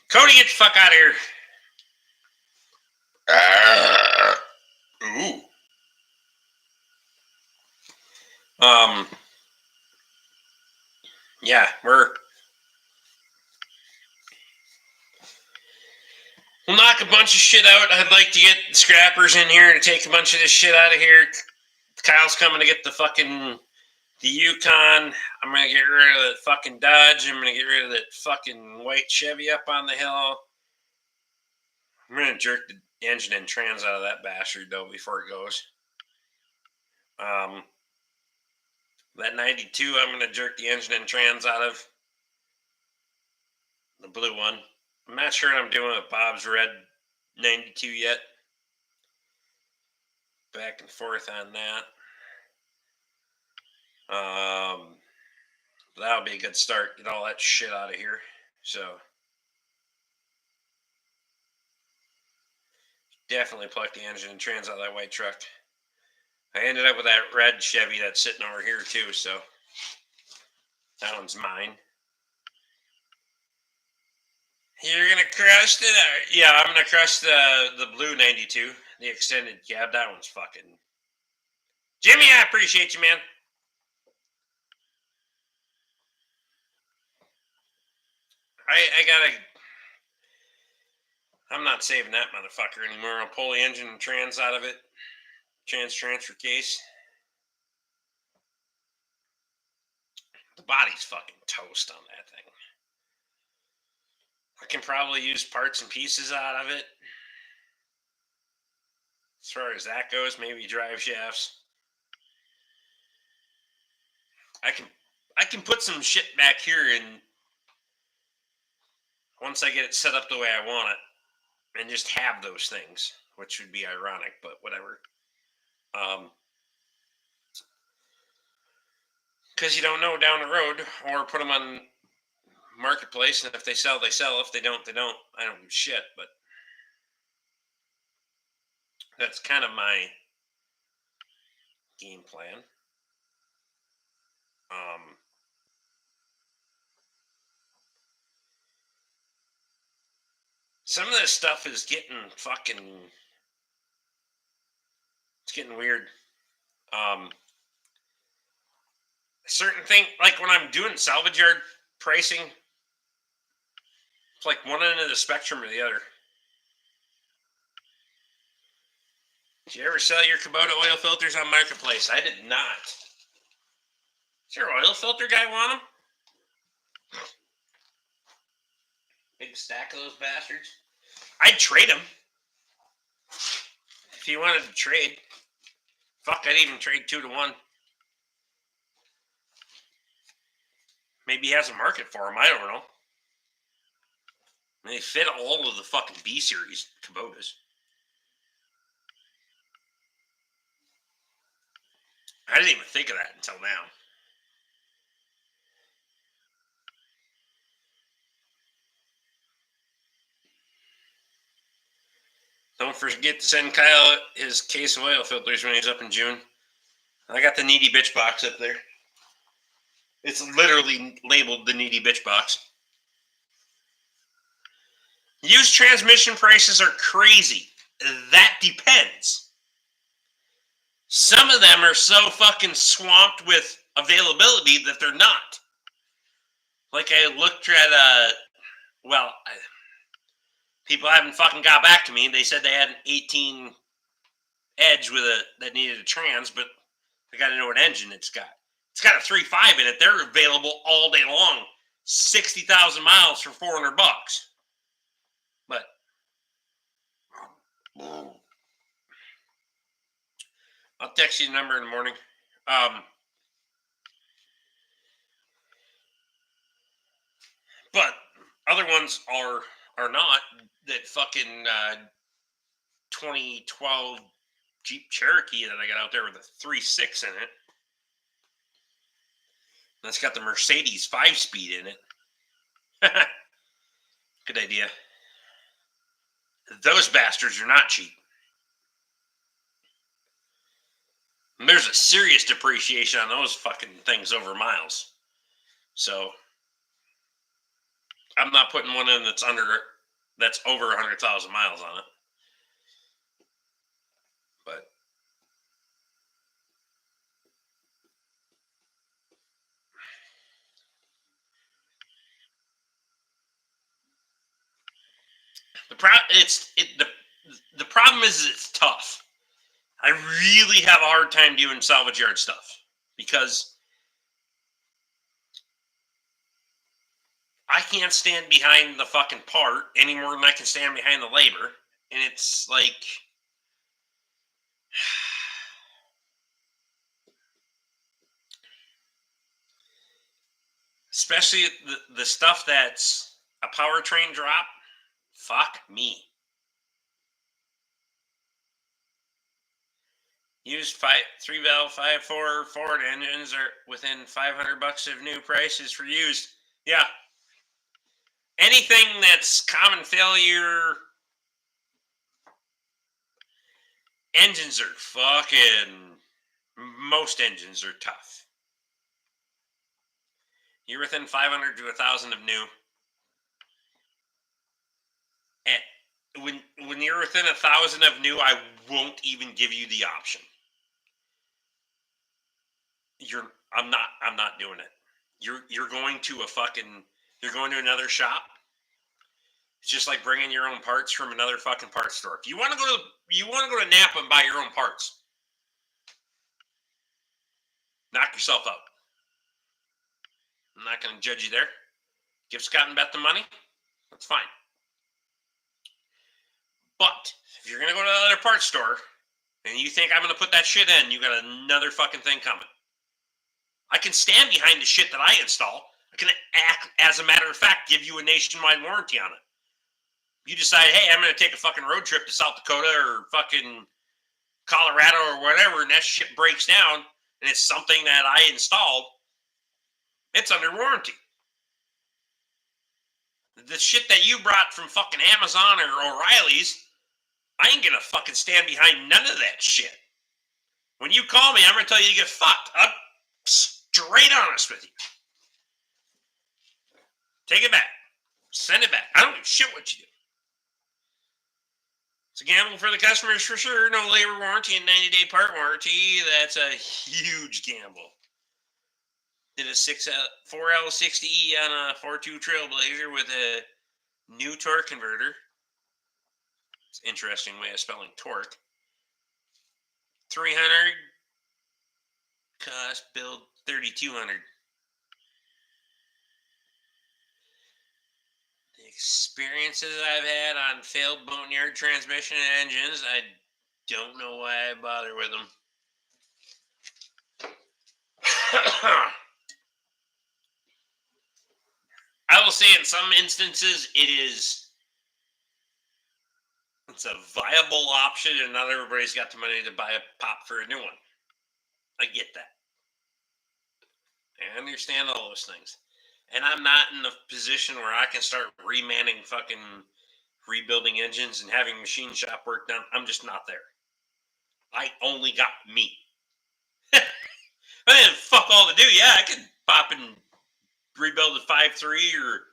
Cody, get the fuck out of here. Ooh. Yeah, we'll knock a bunch of shit out. I'd like to get the scrappers in here to take a bunch of this shit out of here. Kyle's coming to get the Yukon. I'm gonna get rid of that fucking Dodge. I'm gonna get rid of that fucking white Chevy up on the hill. I'm gonna jerk the engine and trans out of that bastard though before it goes. That 92, I'm gonna jerk the engine and trans out of. The blue one. I'm not sure what I'm doing with Bob's red 92 yet. Back and forth on that. That'll be a good start. Get all that shit out of here. So definitely pluck the engine and trans out of that white truck. I ended up with that red Chevy that's sitting over here too, so that one's mine. You're gonna crush it? Yeah, I'm gonna crush the blue 92, the extended cab. That one's fucking. Jimmy, I appreciate you, man. I gotta. I'm not saving that motherfucker anymore. I'll pull the engine and trans out of it. Transfer case. The body's fucking toast on that thing. I can probably use parts and pieces out of it. As far as that goes, maybe drive shafts. I can put some shit back here, and once I get it set up the way I want it, and just have those things, which would be ironic, but whatever. Because you don't know down the road, or put them on marketplace, and if they sell, they sell. If they don't, they don't. I don't give shit, but that's kind of my game plan. Some of this stuff is getting fucking. It's getting weird. Certain thing, like when I'm doing salvage yard pricing, it's like one end of the spectrum or the other. Did you ever sell your Kubota oil filters on Marketplace? I did not. Does your oil filter guy want them? Big stack of those bastards. I'd trade them. If you wanted to trade. Fuck, I'd even trade 2 to 1. Maybe he has a market for them. I don't know. They fit all of the fucking B series Kubotas. I didn't even think of that until now. Don't forget to send Kyle his case of oil filters when he's up in June. I got the Needy Bitch box up there. It's literally labeled the Needy Bitch box. Used transmission prices are crazy. That depends. Some of them are so fucking swamped with availability that they're not. Like I looked at people haven't fucking got back to me. They said they had an 18 Edge with that needed a trans, but I got to know what engine it's got. It's got a 3.5 in it. They're available all day long. 60,000 miles for $400. But I'll text you the number in the morning. But other ones are not that fucking 2012 Jeep Cherokee that I got out there with a 3.6 in it. That's got the Mercedes 5-speed in it. Good idea. Those bastards are not cheap. And there's a serious depreciation on those fucking things over miles. So I'm not putting one in that's over 100,000 miles on it. But the problem is it's tough. I really have a hard time doing salvage yard stuff because I can't stand behind the fucking part any more than I can stand behind the labor. And it's like, especially the stuff that's a powertrain drop, fuck me. Used 3-valve 5.4 Ford engines are within $500 of new prices for used. Yeah. Anything that's common failure, engines are fucking, most engines are tough. You're within 500 to 1,000 of new. And when you're within 1,000 of new, I won't even give you the option. I'm not doing it. You're going to you're going to another shop. It's just like bringing your own parts from another fucking parts store. If you want to go to Napa and buy your own parts, knock yourself out. I'm not going to judge you there. Give Scott and Beth the money. That's fine. But if you're going to go to another parts store and you think I'm going to put that shit in, you got another fucking thing coming. I can stand behind the shit that I install. I can act, as a matter of fact, give you a nationwide warranty on it. You decide, hey, I'm going to take a fucking road trip to South Dakota or fucking Colorado or whatever, and that shit breaks down, and it's something that I installed, it's under warranty. The shit that you brought from fucking Amazon or O'Reilly's, I ain't going to fucking stand behind none of that shit. When you call me, I'm going to tell you get fucked. I'm straight honest with you. Take it back. Send it back. I don't give a shit what you do. It's a gamble for the customers for sure. No labor warranty and 90-day part warranty. That's a huge gamble. Did a 4L60E on a 4.2 Trailblazer with a new torque converter. It's an interesting way of spelling torque. 300 cost build 3,200. The experiences I've had on failed boneyard transmission engines, I don't know why I bother with them. I will say in some instances it's a viable option and not everybody's got the money to buy a pop for a new one. I get that. I understand all those things. And I'm not in the position where I can start remanning fucking rebuilding engines and having machine shop work done. I'm just not there. I only got me. I didn't fuck all to do. Yeah, I could pop and rebuild a 5.3 or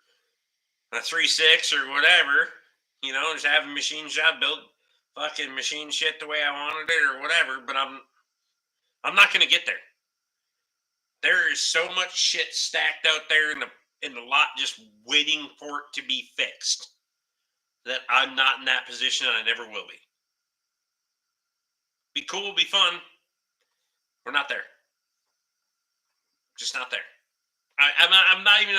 a 3.6 or whatever. You know, just have a machine shop build fucking machine shit the way I wanted it or whatever. But I'm not going to get there. There is so much shit stacked out there in the lot just waiting for it to be fixed that I'm not in that position and I never will be. Be cool, be fun. We're not there. Just not there. I'm not even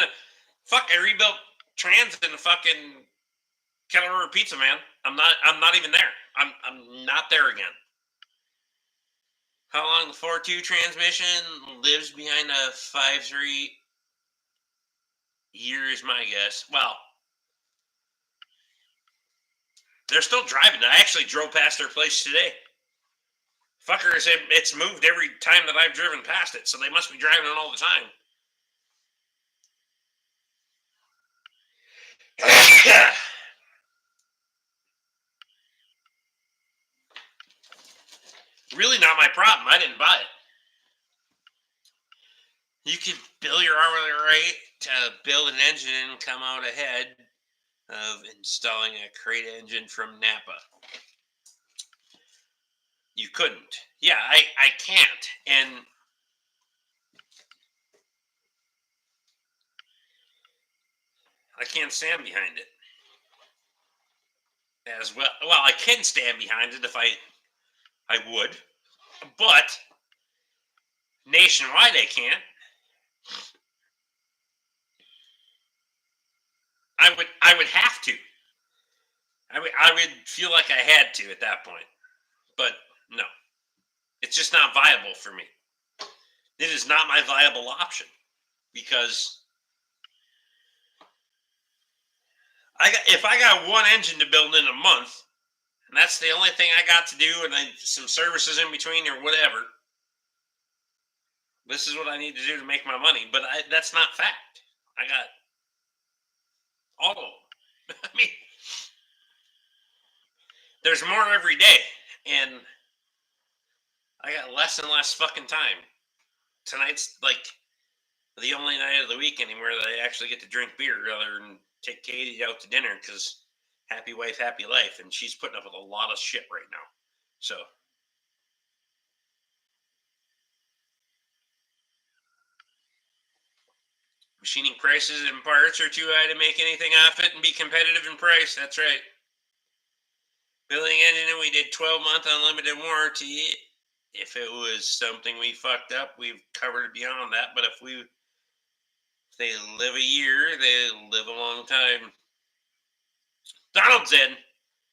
I rebuilt trans in the fucking Kettle River Pizza, man. I'm not even there. I'm not there again. How long the 4.2 transmission lives behind a 5.3 year is my guess. Well, They're still driving. I actually drove past their place today. Fuckers, it's moved every time that I've driven past it, so they must be driving it all the time. Really not my problem. I didn't buy it. You could bill your hourly rate to build an engine and come out ahead of installing a crate engine from Napa. You couldn't. Yeah, I can't. And I can't stand behind it as well. Well, I can stand behind it if I would, but nationwide I can't. I would have to. I would feel like I had to at that point. But no. It's just not viable for me. It is not my viable option because if I got one engine to build in a month, and that's the only thing I got to do, and then some services in between or whatever, this is what I need to do to make my money. But that's not fact. I got all of them. I mean, there's more every day, and I got less and less fucking time. Tonight's like the only night of the week anymore that I actually get to drink beer rather than take Katie out to dinner because happy wife, happy life, and she's putting up with a lot of shit right now. So machining prices and parts are too high to make anything off it and be competitive in price. That's right. Building engine, we did 12-month unlimited warranty. If it was something we fucked up, we've covered beyond that. But if they live a year, they live a long time. Donald's in.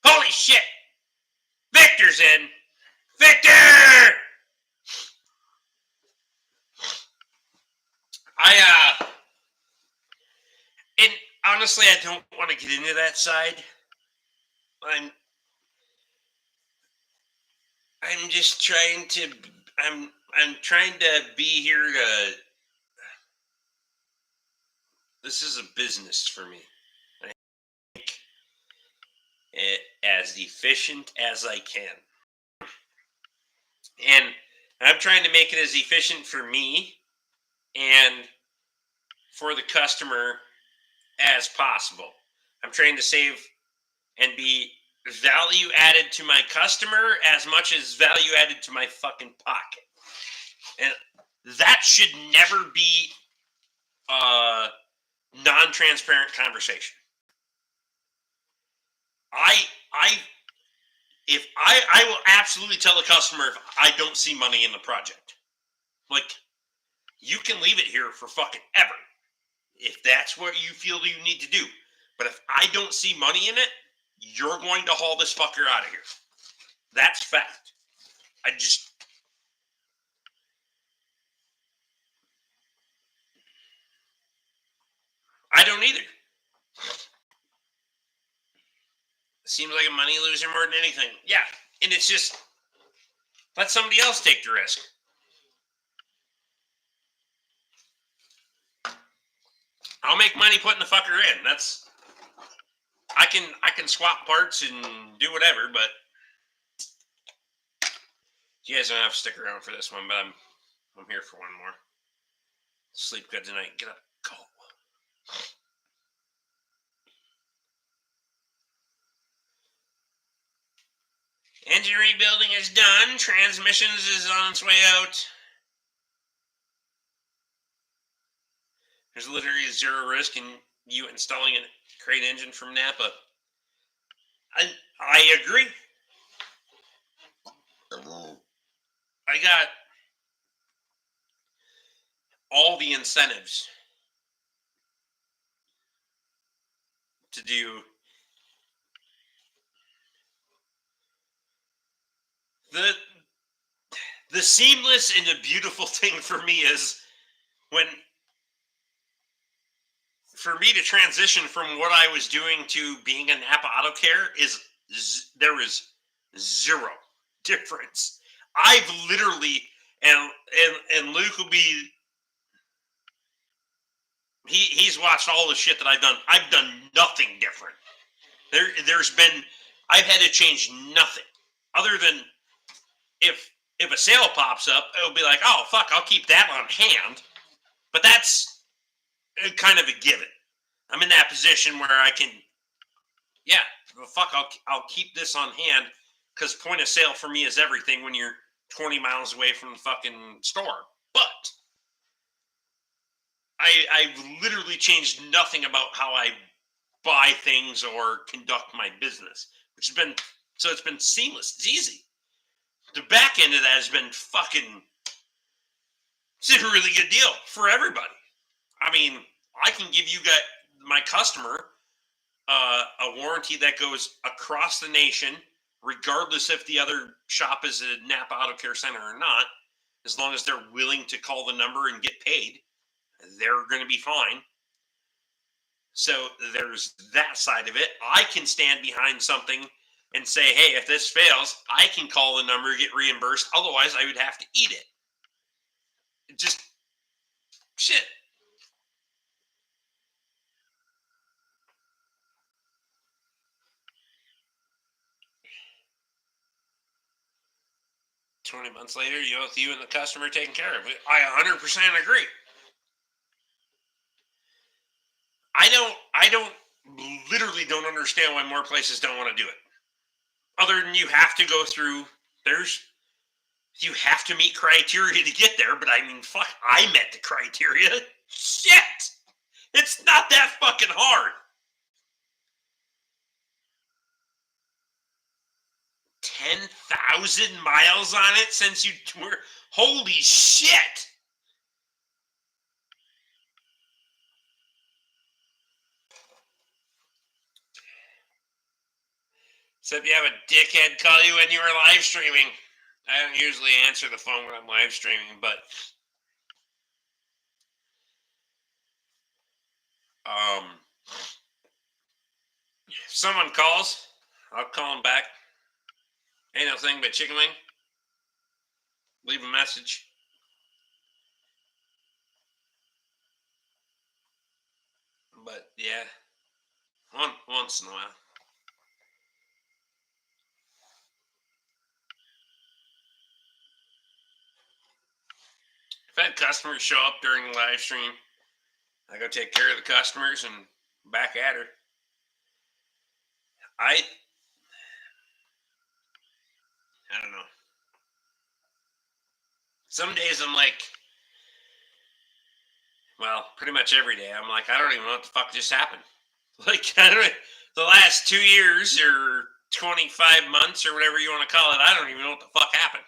Holy shit! Victor's in. Victor! And honestly, I don't want to get into that side. I'm just trying to. I'm trying to be here to. This is a business for me. I make it as efficient as I can. And I'm trying to make it as efficient for me and for the customer as possible. I'm trying to save and be value added to my customer as much as value added to my fucking pocket. And that should never be a non-transparent conversation. I will absolutely tell a customer if I don't see money in the project. Like, you can leave it here for fucking ever if that's what you feel you need to do. But if I don't see money in it, you're going to haul this fucker out of here. That's fact. I don't either. Seems like a money loser more than anything. Yeah, and it's just let somebody else take the risk. I'll make money putting the fucker in. I can swap parts and do whatever, but you guys don't have to stick around for this one. But I'm here for one more. Sleep good tonight. Get up, go. Engine rebuilding is done. Transmissions is on its way out. There's literally zero risk in you installing a crate engine from Napa. I agree. I got all the incentives to do the seamless and the beautiful thing for me is for me to transition from what I was doing to being a Napa Auto Care is there is zero difference. I've literally and Luke will be he's watched all the shit that I've done. I've done nothing different. There's been I've had to change nothing other than if a sale pops up, it'll be like, oh fuck, I'll keep that on hand. But that's kind of a given. I'm in that position where I can, yeah, well, fuck, I'll keep this on hand because point of sale for me is everything when you're 20 miles away from the fucking store. But I've literally changed nothing about how I buy things or conduct my business, which has been so it's been seamless. It's easy. The back end of that has been fucking. It's a really good deal for everybody. I mean, I can give you guys my customer a warranty that goes across the nation, regardless if the other shop is a Napa Auto Care Center or not. As long as they're willing to call the number and get paid, they're going to be fine. So there's that side of it. I can stand behind something and say, hey, if this fails, I can call the number, get reimbursed. Otherwise, I would have to eat it. Just shit. $20 months later, you and the customer taken care of it. I 100% agree. I literally don't understand why more places don't want to do it. Other than you have to go through, you have to meet criteria to get there, but I mean, fuck, I met the criteria. Shit! It's not that fucking hard. 10,000 miles on it since you were. Holy shit! Except you have a dickhead call you when you were live streaming. I don't usually answer the phone when I'm live streaming, but if someone calls, I'll call them back. Ain't no thing but chicken wing. Leave a message. But yeah, once in a while. If I had customers show up during the live stream, I go take care of the customers and back at her. I don't know. Some days I'm like, well, pretty much every day I'm like, I don't even know what the fuck just happened. Like, I don't. The last 2 years or 25 months or whatever you want to call it, I don't even know what the fuck happened.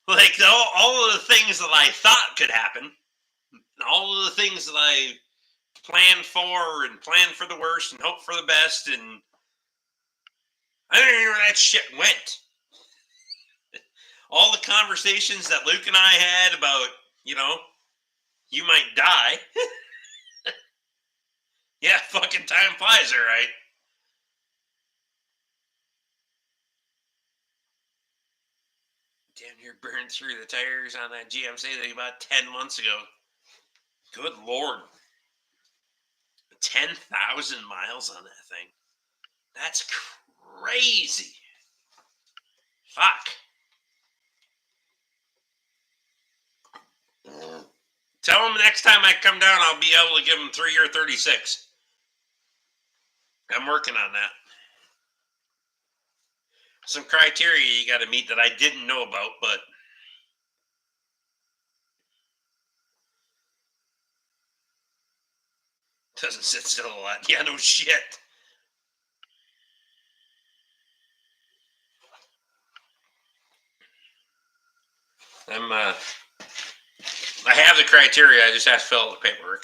Like all of the things that I thought could happen, all of the things that I planned for and planned for the worst and hope for the best, and I don't even know where that shit went. All the conversations that Luke and I had about, you might die. Yeah, fucking time flies, all right. Damn near burned through the tires on that GMC that about 10 months ago. Good Lord. 10,000 miles on that thing. That's crazy. Fuck. Tell them next time I come down, I'll be able to give them 3 or 36. I'm working on that. Some criteria you got to meet that I didn't know about, but doesn't sit still a lot. Yeah, no shit. I have the criteria. I just have to fill out the paperwork.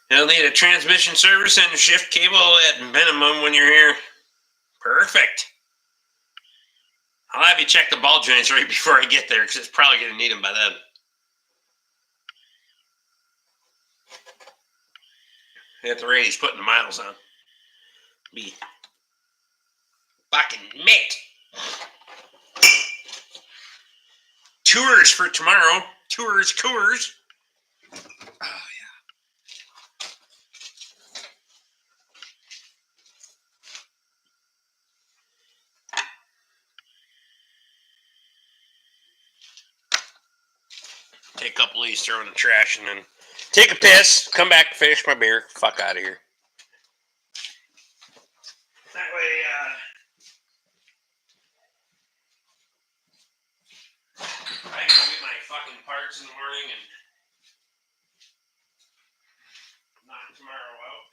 You'll need a transmission service and a shift cable at minimum when you're here. Perfect. I'll have you check the ball joints right before I get there, because it's probably going to need them by then. At the rate he's putting the miles on. Be fucking mitt. Tours for tomorrow. Tours, Coors. Oh, yeah. Take a couple of these, throw in the trash, and then take a piss, come back, finish my beer, fuck out of here. That way, I can go get my fucking parts in the morning and knock tomorrow out.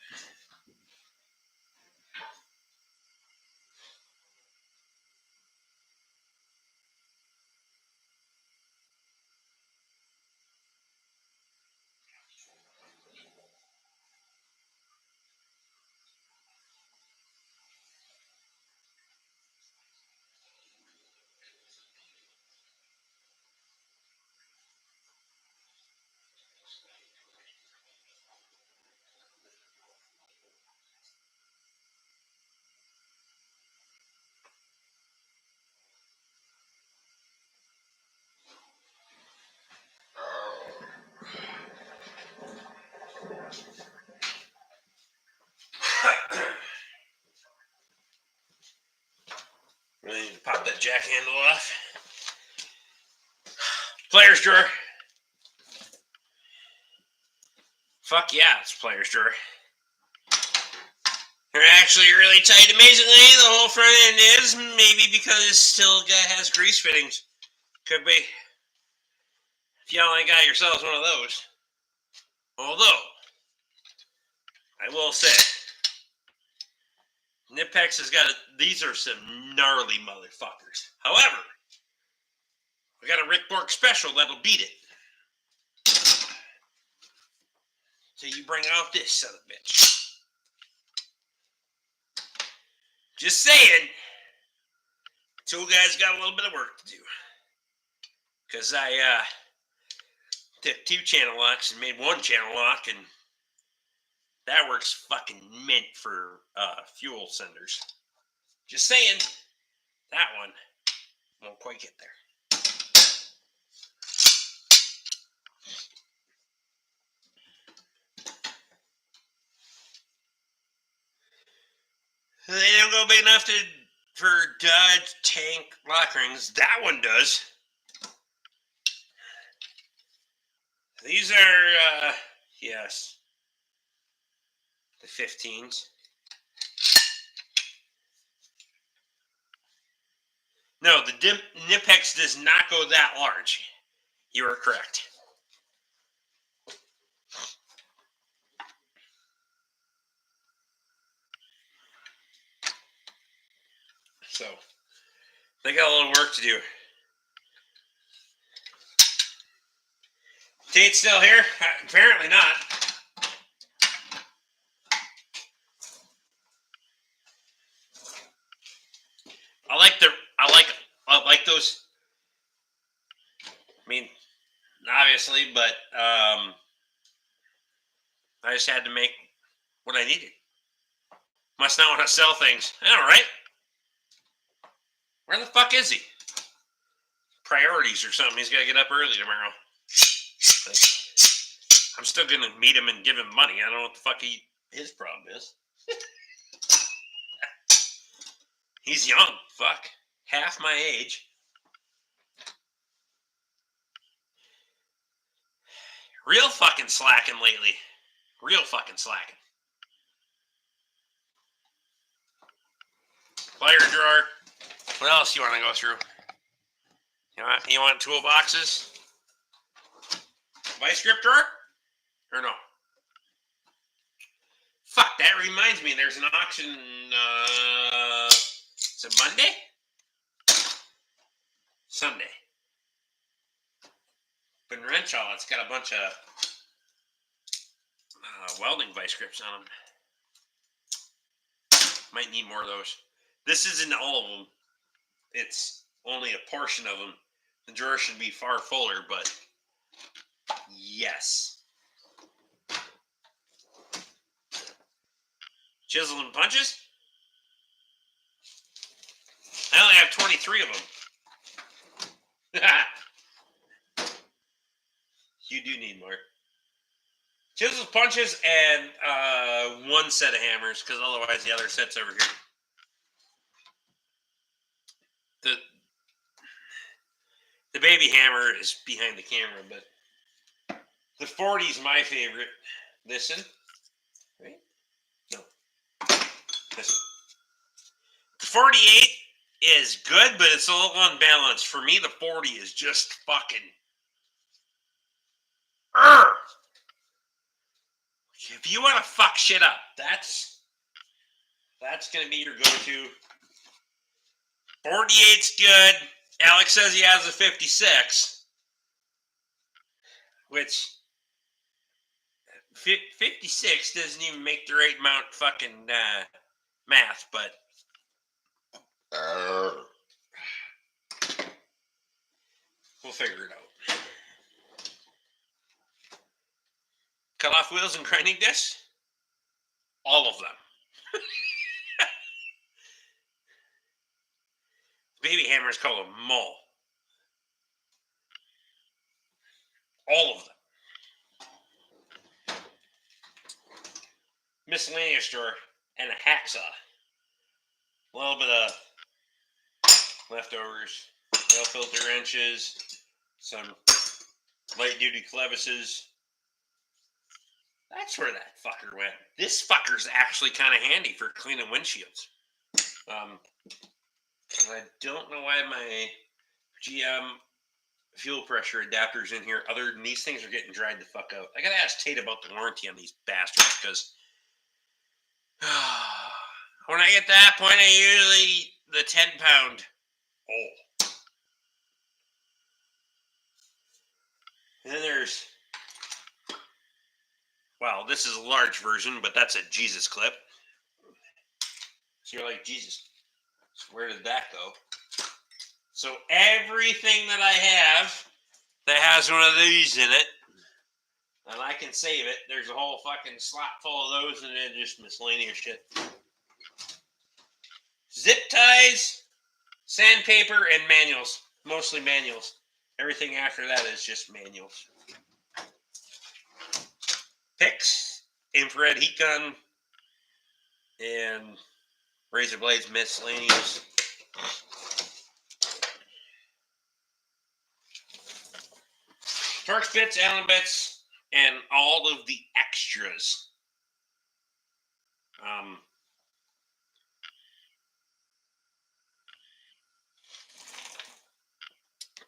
Really need to pop that jack handle off. Player's drawer. Fuck yeah, it's player's drawer. They're actually really tight. Amazingly, the whole front end is. Maybe because it still has grease fittings. Could be. If y'all ain't got yourselves one of those. Although, I will say, Knipex has got these are some gnarly motherfuckers. However, we got a Rick Bork special that'll beat it. So you bring out this son of a bitch. Just saying, two guys got a little bit of work to do. Because I took 2 channel locks and made 1 channel lock, and that works fucking mint for fuel senders. Just saying, that one won't quite get there. They don't go big enough for Dodge tank lock rings. That one does. These are, yes, the 15s. No, the Knipex does not go that large. You are correct. So, they got a little work to do. Tate's still here? Apparently not. I like those. I mean, obviously, but I just had to make what I needed. Must not want to sell things. All right. Where the fuck is he? Priorities or something. He's got to get up early tomorrow. Like, I'm still going to meet him and give him money. I don't know what the fuck his problem is. He's young. Fuck. Half my age. Real fucking slacking lately. Real fucking slacking. Player drawer. What else you want to go through? You want toolboxes? Vice grip drawer? Or no? Fuck, that reminds me. There's an auction, is it Monday? Sunday. But in Renshaw, it's got a bunch of welding vice grips on them. Might need more of those. This isn't all of them. It's only a portion of them. The drawer should be far fuller, but yes. Chisel and punches? I only have 23 of them. You do need more. Chisels, punches, and one set of hammers, because otherwise the other set's over here. The baby hammer is behind the camera, but the 40 is my favorite. This one, right? No, this one. The 48 is good, but it's a little unbalanced. For me, the 40 is just fucking. If you want to fuck shit up, that's gonna be your go-to. 48's good. Alex says he has a 56, which 56 doesn't even make the right amount fucking math, but we'll figure it out. Cut off wheels and grinding discs? All of them. Baby hammers call them mull. All of them. Miscellaneous drawer and a hacksaw. A little bit of leftovers. Oil filter wrenches. Some light duty clevises. That's where that fucker went. This fucker's actually kind of handy for cleaning windshields. I don't know why my GM fuel pressure adapter's in here. Other than these things are getting dried the fuck out. I gotta ask Tate about the warranty on these bastards, because when I get to that point, I usually the 10-pound. Oh. And then there's, well, this is a large version, but that's a Jesus clip. So you're like, Jesus, where did that go? So everything that I have that has one of these in it, and I can save it, there's a whole fucking slot full of those, and then just miscellaneous shit. Zip ties, sandpaper, and manuals. Mostly manuals. Everything after that is just manuals. Picks, infrared heat gun, and razor blades, miscellaneous. Torx bits, Allen bits, and all of the extras.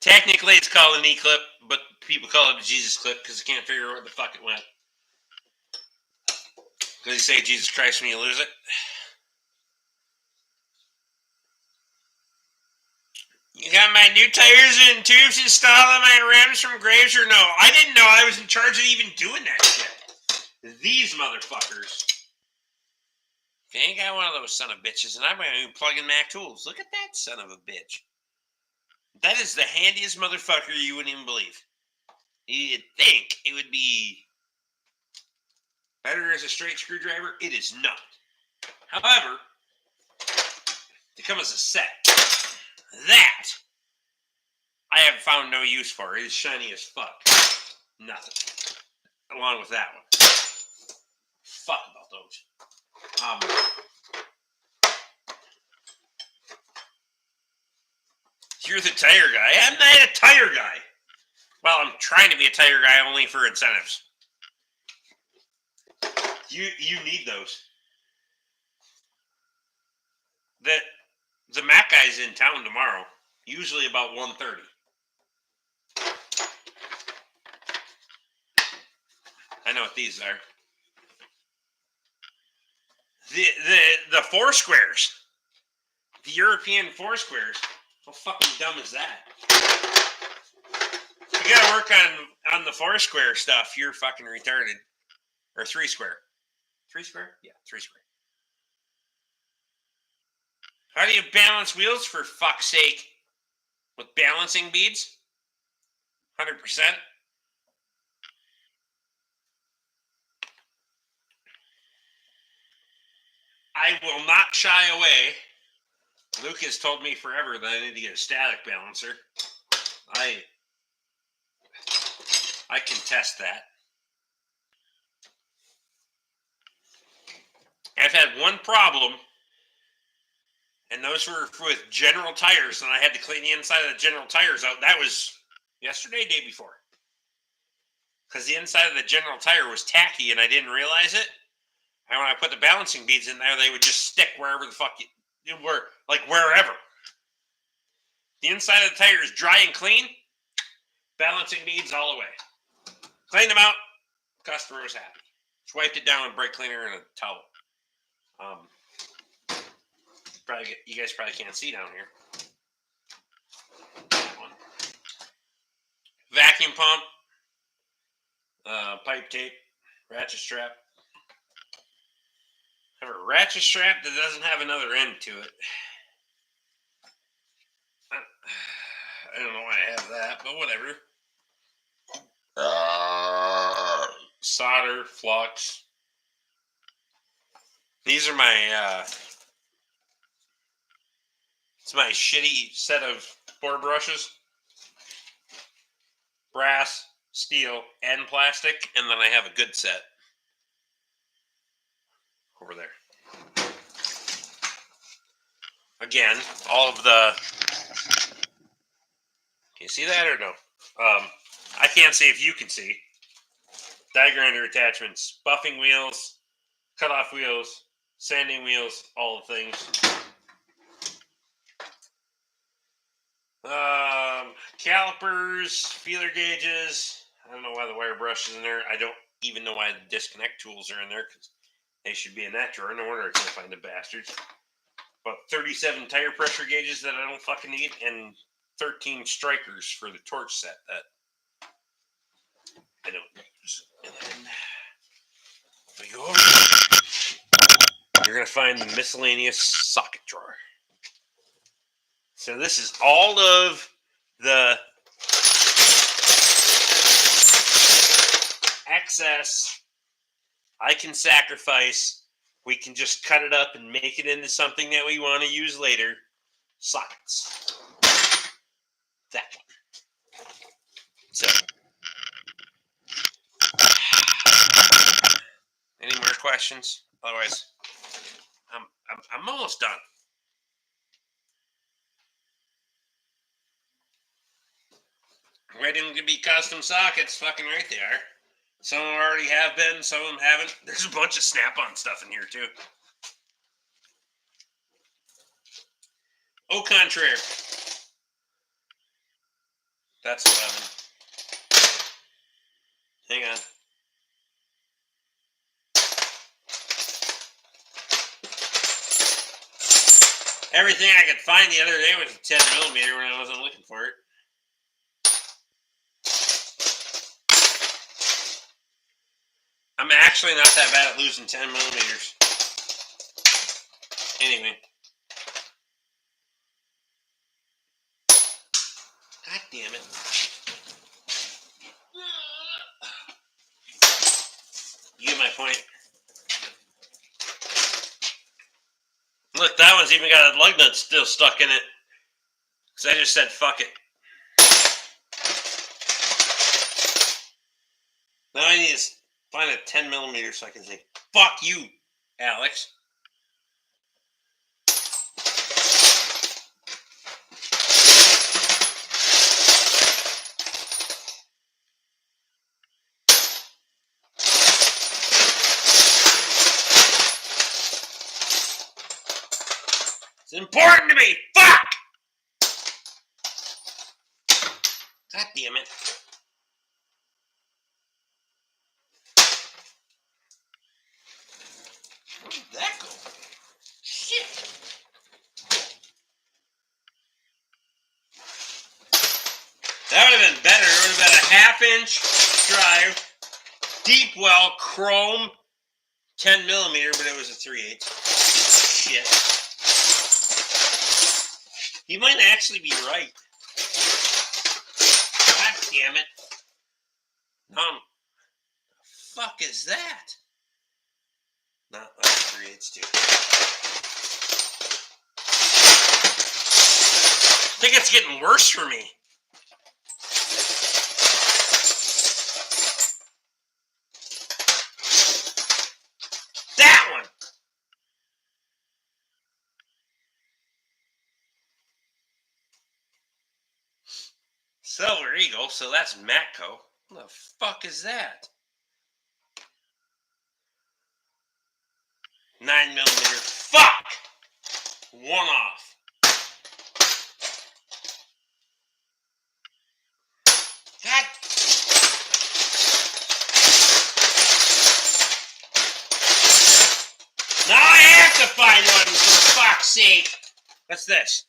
Technically, it's called an E-clip, but people call it a Jesus clip because they can't figure out where the fuck it went. Because you say Jesus Christ when you lose it. You got my new tires and tubes installed on my rims from Graves, or no? I didn't know I was in charge of even doing that shit. These motherfuckers. If you ain't got one of those son of bitches, and I'm going to plug in Mac Tools. Look at that son of a bitch. That is the handiest motherfucker you wouldn't even believe. You'd think it would be better as a straight screwdriver. It is not. However, to come as a set, that I have found no use for. It is shiny as fuck. Nothing. Along with that one. Fuck about those. You're the tire guy. I'm not a tire guy. Well, I'm trying to be a tire guy only for incentives. You need those. The Mac guy's in town tomorrow. Usually about 1:30. I know what these are. The four squares. The European four squares. How fucking dumb is that? If you gotta work on the four square stuff, you're fucking retarded. Or 3 square. 3 square? Yeah, 3 square. How do you balance wheels, for fuck's sake? With balancing beads? 100%? I will not shy away. Luke has told me forever that I need to get a static balancer. I contest that. I've had one problem, and those were with General Tires, and I had to clean the inside of the General Tires out. That was yesterday, day before. Because the inside of the General Tire was tacky, and I didn't realize it. And when I put the balancing beads in there, they would just stick wherever the fuck you were, like wherever. The inside of the tire is dry and clean. Balancing beads all the way. Cleaned them out. Customer was happy. Just wiped it down with brake cleaner and a towel. You guys probably can't see down here. Vacuum pump. Pipe tape. Ratchet strap. I have a ratchet strap that doesn't have another end to it. I don't know why I have that, but whatever. Solder, flux. These are my, it's my shitty set of bore brushes. Brass, steel, and plastic. And then I have a good set over there. Again, all of the... Can you see that or no? I can't see if you can see. Die grinder attachments, buffing wheels, cutoff wheels, sanding wheels, all the things. Calipers, feeler gauges. I don't know why the wire brush is in there. I don't even know why the disconnect tools are in there, because they should be in that drawer. No wonder I can't find the bastards. About 37 tire pressure gauges that I don't fucking need, and 13 strikers for the torch set that I don't use. And then we go over there. You're going to find the miscellaneous socket drawer. So this is all of the excess I can sacrifice. We can just cut it up and make it into something that we want to use later. Sockets. That one. So, any more questions? Otherwise, I'm almost done. Waiting to be custom sockets. Fucking right they are. Some of them already have been. Some of them haven't. There's a bunch of Snap-on stuff in here too. Au contraire. That's 11. Hang on. Everything I could find the other day was a 10 millimeter when I wasn't looking for it. I'm actually not that bad at losing 10 millimeters. Anyway. God damn it. You get my point. Look, that one's even got a lug nut still stuck in it. Because I just said, fuck it. Now I need to find a 10 millimeter so I can say, fuck you, Alex. It's important to me. Fuck! God damn it. Where did that go? Shit. That would have been better. It would have been a half-inch drive, deep well, chrome, 10 millimeter, but it was a 3/8. Shit. You might actually be right. God damn it. Fuck is that? Not like 3/8 too. I think it's getting worse for me. That one! Silver Eagle, so that's Matco. What the fuck is that? 9mm. Fuck! One off. God. Now I have to find one, for fuck's sake. What's this?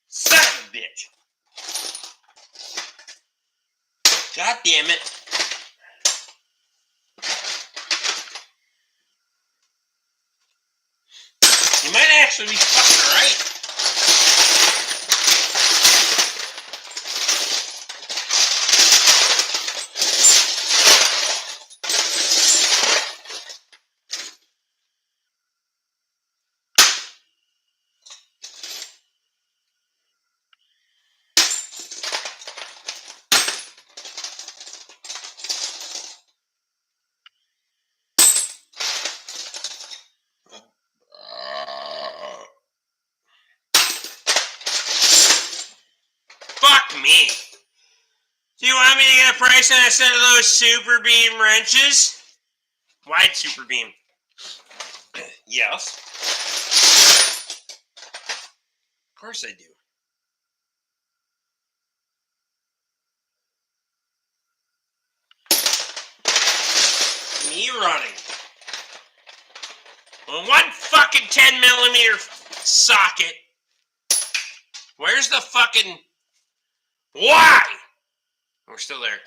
Son of a bitch. God damn it. You might actually be fucking right. Fuck me. Do you want me to get a price on a set of those Super Beam wrenches? Wide Super Beam. Yes. Of course I do. Me running. Well, one fucking 10mm socket. Where's the fucking... Why? We're still there.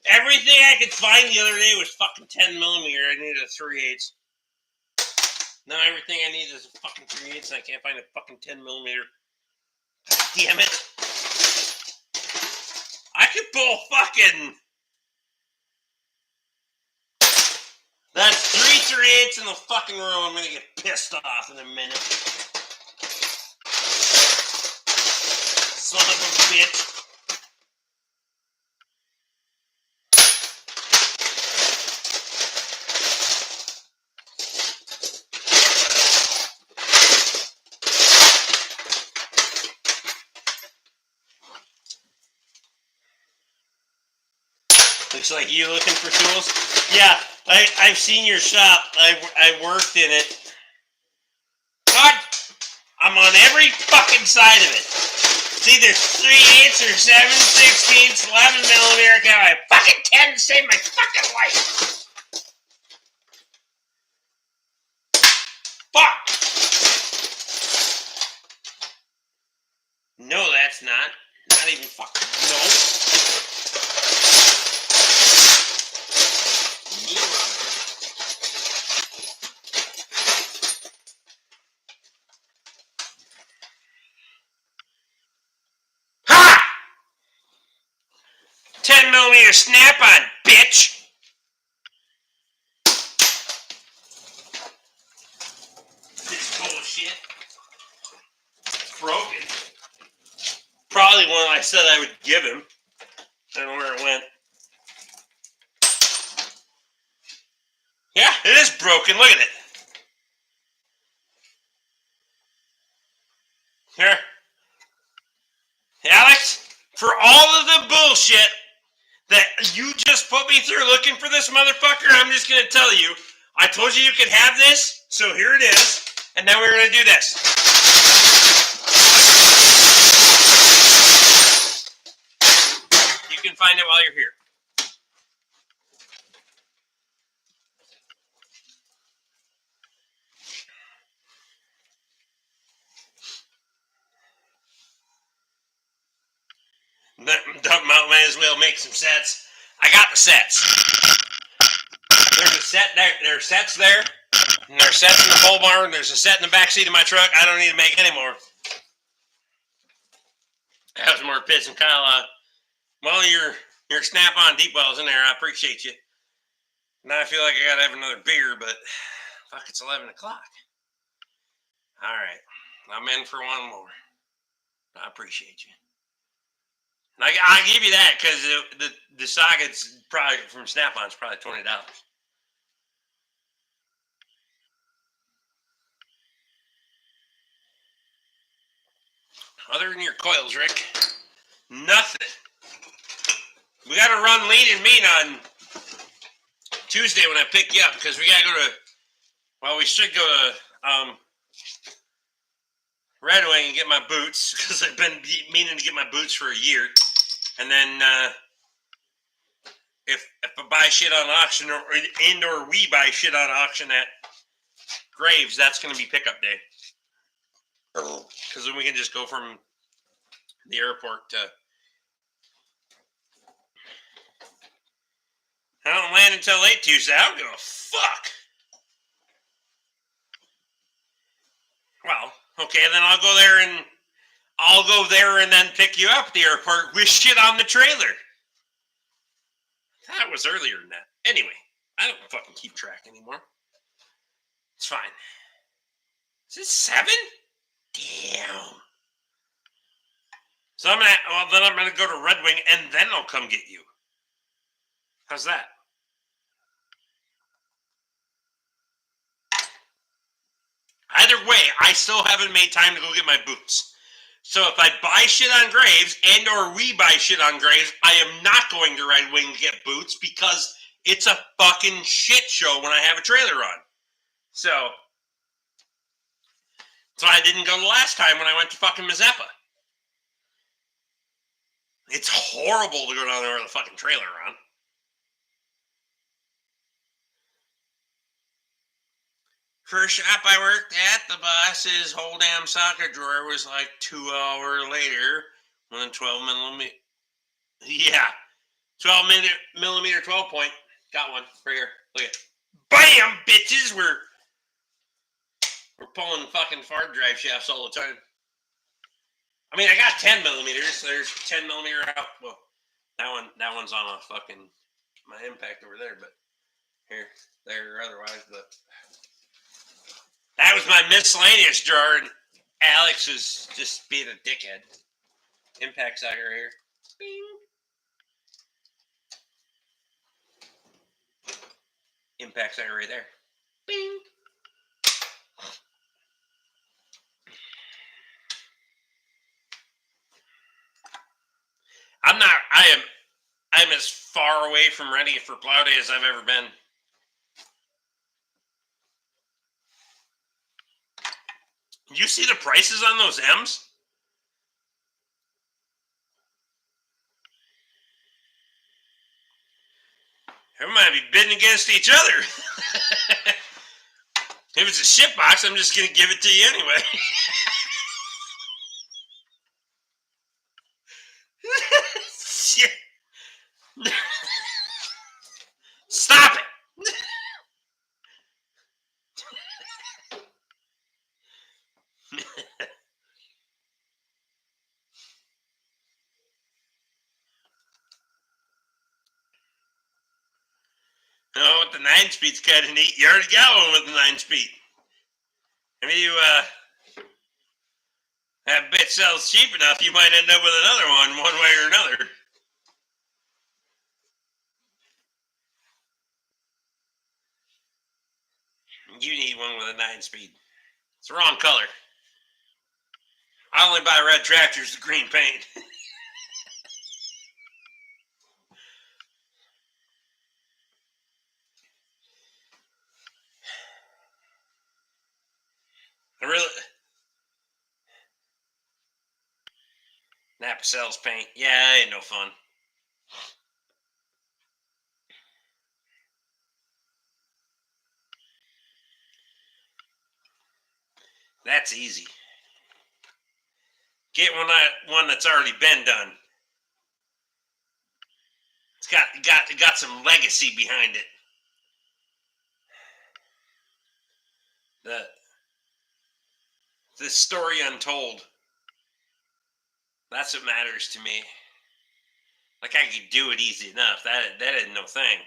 Everything I could find the other day was fucking 10mm. I needed a 3/8. Now everything I need is a fucking 3/8 and I can't find a fucking 10mm. God damn it. I could pull fucking... That's 3 3/8 in the fucking room. I'm gonna get pissed off in a minute. Son of a bitch. Looks like you looking for tools? Yeah, I've seen your shop. I worked in it. God, I'm on every fucking side of it. It's either 3/8 or 7/16, 11mm. I got a fucking 10 to save my fucking life. Fuck. No, that's not. Not even fucking no. Ha! 10mm snap-on, bitch. This bullshit. It's broken. Probably one I said I would give him. I don't know where it went. Yeah, it is broken. Look at it. Here. Alex, for all of the bullshit that you just put me through looking for this motherfucker, I'm just going to tell you, I told you you could have this, so here it is, and now we're going to do this. You can find it while you're here. Might as well make some sets. I got the sets. There's a set there. There are sets there. And there's sets in the pole barn. There's a set in the back seat of my truck. I don't need to make any more. That was more pissing Kyle. Well, your Snap-on deep wells in there. I appreciate you. Now I feel like I gotta have another beer, but fuck, it's 11 o'clock. All right, I'm in for one more. I appreciate you. I give you that because the socket's probably from Snap-on's probably $20. Other than your coils, Rick, nothing. We got to run lean and mean on Tuesday when I pick you up because we got to go to. Well, we should go to Red Wing and get my boots because I've been meaning to get my boots for a year. And then if I buy shit on auction or we buy shit on auction at Graves, that's going to be pickup day. Because then we can just go from the airport to. I don't land until late Tuesday. I don't give a fuck. Well, okay, then I'll go there and then pick you up at the airport with shit on the trailer. That was earlier than that. Anyway, I don't fucking keep track anymore. It's fine. Is it 7? Damn. So then I'm gonna go to Red Wing and then I'll come get you. How's that? Either way, I still haven't made time to go get my boots. So if I buy shit on Graves and or we buy shit on Graves, I am not going to Red Wing to get boots because it's a fucking shit show when I have a trailer on. So I didn't go the last time when I went to fucking Mazeppa. It's horrible to go down there with a fucking trailer on. First shop I worked at, the boss's whole damn socket drawer was like 2 hours later when a 12 millimeter. Yeah. 12 millimeter 12 point. Got one right here. Look at. Bam, bitches! We're pulling fucking fart drive shafts all the time. I mean, I got 10 millimeters. There's 10 millimeter out. Well, that one's on a fucking my impact over there, but here, there, or otherwise, but. That was my miscellaneous jar, and Alex was just being a dickhead. Impact sucker here. Bing. Impact sucker right there. Bing. I'm as far away from ready for plow day as I've ever been. You see the prices on those M's? We might be bidding against each other. If it's a shit box, I'm just going to give it to you anyway. Shit. Stop it. Oh, with the 9-speed's kind of neat. You already got one with the 9-speed. If you that bitch sells cheap enough, you might end up with another one way or another. You need one with a 9-speed. It's the wrong color. I only buy red tractors with green paint. I really. Napa sells paint. Yeah, ain't no fun. That's easy. Get one that's already been done. It's got some legacy behind it. The story untold. That's what matters to me. Like, I could do it easy enough. That isn't no thing.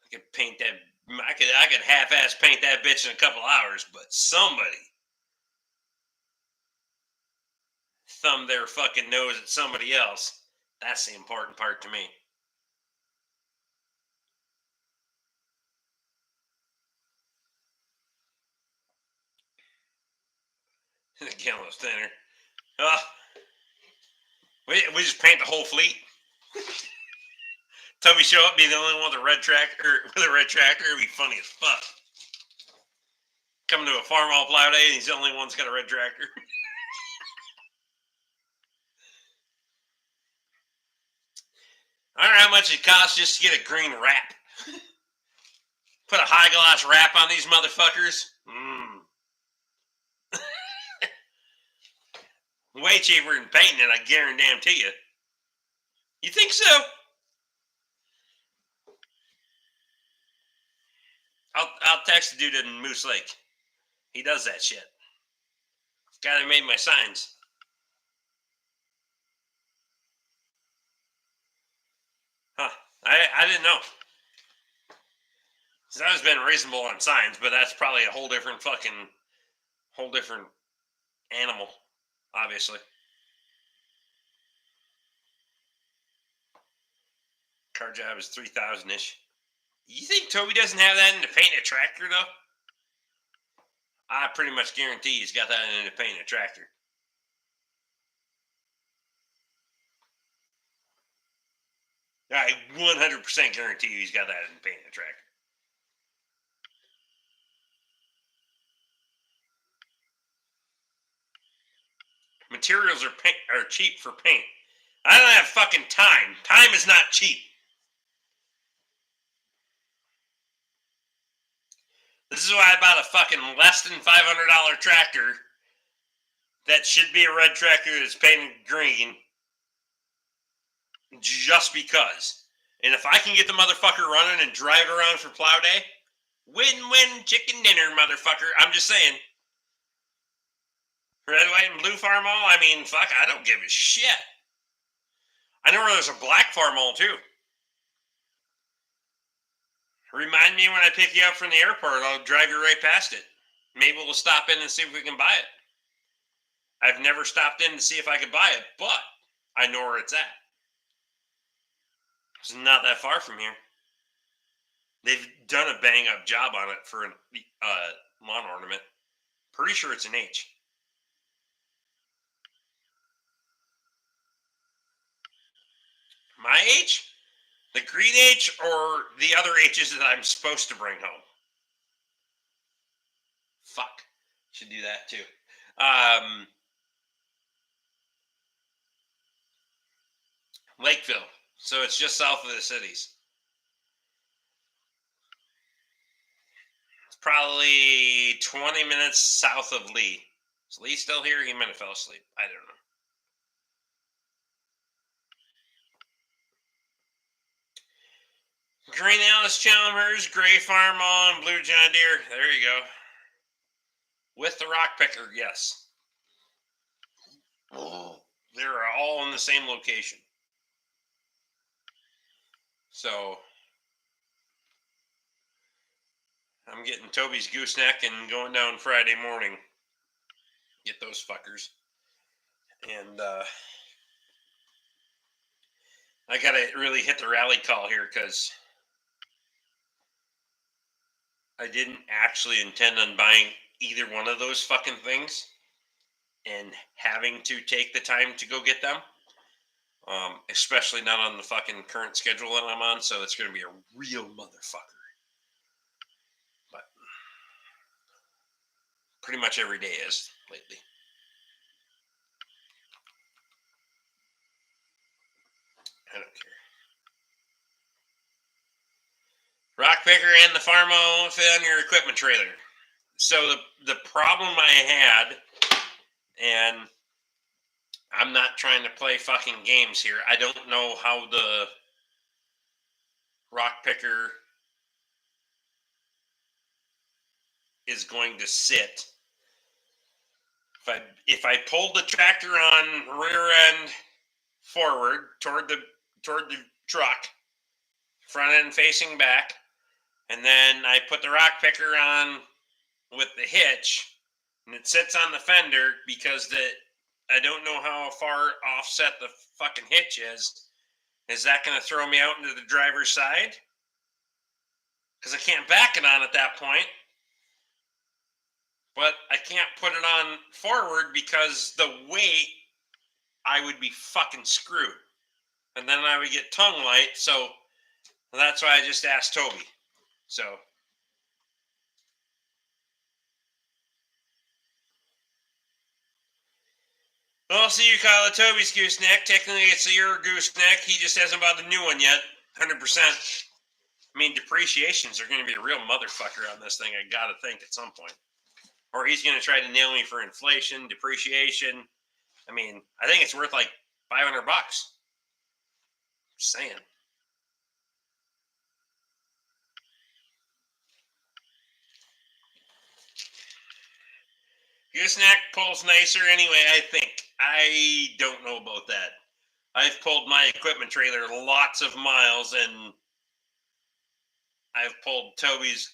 I could paint that. I could half-ass paint that bitch in a couple hours, but somebody thumb their fucking nose at somebody else. That's the important part to me. The Camo thinner. We just paint the whole fleet. Toby show up, be the only one with a red tractor. It'd be funny as fuck. Coming to a farm all plow day, and he's the only one that's got a red tractor. I don't know how much it costs just to get a green wrap. Put a high gloss wrap on these motherfuckers. Way cheaper than painting it, I guarantee you. You think so? I'll text the dude in Moose Lake. He does that shit. Guy that made my signs. Huh. I didn't know. He's always been reasonable on signs, but that's probably a whole different animal, obviously. Car job is 3,000-ish. You think Toby doesn't have that in to paint a tractor, though? I pretty much guarantee he's got that in to paint a tractor. I 100% guarantee you he's got that in to paint a tractor. Materials are cheap for paint. I don't have fucking time. Time is not cheap. This is why I bought a fucking less than $500 tractor that should be a red tractor that's painted green just because. And if I can get the motherfucker running and drive around for plow day, win-win chicken dinner, motherfucker. I'm just saying. Red, white, and blue Farmall, I mean, fuck, I don't give a shit. I know where there's a black Farmall, too. Remind me when I pick you up from the airport. I'll drive you right past it. Maybe we'll stop in and see if we can buy it. I've never stopped in to see if I could buy it, but I know where it's at. It's not that far from here. They've done a bang-up job on it for a lawn ornament. Pretty sure it's an H. My H? The green H or the other H's that I'm supposed to bring home? Fuck. Should do that too. Lakeville. So it's just south of the cities. It's probably 20 minutes south of Lee. Is Lee still here? He might have fell asleep. I don't know. Green Alice Chalmers, Gray Farmall, and Blue John Deere. There you go. With the rock picker, yes. Oh, they're all in the same location. So I'm getting Toby's gooseneck and going down Friday morning. Get those fuckers. And I gotta really hit the rally call here because I didn't actually intend on buying either one of those fucking things and having to take the time to go get them. Especially not on the fucking current schedule that I'm on, so it's going to be a real motherfucker. But pretty much every day is lately. I don't care. Rock picker and the Farmall fit on your equipment trailer. So the problem I had, and I'm not trying to play fucking games here. I don't know how the rock picker is going to sit. If I pulled the tractor on rear end forward toward the truck, front end facing back, and then I put the rock picker on with the hitch, and it sits on the fender because I don't know how far offset the fucking hitch is. Is that going to throw me out into the driver's side? Because I can't back it on at that point. But I can't put it on forward because the weight, I would be fucking screwed. And then I would get tongue light. So that's why I just asked Toby. So. Well, see you call it Toby's gooseneck. Technically, it's your gooseneck. He just hasn't bought the new one yet. 100%. I mean, depreciations are going to be a real motherfucker on this thing, I got to think, at some point. Or he's going to try to nail me for inflation, depreciation. I mean, I think it's worth like $500. Just saying. Gooseneck pulls nicer anyway, I think. I don't know about that. I've pulled my equipment trailer lots of miles, and I've pulled Toby's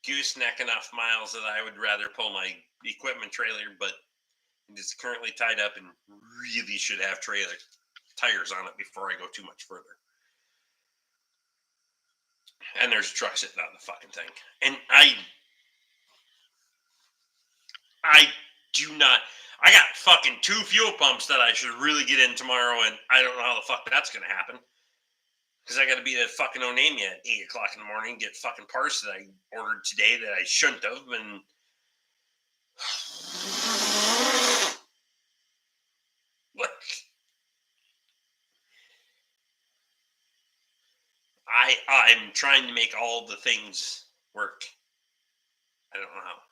gooseneck enough miles that I would rather pull my equipment trailer, but it's currently tied up and really should have tires on it before I go too much further. And there's a truck sitting on the fucking thing. And I do not. I got fucking 2 fuel pumps that I should really get in tomorrow, and I don't know how the fuck that's going to happen. Because I got to be at fucking Onamia at 8 o'clock in the morning, get fucking parts that I ordered today that I shouldn't have, and what? I'm trying to make all the things work. I don't know how.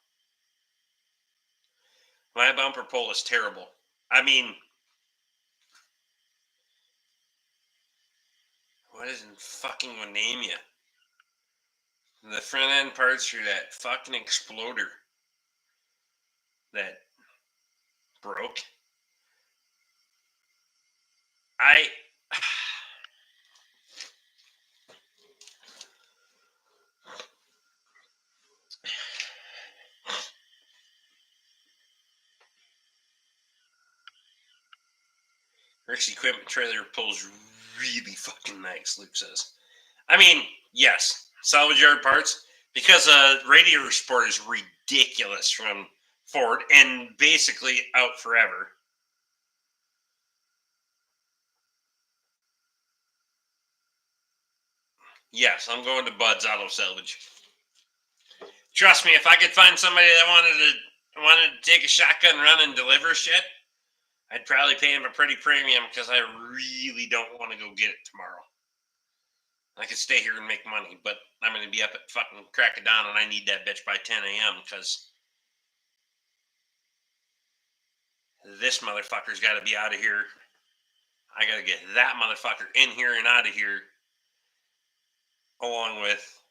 My bumper pull is terrible. I mean, what is in fucking Onamia? The front end parts for that fucking exploder that broke. Rick's equipment trailer pulls really fucking nice, Luke says. I mean, yes, salvage yard parts, because radiator support is ridiculous from Ford and basically out forever. Yes, I'm going to Bud's Auto Salvage. Trust me, if I could find somebody that wanted to take a shotgun run and deliver shit, I'd probably pay him a pretty premium because I really don't want to go get it tomorrow. I could stay here and make money, but I'm going to be up at fucking crack of dawn, and I need that bitch by 10 a.m. because this motherfucker's got to be out of here. I got to get that motherfucker in here and out of here, along with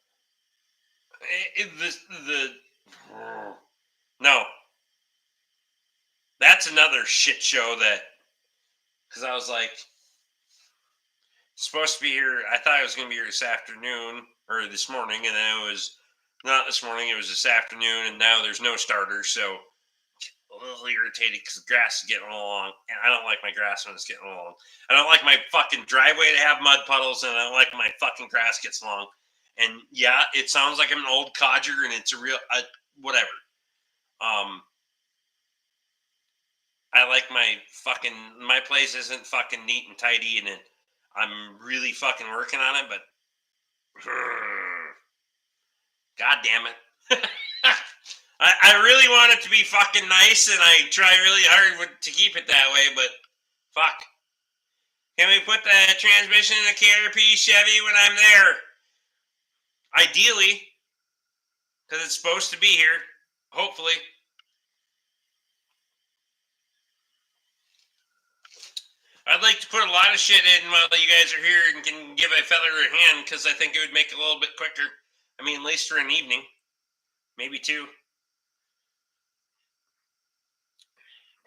no. That's another shit show that, because I was like, supposed to be here. I thought I was going to be here this afternoon or this morning, and then it was not this morning. It was this afternoon, and now there's no starter. So a little irritated because the grass is getting along, and I don't like my grass when it's getting along. I don't like my fucking driveway to have mud puddles, and I don't like my fucking grass gets long. And yeah, it sounds like I'm an old codger, and it's a real whatever. I like my place isn't fucking neat and tidy, and I'm really fucking working on it, but God damn it. I really want it to be fucking nice, and I try really hard to keep it that way, but fuck. Can we put the transmission in a KRP Chevy when I'm there? Ideally, because it's supposed to be here, hopefully. I'd like to put a lot of shit in while you guys are here and can give a feather a hand because I think it would make it a little bit quicker. I mean, at least for an evening, maybe two.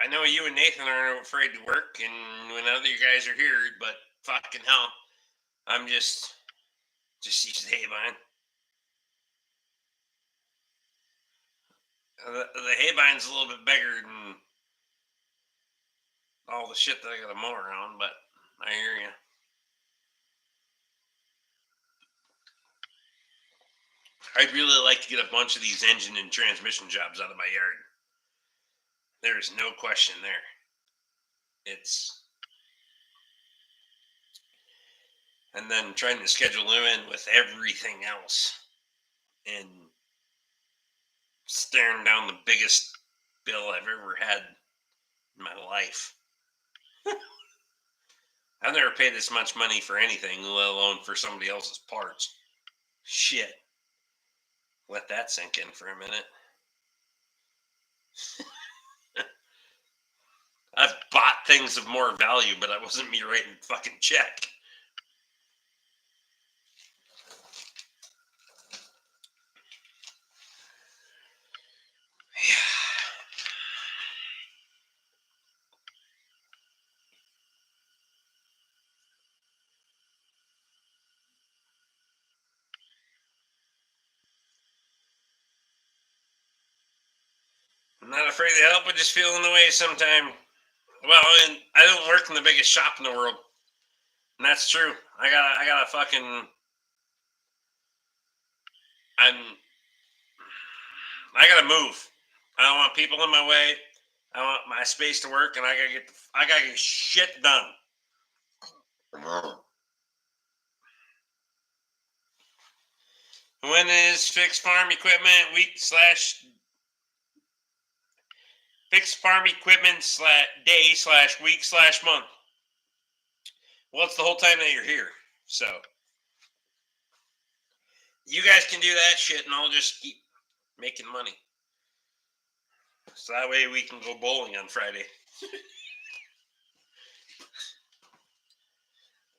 I know you and Nathan are afraid to work, and when other you guys are here, but fucking hell, I'm just used to Haybine. The Haybine's a little bit bigger than all the shit that I got to mow around, but I hear you. I'd really like to get a bunch of these engine and transmission jobs out of my yard. There's no question there. And then trying to schedule them in with everything else and staring down the biggest bill I've ever had in my life. I've never paid this much money for anything, let alone for somebody else's parts. Shit. Let that sink in for a minute. I've bought things of more value, but it wasn't me writing fucking check. I'm not afraid to help, but just feel in the way sometime. Well, and I don't work in the biggest shop in the world. And that's true. I got a fucking I gotta move. I don't want people in my way. I want my space to work, and I gotta get shit done. When is fixed farm equipment week / fixed farm equipment / day / week / month? Well, it's the whole time that you're here, so you guys can do that shit, and I'll just keep making money. So that way we can go bowling on Friday.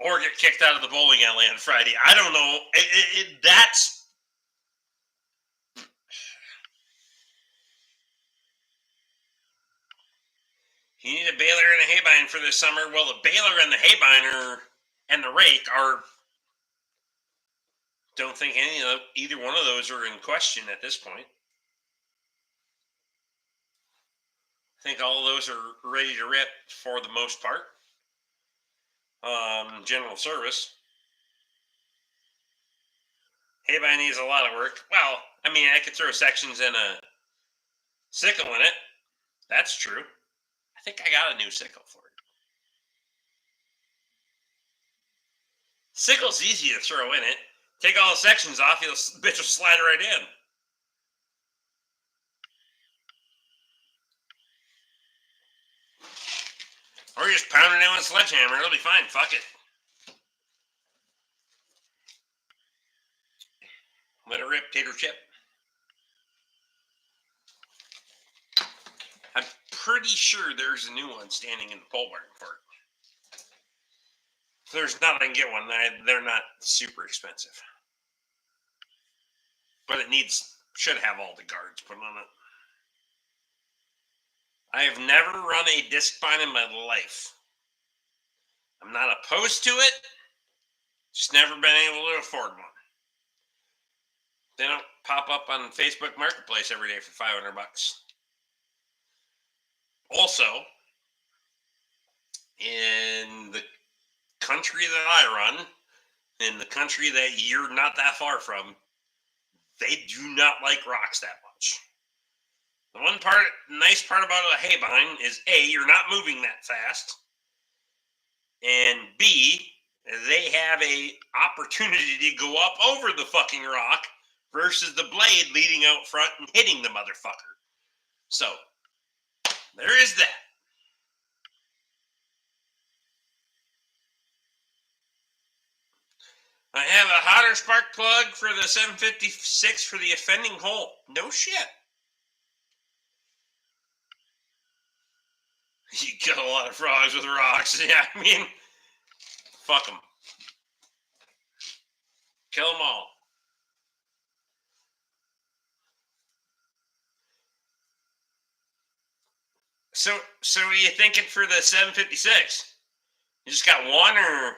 Or get kicked out of the bowling alley on Friday. I don't know. That's... You need a baler and a haybine for this summer. Well, the baler and the haybine and the rake are... Don't think either one of those are in question at this point. I think all of those are ready to rip for the most part. General service. Haybine needs a lot of work. Well, I mean, I could throw sections and a sickle in it. That's true. I think I got a new sickle for it. Sickle's easy to throw in it. Take all the sections off, bitch will slide right in. Or just pound it in with a sledgehammer. It'll be fine. Fuck it. Let it rip, tater chip. I'm pretty sure there's a new one standing in the pole barn for it. If there's not, I can get one. They're not super expensive. But it should have all the guards put on it. I have never run a disc bind in my life. I'm not opposed to it. Just never been able to afford one. They don't pop up on Facebook Marketplace every day for $500. Also, in the country that I run, in the country that you're not that far from, they do not like rocks that much. The nice part about a haybine is A, you're not moving that fast, and B, they have a opportunity to go up over the fucking rock versus the blade leading out front and hitting the motherfucker. So, there is that. I have a hotter spark plug for the 756 for the offending hole. No shit. You kill a lot of frogs with rocks. Yeah, I mean, fuck them. Kill them all. So what are you thinking for the 756? You just got one, or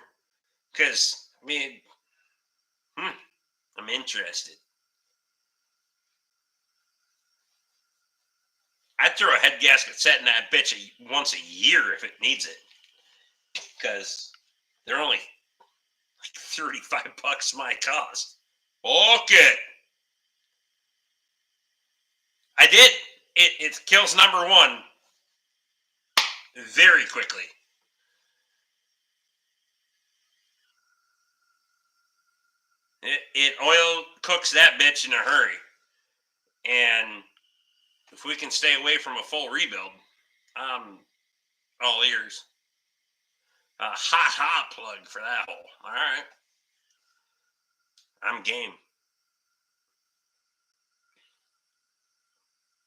because I mean, I'm interested. I'd throw a head gasket set in that bitch once a year if it needs it, because they're only like $35 my cost. Okay, I did. It kills number one very quickly. It oil cooks that bitch in a hurry, and if we can stay away from a full rebuild, I'm all ears. A hot plug for that hole. All right, I'm game.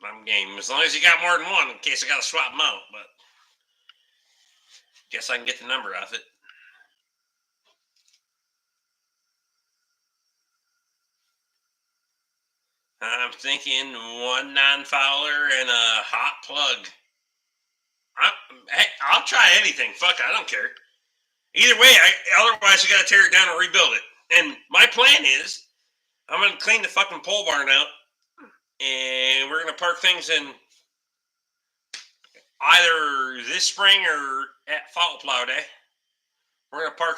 I'm game. As long as you got more than one, in case I got to swap them out. But guess I can get the number off it. I'm thinking one non-fouler and a hot plug. I'll try anything. Fuck, I don't care. Either way, otherwise I got to tear it down and rebuild it. And my plan is, I'm going to clean the fucking pole barn out, and we're going to park things in either this spring or at fall plow day. We're going to park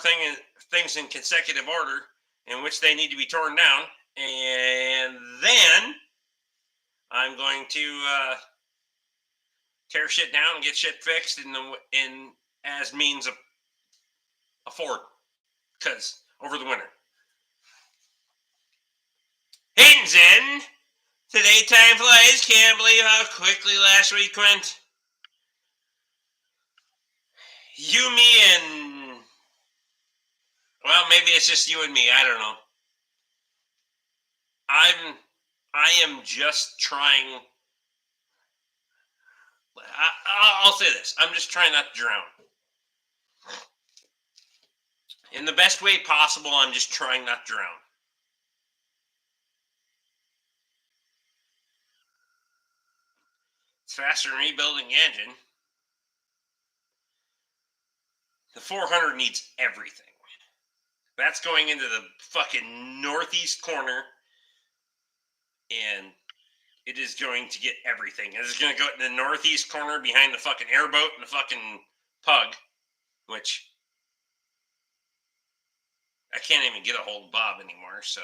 things in consecutive order in which they need to be torn down, and then I'm going to tear shit down and get shit fixed in as means of afford, because over the winter. Hayden's in. Today time flies. Can't believe how quickly last week went. You, me, and well, maybe it's just you and me. I don't know. I am just trying. I'll say this. I'm just trying not to drown. In the best way possible, I'm just trying not to drown. It's faster than rebuilding the engine. The 400 needs everything. That's going into the fucking northeast corner, and it is going to get everything. It's going to go in the northeast corner behind the fucking airboat and the fucking pug, which I can't even get a hold of Bob anymore, so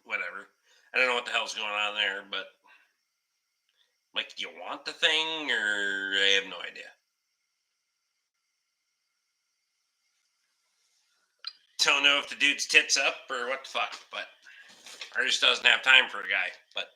whatever. I don't know what the hell's going on there, but like, do you want the thing, or I have no idea. Don't know if the dude's tits up or what the fuck, but I just doesn't have time for a guy. But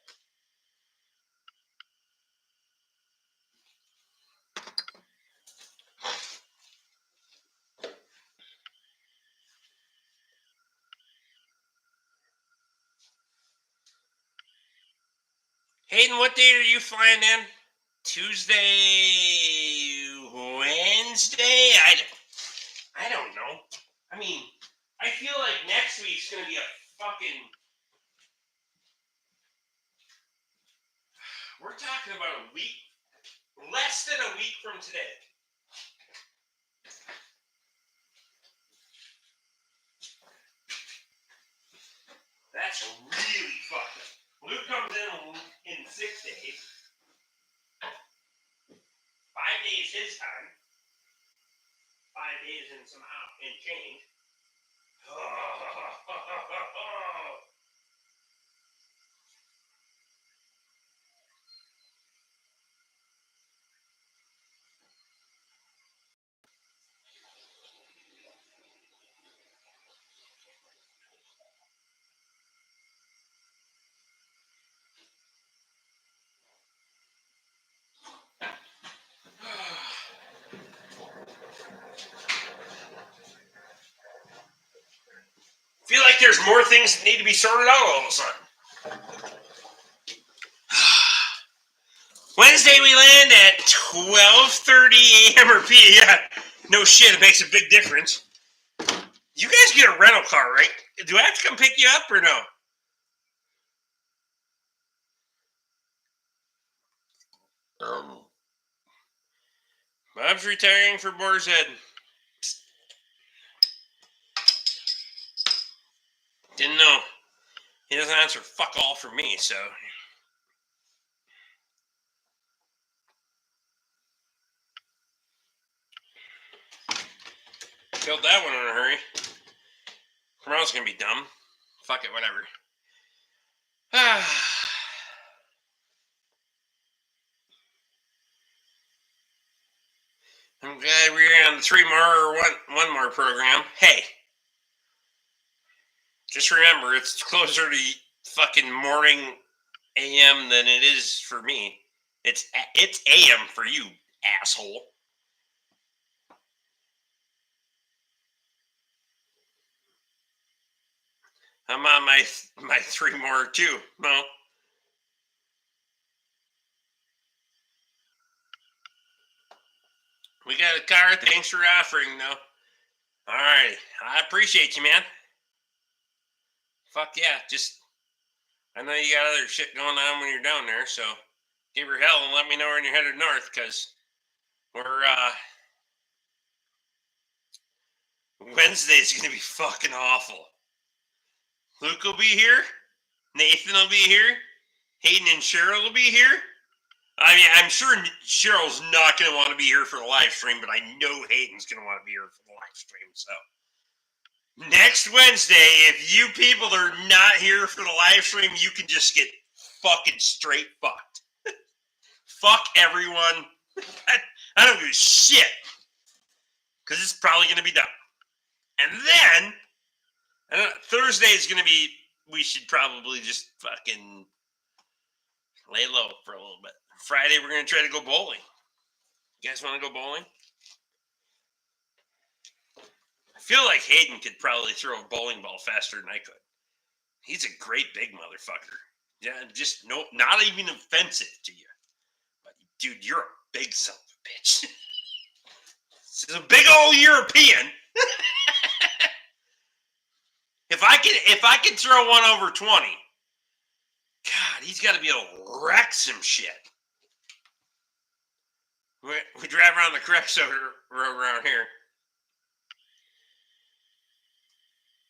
Hayden, what date are you flying in? Tuesday, Wednesday? I don't know. I mean, I feel like next week's going to be a fucking... We're talking about a week, less than a week from today. That's really fucked up. Luke comes in 6 days. 5 days his time. 5 days and some and change. Feel like there's more things that need to be sorted out all of a sudden. Wednesday we land at 12:30 a.m. or p.m. Yeah, no shit, it makes a big difference. You guys get a rental car, right? Do I have to come pick you up or no? Bob's retiring for Boar's Head. Didn't know. He doesn't answer fuck all for me, so. Killed that one in a hurry. Tomorrow's gonna be dumb. Fuck it, whatever. I'm glad we're on 3 more or one more program. Hey, just remember, it's closer to fucking morning AM than it is for me. It's AM for you, asshole. I'm on my 3 more too. No. We got a car. Thanks for offering, though. All right. I appreciate you, man. Fuck yeah. Just, I know you got other shit going on when you're down there, so give her hell and let me know when you're headed north, because we're, Wednesday's going to be fucking awful. Luke will be here. Nathan will be here. Hayden and Cheryl will be here. I mean, I'm sure Cheryl's not going to want to be here for the live stream, but I know Hayden's going to want to be here for the live stream. So next Wednesday, if you people are not here for the live stream, you can just get fucking straight fucked. Fuck everyone. I don't give a shit. Because it's probably going to be done. And then, Thursday is going to be, we should probably just fucking lay low for a little bit. Friday, we're going to try to go bowling. You guys want to go bowling? I feel like Hayden could probably throw a bowling ball faster than I could. He's a great big motherfucker. Yeah, just not even offensive to you. But dude, you're a big son of a bitch. This is a big old European. If I could throw one over 20, God, he's got to be able to wreck some shit. We drive around the Crexo road around here.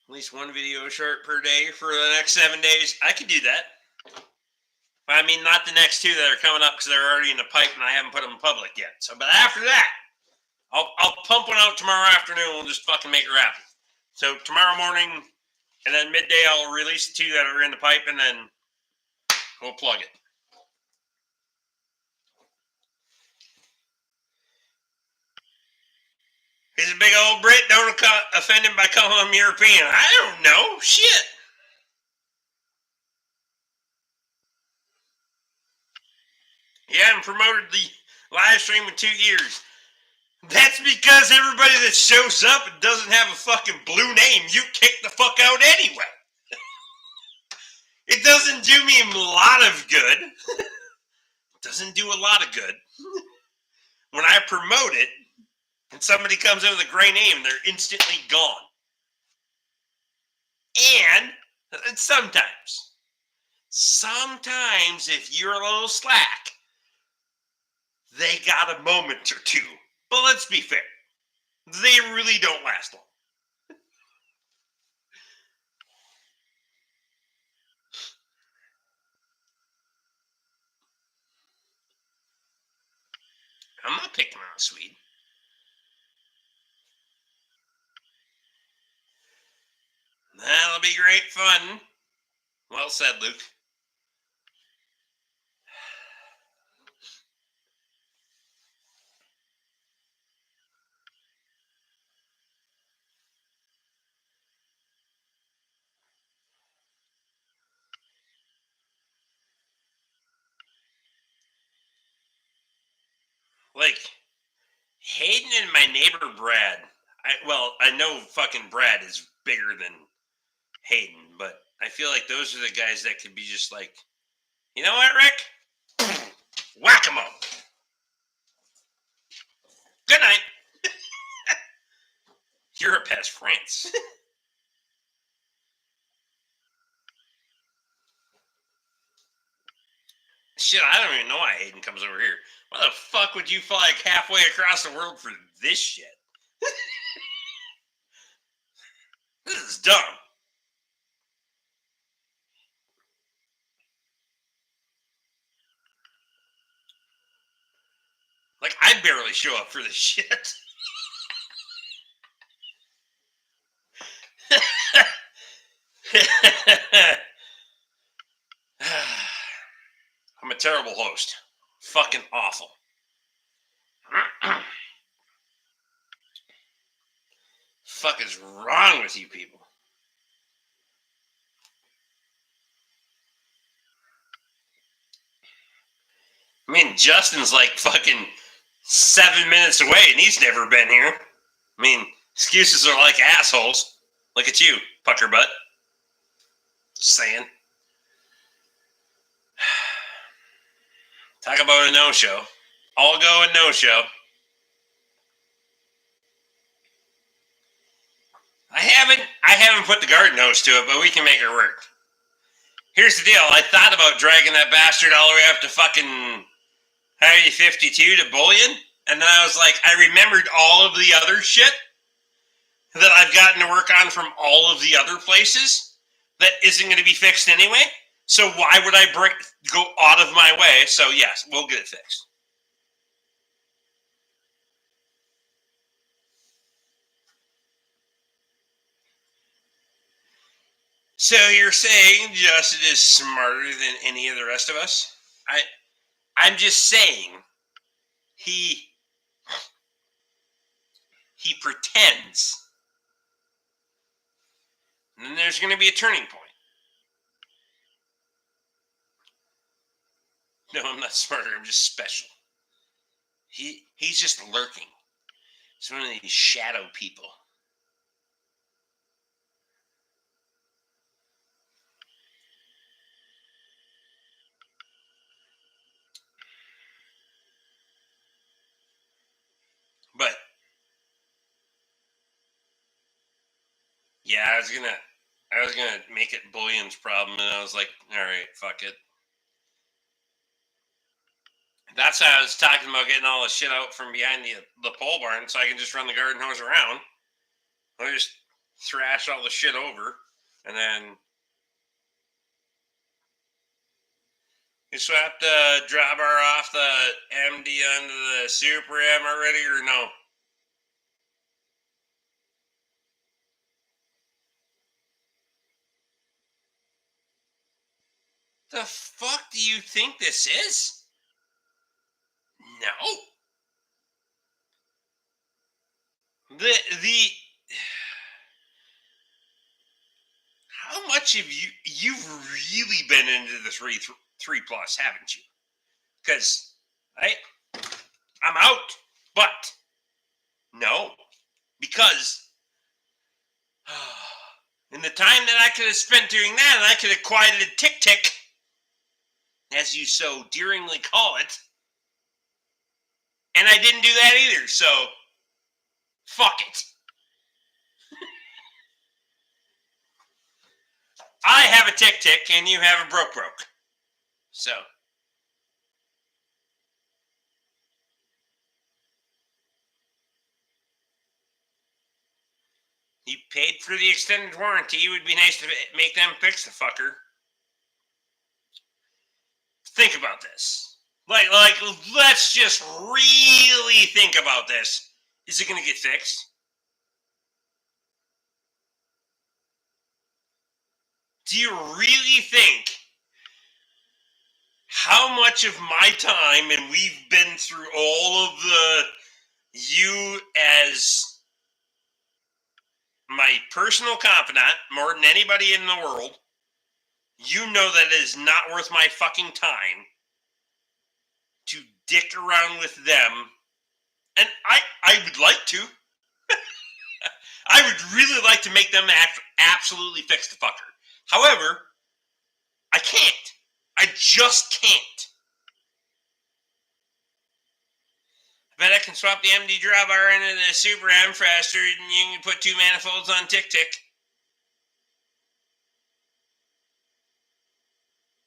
At least one video short per day for the next 7 days. I could do that. I mean, not the next 2 that are coming up because they're already in the pipe and I haven't put them in public yet. So, but after that, I'll pump one out tomorrow afternoon. We'll just fucking make her happy. So tomorrow morning and then midday, I'll release the 2 that are in the pipe and then we'll plug it. He's a big old Brit. Don't offend him by calling him European. I don't know. Shit. You haven't promoted the live stream in 2 years. That's because everybody that shows up and doesn't have a fucking blue name, you kick the fuck out anyway. It doesn't do me a lot of good. It doesn't do a lot of good. When I promote it, and somebody comes in with a gray name, they're instantly gone. And sometimes, if you're a little slack, they got a moment or 2. But let's be fair. They really don't last long. I'm not picking on a Swede. That'll be great fun. Well said, Luke. Like, Hayden and my neighbor Brad. I know fucking Brad is bigger than Hayden, but I feel like those are the guys that could be just like, you know what, Rick? Whack-a-mole. Good night. You're a pest, France. Shit, I don't even know why Hayden comes over here. Why the fuck would you fly like halfway across the world for this shit? This is dumb. Like, I barely show up for this shit. I'm a terrible host. Fucking awful. Fuck is wrong with you people? I mean, Justin's like fucking 7 minutes away and he's never been here. I mean, excuses are like assholes. Look at you, pucker butt. Just saying. Talk about a no-show. All go and no-show. I haven't put the garden hose to it, but we can make it work. Here's the deal. I thought about dragging that bastard all the way up to fucking Highway 52 to Bullion, and then I was like, I remembered all of the other shit that I've gotten to work on from all of the other places that isn't going to be fixed anyway. So why would I go out of my way? So yes, we'll get it fixed. So you're saying Justin is smarter than any of the rest of us? I'm just saying he pretends. And then there's going to be a turning point. No, I'm not smarter. I'm just special. He's just lurking. He's one of these shadow people. But yeah, I was gonna make it Bullion's problem, and I was like, all right, fuck it. That's how I was talking about getting all the shit out from behind the pole barn, so I can just run the garden hose around. I just thrash all the shit over, and then you swap the drawbar off the MD onto the Super M already, or no? The fuck do you think this is? No. The how much have you've really been into the three plus, haven't you? Because I'm out, but no, because in the time that I could have spent doing that, and I could have quieted Tick Tick, as you so daringly call it, and I didn't do that either. So fuck it. I have a Tick Tick, and you have a Broke. So he paid for the extended warranty. It would be nice to make them fix the fucker. Think about this. Like, let's just really think about this. Is it going to get fixed? Do you really think how much of my time, and we've been through all of you as my personal confidant more than anybody in the world, you know that it is not worth my fucking time to dick around with them. And I would like to. I would really like to make them absolutely fix the fucker. However, I can't. I just can't. Bet I can swap the MD drawbar into the Super M faster than you can put 2 manifolds on Tick-Tick.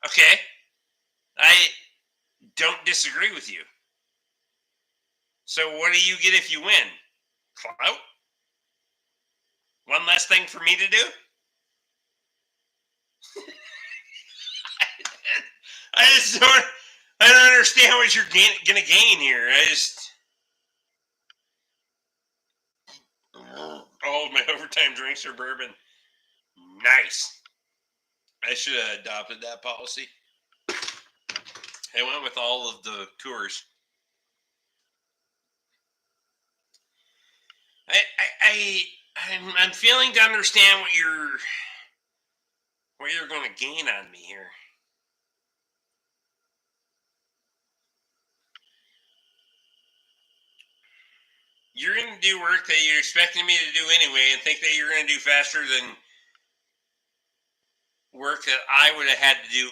Okay. I don't disagree with you. So what do you get if you win? Clout? One less thing for me to do? I don't understand what you're gonna gain here. Oh, my overtime drinks are bourbon. Nice. I should have adopted that policy. I went with all of the Coors. I'm failing to understand what you're going to gain on me here. You're going to do work that you're expecting me to do anyway, and think that you're going to do faster than work that I would have had to do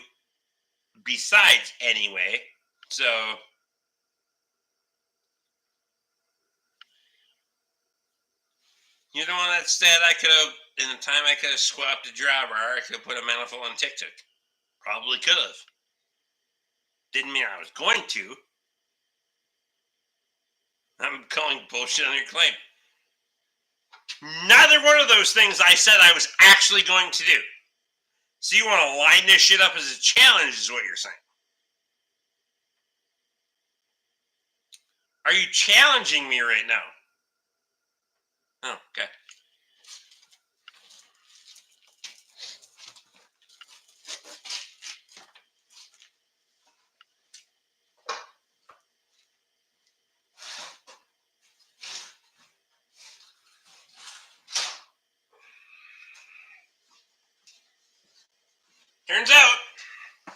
besides anyway. So you're the one that said I could have, in the time I could have swapped a drawbar, I could have put a manifold on Tick-Tick. Probably could have. Didn't mean I was going to. I'm calling bullshit on your claim. Neither one of those things I said I was actually going to do. So you want to line this shit up as a challenge is what you're saying. Are you challenging me right now? Oh, okay. Turns out,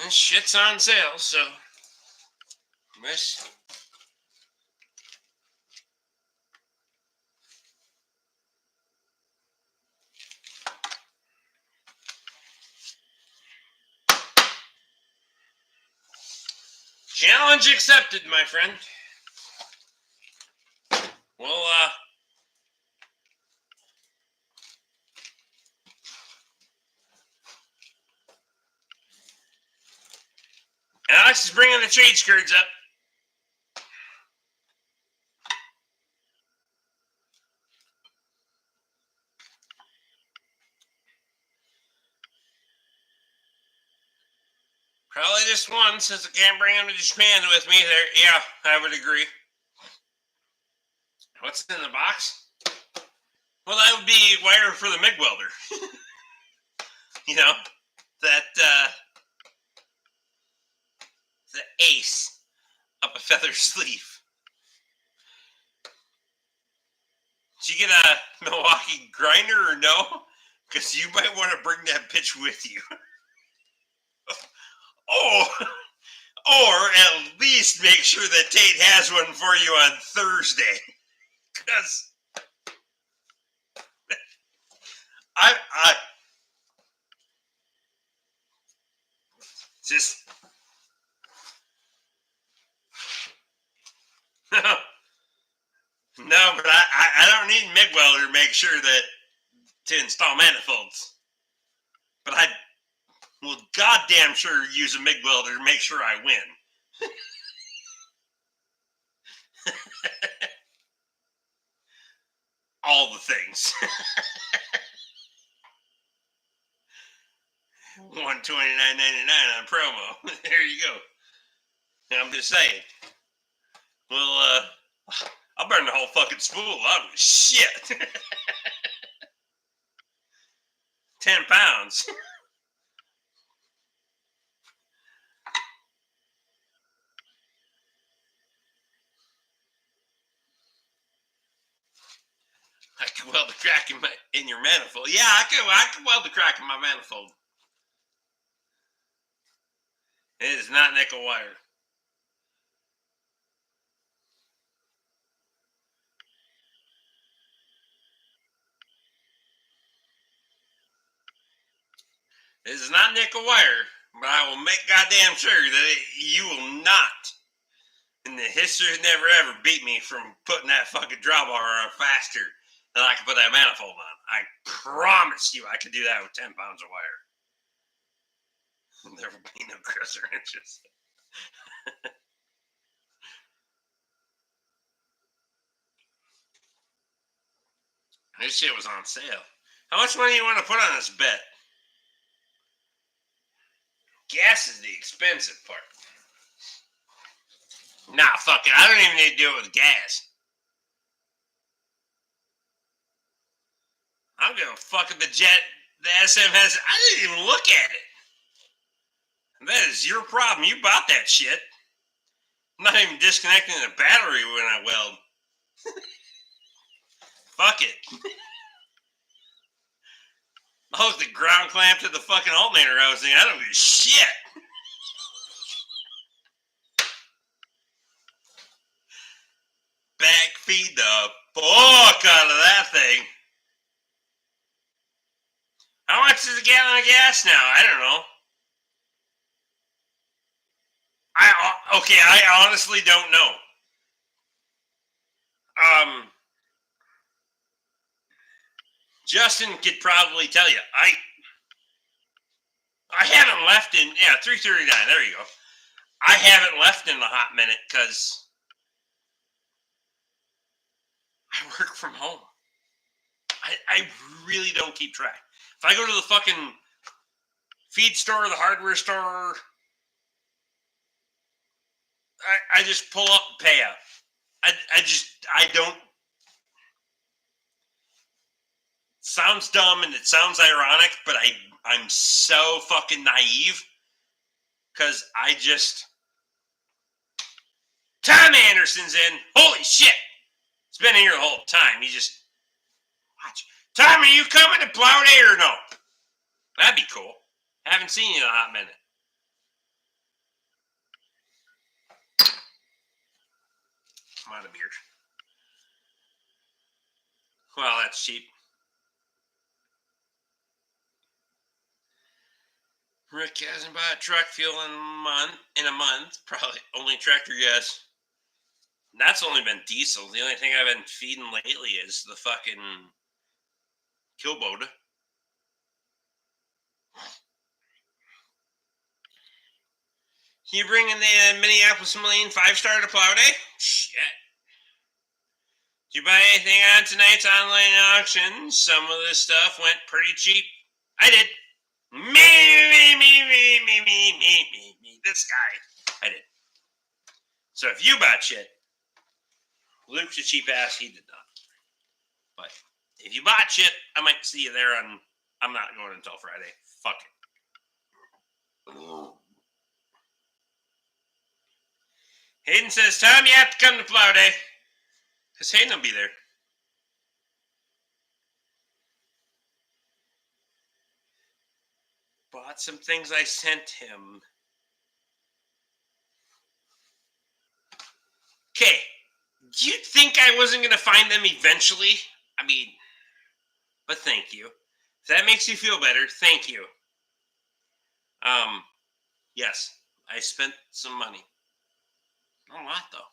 this shit's on sale, so this. Challenge accepted, my friend. Well, Alex is bringing the trade skirts up. Probably just one, since I can't bring him to Japan with me. There, yeah, I would agree. What's in the box? Well, that would be wire for the MIG welder. You know, that the ace up a feather sleeve. Did you get a Milwaukee grinder or no? Because you might want to bring that bitch with you. Or at least make sure that Tate has one for you on Thursday. Because I just no, but I don't need MIG welder to make sure that to install manifolds. But I will goddamn sure use a MIG welder to make sure I win. All the things. $129.99 on promo. There you go. I'm just saying. Well, I'll burn the whole fucking spool. I don't give a shit. 10 pounds. I could weld the crack in your manifold. Yeah, I could weld the crack in my manifold. It is not nickel wire. This is not nickel wire, but I will make goddamn sure that you will not, in And the history has never ever beat me from putting that fucking drawbar on faster than I can put that manifold on. I promise you I could do that with 10 pounds of wire. There will be no crusher inches. This shit was on sale. How much money do you want to put on this bet? Gas is the expensive part. Nah, fuck it. I don't even need to do it with gas. I don't give a fuck if the SM has. I didn't even look at it. That is your problem. You bought that shit. I'm not even disconnecting the battery when I weld. Fuck it. I'll hook the ground clamp to the fucking alternator housing. I don't give a shit. Backfeed the fuck out of that thing. How much is a gallon of gas now? I don't know. I honestly don't know. Justin could probably tell you. I haven't left in 3:39. There you go. I haven't left in a hot minute because I work from home. I really don't keep track. If I go to the fucking feed store, the hardware store, I just pull up and pay out. I don't. Sounds dumb and it sounds ironic, but I'm so fucking naive because I just. Tom Anderson's in. Holy shit! He's been here the whole time. He just watch. Tom, are you coming to Plow Day or no? That'd be cool. Haven't seen you in a hot minute. I'm out of beer. Well, that's cheap. Rick hasn't bought truck fuel in a month. Probably only tractor gas. And that's only been diesel. The only thing I've been feeding lately is the fucking Kubota. You bringing the Minneapolis Marine 5-star to Plow Day? Shit. Did you buy anything on tonight's online auction? Some of this stuff went pretty cheap. I did. Me. This guy. I did. So if you bought shit, Luke's a cheap ass. He did not. But if you bought shit, I might see you there on. I'm not going until Friday. Fuck it. Hayden says, Tom, you have to come to Plow Day. Because Hayden will be there. Bought some things I sent him. Okay. Do you think I wasn't going to find them eventually? I mean, but thank you. If that makes you feel better, thank you. Yes, I spent some money. Not a lot, though.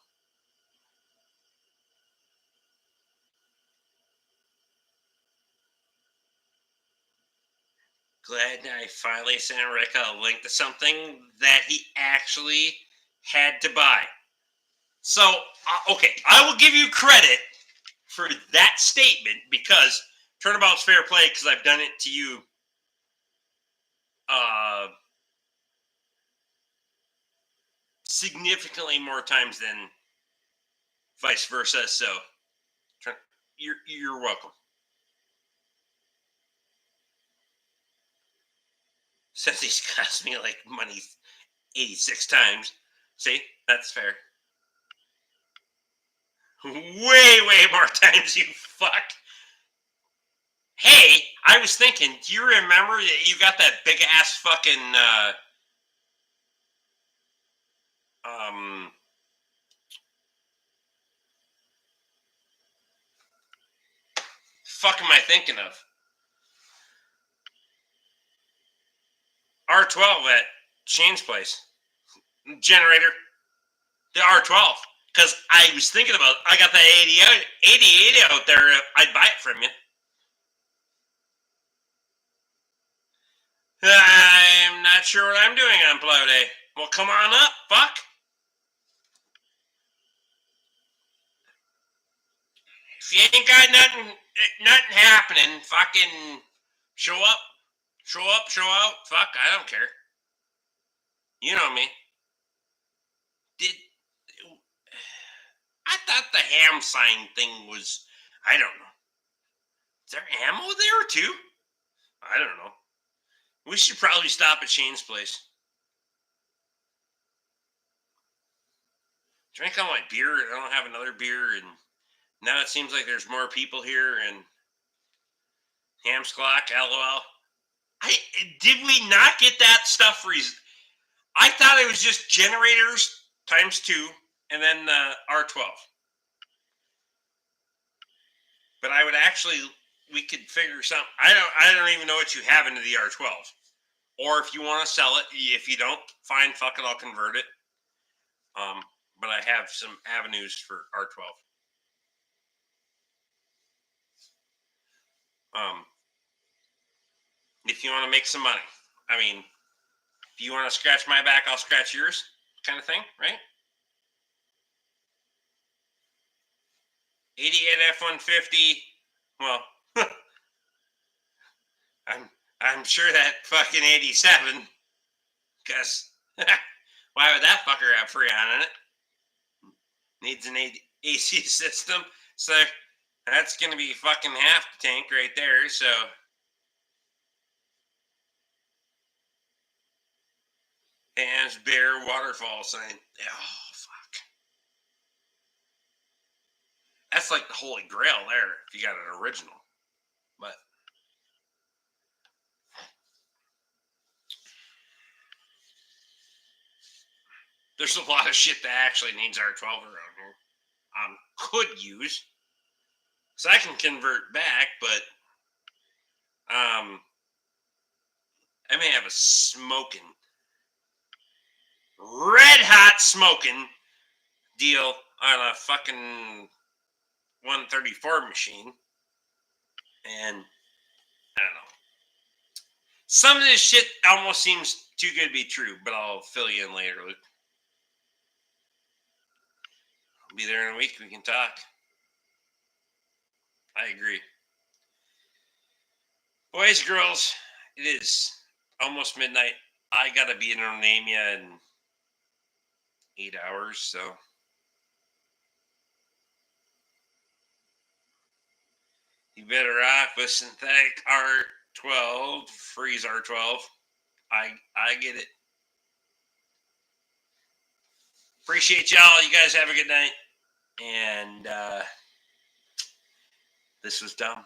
Glad I finally sent Rick a link to something that he actually had to buy. So, okay, I will give you credit for that statement because turnabout's fair play because I've done it to you significantly more times than vice versa. So, you're welcome. Since he's cost me like money 86 times. See, that's fair. Way more times, you fuck. Hey, I was thinking, do you remember that you got that big ass fucking fuck am I thinking of? R12 at Shane's place. Generator. The R12. Because I was thinking about, I got that 88 out there. I'd buy it from you. I'm not sure what I'm doing on plow day. Well, come on up, fuck. If you ain't got nothing happening, fucking show up, show out. Fuck, I don't care. You know me. Did I thought the ham sign thing was? I don't know. Is there ammo there too? I don't know. We should probably stop at Shane's place. Drink all my beer. I don't have another beer, and now it seems like there's more people here. And Ham's clock, lol. Did we not get that stuff? I thought it was just generators times 2, and then the R12. But I would actually, we could figure something. I don't even know what you have into the R12, or if you want to sell it. If you don't, fine, fuck it, I'll convert it. But I have some avenues for R12. If you want to make some money, I mean, if you want to scratch my back, I'll scratch yours, kind of thing, right? 88 F-150. Well, I'm sure that fucking 87, because why would that fucker have Freon in it? Needs an AC system, so that's gonna be fucking half the tank right there. So Ham's Bear waterfall sign. Oh fuck, that's like the holy grail there if you got an original. But there's a lot of shit that actually needs R12 around here. Could use, so I can convert back, but I may have a smoking, red hot smoking deal on a fucking 134 machine, and I don't know. Some of this shit almost seems too good to be true, but I'll fill you in later, Luke. I'll be there in a week. We can talk. I agree. Boys, girls, it is almost midnight. I gotta be in Romania in 8 hours, so you better off with synthetic R12, freeze R12. I get it. Appreciate y'all. You guys have a good night. And this was dumb.